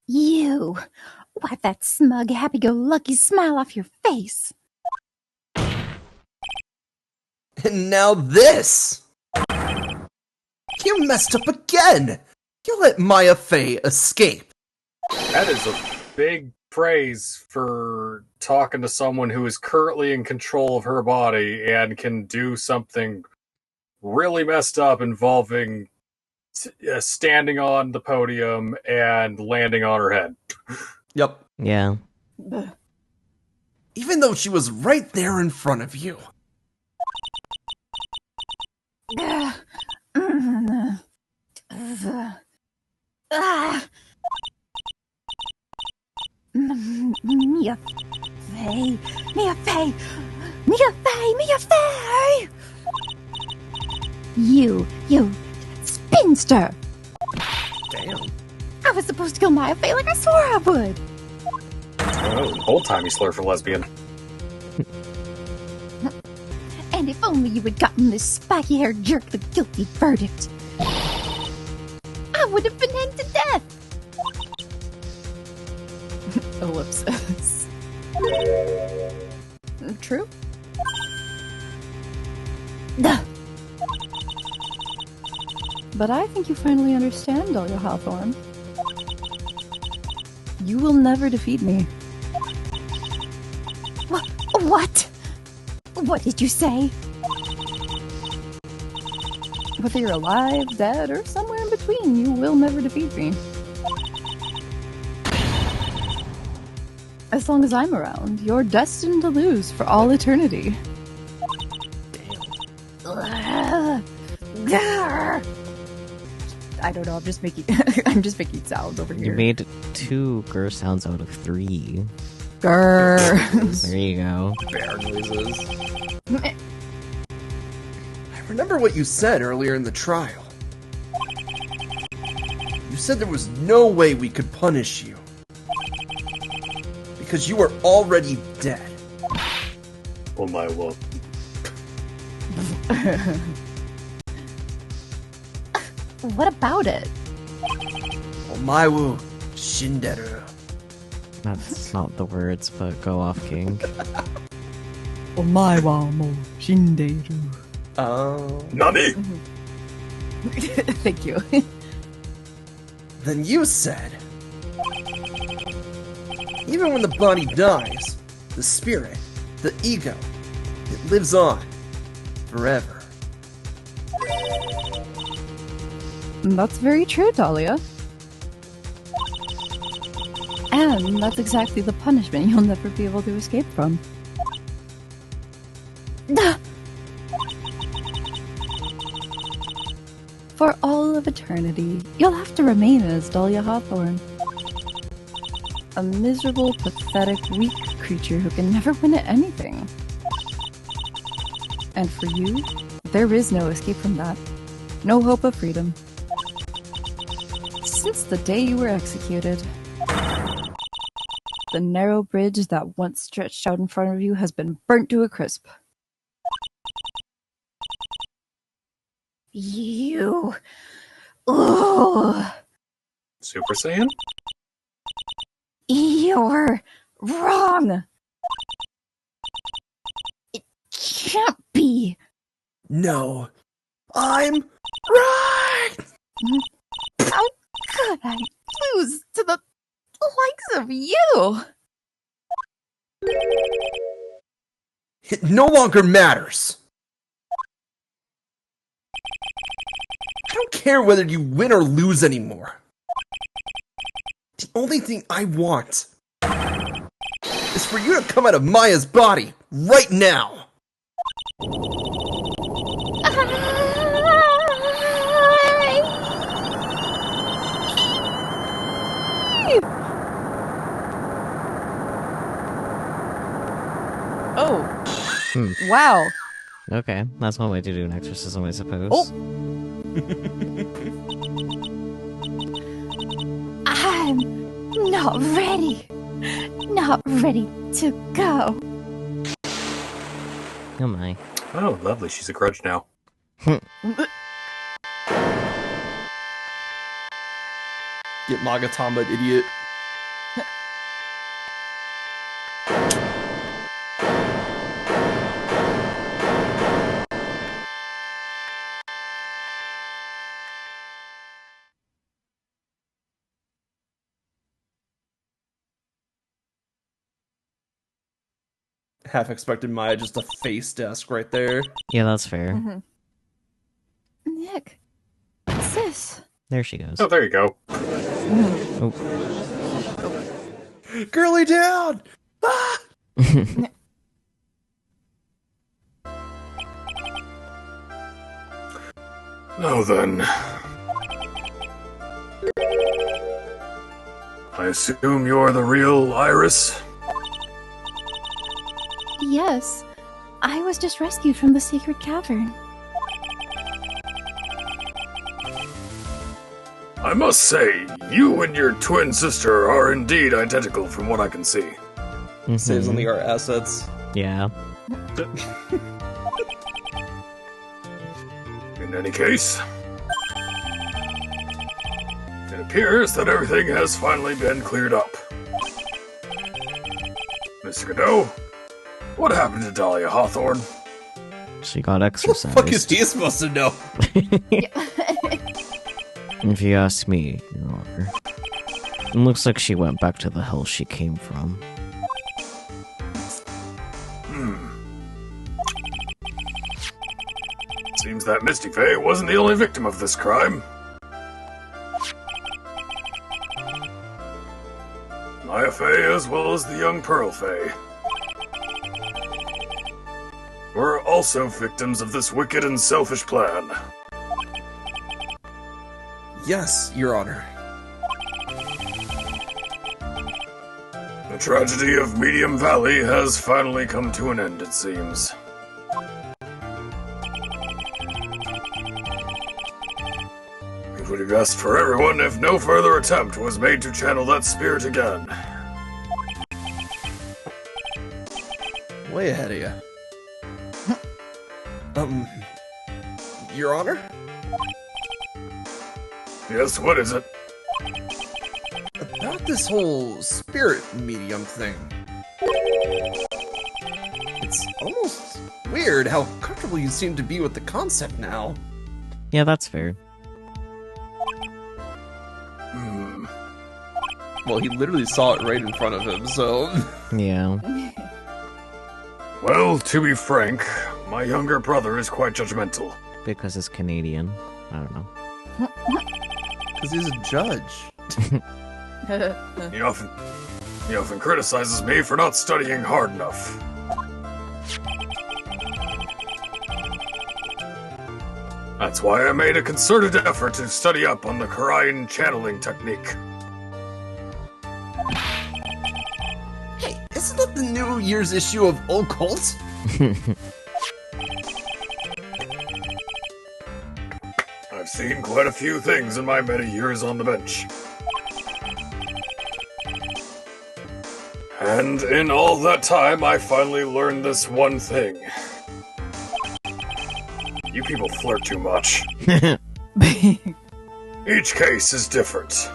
You! Wipe that smug, happy-go-lucky smile off your face! And now this! You messed up again! You let Maya Fey escape! That is a big praise for talking to someone who is currently in control of her body and can do something really messed up involving standing on the podium and landing on her head. Yep. Yeah. Even though she was right there in front of you. Mia Fey! Mia Fey! Mia Fey! Mia Fey! You spinster! Damn. I was supposed to kill Maya Fey like I swore I would! Old-timey slur for lesbian. And if only you had gotten this spiky-haired jerk the guilty verdict, I would have been hanged to death! Ellipsis. True. But I think you finally understand, Dahlia Hawthorne. You will never defeat me. What? What did you say? Whether you're alive, dead, or somewhere in between, you will never defeat me. As long as I'm around, you're destined to lose for all eternity. I don't know, I'm just making I'm just making sounds over here. You made 2 grr sounds out of 3. Grr. There you go. Bear noises. I remember what you said earlier in the trial. You said there was no way we could punish you. Because you were already dead. Oh my word. What about it? Omaiwu Shinderu. That's not the words, but go off, King. Omaiwa mo shinderu. Oh. Nani? Thank you. Then you said, even when the body dies, the spirit, the ego, it lives on forever. That's very true, Dahlia. And that's exactly the punishment you'll never be able to escape from. For all of eternity, you'll have to remain as Dahlia Hawthorne. A miserable, pathetic, weak creature who can never win at anything. And for you, there is no escape from that. No hope of freedom. Since the day you were executed, the narrow bridge that once stretched out in front of you has been burnt to a crisp. You. Ooh. Super Saiyan? You're wrong. It can't be. No, I'm right! How could I lose to the likes of you? It no longer matters. I don't care whether you win or lose anymore. The only thing I want is for you to come out of Maya's body right now. Oh, Hmm. wow. Okay, that's one way to do an exorcism, I suppose. Oh. I'm not ready. Not ready to go. Oh my. Oh, lovely. She's a grudge now. Get Magatama, idiot. Half expected Maya just a face desk right there. Yeah, that's fair. Mhm. Nick, what's this? There she goes. Oh, there you go. Oh. Girly down! Ah! Now then. I assume you're the real Iris? Yes, I was just rescued from the sacred cavern. I must say, you and your twin sister are indeed identical from what I can see. Saves on Mhm. the art assets. Yeah. In any case, it appears that everything has finally been cleared up. Mr. Godot, what happened to Dahlia Hawthorne? She got What the fuck is exercised. he supposed to know? If you ask me, Your Honor. It looks like she went back to the hell she came from. Seems that Misty Faye wasn't the only victim of this crime. Maya Faye, as well as the young Pearl Faye, were also victims of this wicked and selfish plan. Yes, Your Honor. The tragedy of Medium Valley has finally come to an end, it seems. It would be best for everyone if no further attempt was made to channel that spirit again. Way ahead of you. Your Honor? Yes, what is it? About this whole spirit medium thing. It's almost weird how comfortable you seem to be with the concept now. Yeah, that's fair. Hmm. Well, he literally saw it right in front of him, so... Yeah. Well, to be frank, my younger brother is quite judgmental. Because it's Canadian. I don't know. Because he's a judge. He often criticizes me for not studying hard enough. That's why I made a concerted effort to study up on the Karayan channeling technique. Hey, isn't that the New Year's issue of Occult? I've seen quite a few things in my many years on the bench. And in all that time, I finally learned this one thing. You people flirt too much. Each case is different,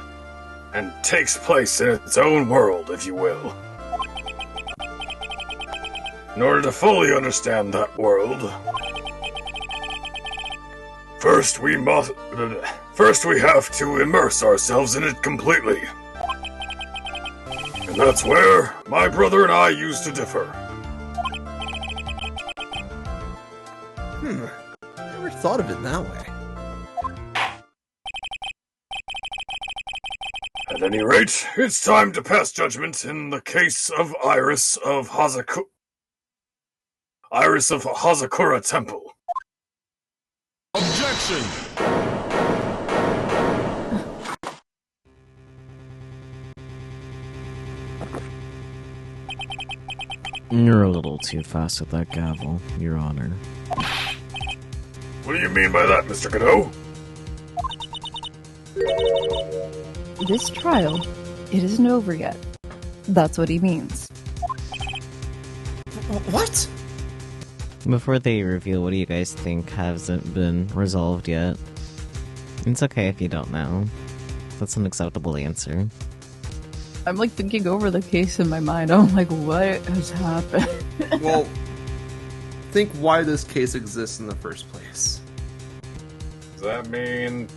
and takes place in its own world, if you will. In order to fully understand that world, first we have to immerse ourselves in it completely. And that's where my brother and I used to differ. Never thought of it that way. At any rate, it's time to pass judgment in the case of Iris of Hazakura Temple. Objection! You're a little too fast with that gavel, Your Honor. What do you mean by that, Mr. Godot? This trial, it isn't over yet. That's what he means. What? Before they reveal what do you guys think hasn't been resolved yet? It's okay if you don't know. That's an acceptable answer. I'm like thinking over the case in my mind. I'm like, what has happened? Well, think why this case exists in the first place. Does that mean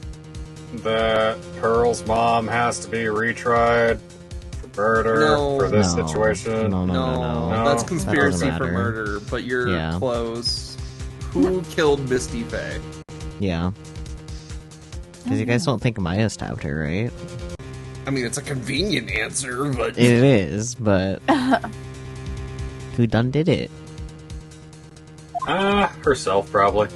that Pearl's mom has to be retried for murder No. for this No. situation? No. That's That conspiracy doesn't for matter. murder, but you're Yeah. close. Who killed Misty Faye? Yeah. Because you guys don't think Maya stabbed her, right? I mean, it's a convenient answer, but... It is, but... Who done did it? Herself, probably.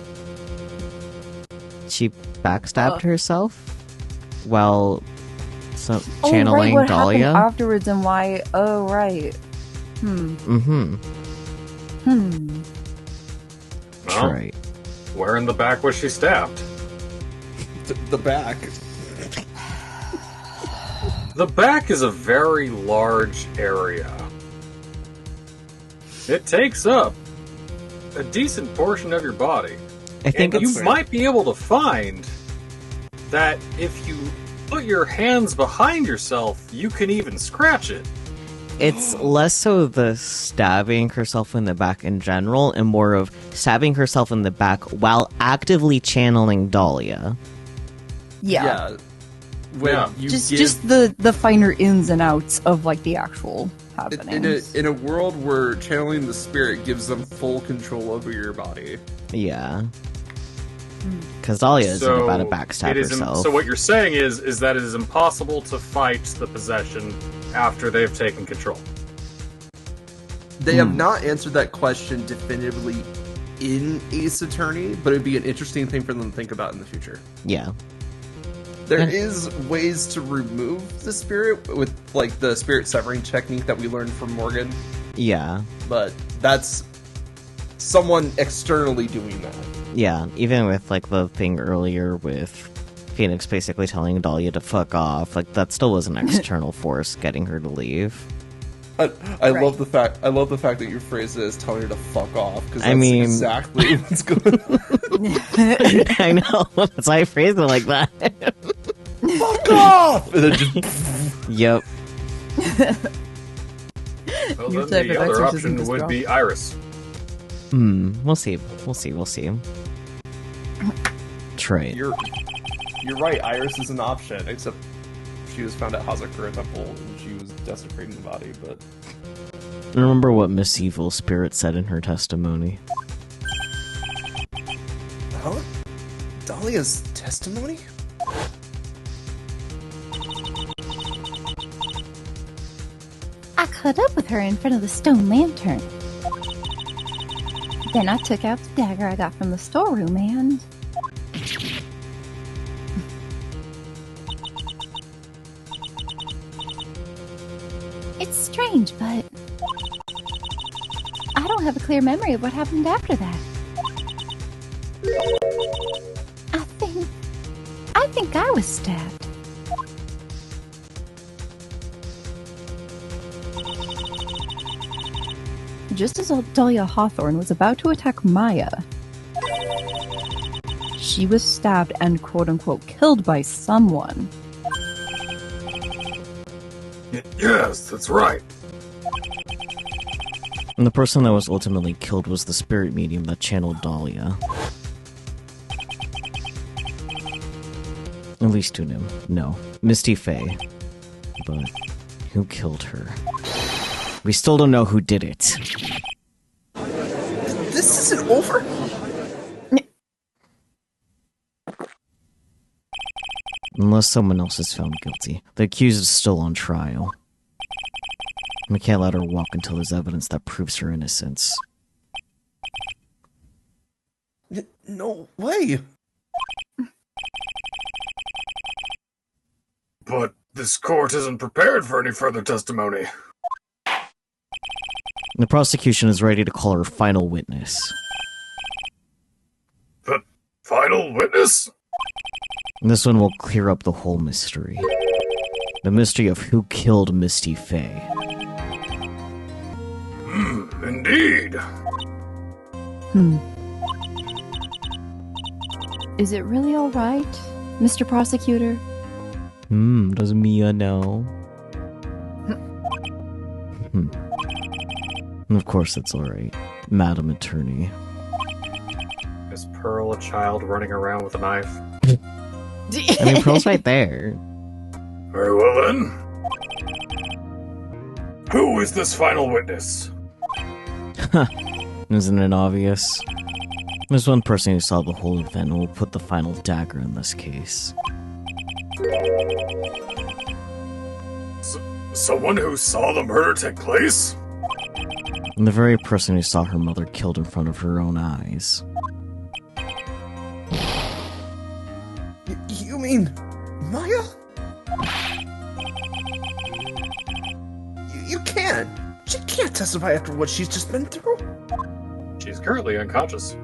She backstabbed herself? While Oh, channeling right, what Dahlia? happened afterwards and why... Oh, right. Mm-hmm. Hmm. Well, Right. where in the back was she stabbed? The back. The back is a very large area. It takes up a decent portion of your body. I think And it's... you might be able to find that if you put your hands behind yourself, you can even scratch it. It's less so the stabbing herself in the back in general, and more of stabbing herself in the back while actively channeling Dahlia. Yeah. When Yeah. you Just give... just the finer ins and outs of like the actual in happenings. a world where channeling the spirit gives them full control over your body. Yeah. Because Dahlia isn't about to backstab herself. So what you're saying is that it is impossible to fight the possession after they've taken control. They have not answered that question definitively in Ace Attorney, but it'd be an interesting thing for them to think about in the future. Yeah. There is ways to remove the spirit with like the spirit severing technique that we learned from Morgan, Yeah. but that's someone externally doing that. Yeah. Even with, like, the thing earlier with Phoenix basically telling Dahlia to fuck off, like, that still was an external force getting her to leave. I love the fact that you phrased it as telling her to fuck off, because that's I mean- exactly what's going on. I know. That's why I phrased it like that. Fuck off! And then just Yep. Well, Your then type the of other exorcism option is would wrong. be Iris. We'll see. We'll see. Trade. you're right. Iris is an option, except she was found at Hazakura Temple and she was desecrating the body. But Remember what Miss Evil Spirit said in her testimony. huh? Dahlia's testimony? I caught up with her in front of the stone lantern. Then I took out the dagger I got from the storeroom and... It's strange, but... I don't have a clear memory of what happened after that. I think I was stabbed. Just as old Dahlia Hawthorne was about to attack Maya, she was stabbed and quote-unquote killed by someone. Yes, that's right. And the person that was ultimately killed was the spirit medium that channeled Dahlia. At least to him. No. Misty Faye. But who killed her? We still don't know who did it. This isn't over? Unless someone else is found guilty. The accused is still on trial. We can't let her walk until there's evidence that proves her innocence. No way. But this court isn't prepared for any further testimony. The prosecution is ready to call her final witness. The final witness? This one will clear up the whole mystery. The mystery of who killed Misty Faye. Indeed. Is it really alright, Mr. Prosecutor? Does Mia know? Of course it's alright, Madam Attorney. Is Pearl a child running around with a knife? I mean, Pearl's right there. Very well then. Who is this final witness? Isn't it obvious? There's one person who saw the whole event and will put the final dagger in this case. Someone who saw the murder take place? And the very person who saw her mother killed in front of her own eyes. You mean Maya? You can't. She can't testify after what she's just been through. She's currently unconscious.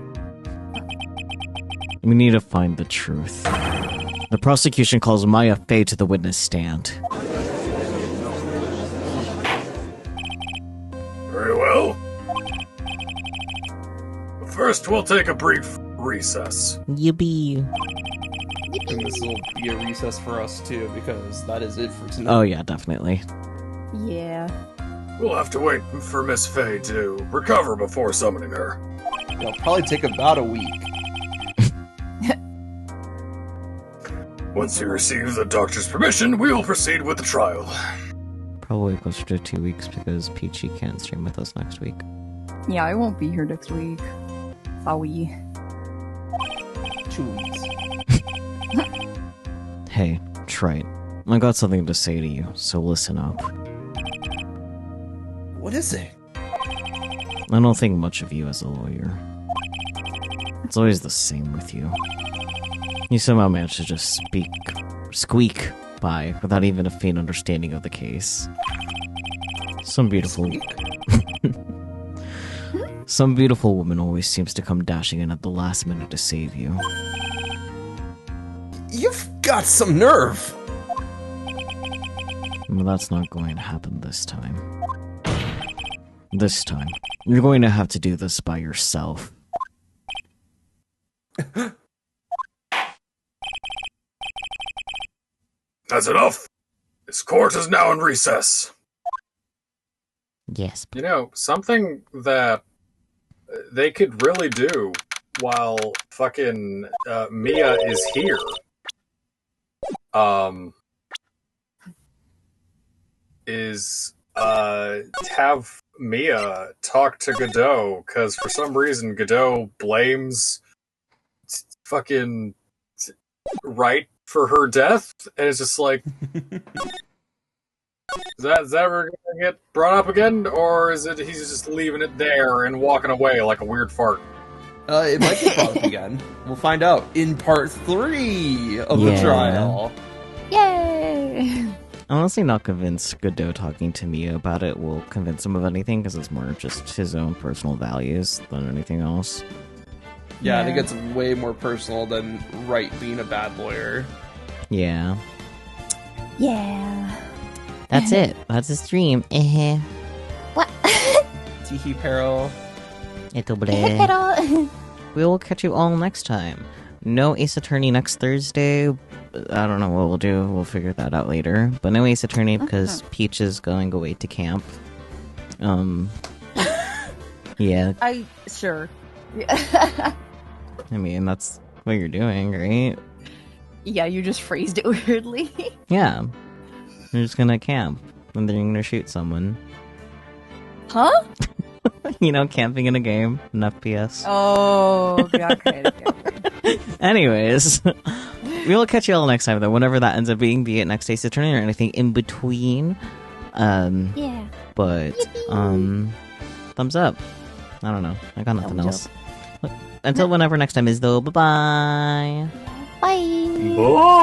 We need to find the truth. The prosecution calls Maya Faye to the witness stand. Very well. First, we'll take a brief recess. Yippee. And this will be a recess for us too, because that is it for tonight. Oh yeah, definitely. Yeah. We'll have to wait for Miss Faye to recover before summoning her. It'll probably take about a week. Once he receives the doctor's permission, we will proceed with the trial. Probably closer to 2 weeks because Peachy can't stream with us next week. Yeah, I won't be here next week. Sorry. 2 weeks. Hey, Trite. I got something to say to you, so listen up. What is it? I don't think much of you as a lawyer. It's always the same with you. You somehow manage to just squeak by without even a faint understanding of the case. Some beautiful woman always seems to come dashing in at the last minute to save you. You've got some nerve. But that's not going to happen this time. This time, you're going to have to do this by yourself. That's enough. This court is now in recess. Yes. You know, something that they could really do while fucking Mia is here. Is have Mia talk to Godot, because for some reason Godot blames fucking Right for her death, and it's just like, is that ever gonna get brought up again, or is it he's just leaving it there and walking away like a weird fart? It might get brought up again. We'll find out in part 3 of the trial. Yay! I'm honestly not convinced Godot talking to Mia about it will convince him of anything, because it's more just his own personal values than anything else. Yeah, I think it's way more personal than Wright being a bad lawyer. Yeah. Yeah. That's it. That's the stream. What? Teehee Peril. It'll bleh. We will catch you all next time. no Ace Attorney next Thursday. I don't know what we'll do. We'll figure that out later. But no Ace Attorney because Peach is going away to camp. Yeah. Sure. I mean, that's what you're doing, right? Yeah, you just phrased it weirdly. Yeah. You're just gonna camp. And then you're gonna shoot someone. Huh? You know, camping in a game, an FPS. Oh, yeah, okay. Anyways, we will catch you all next time, though, whenever that ends up being, be it next Ace Attorney or anything in between. Yeah. But, thumbs up. I don't know. I got nothing else. Until whenever next time is, though, bye-bye. Bye. Boy!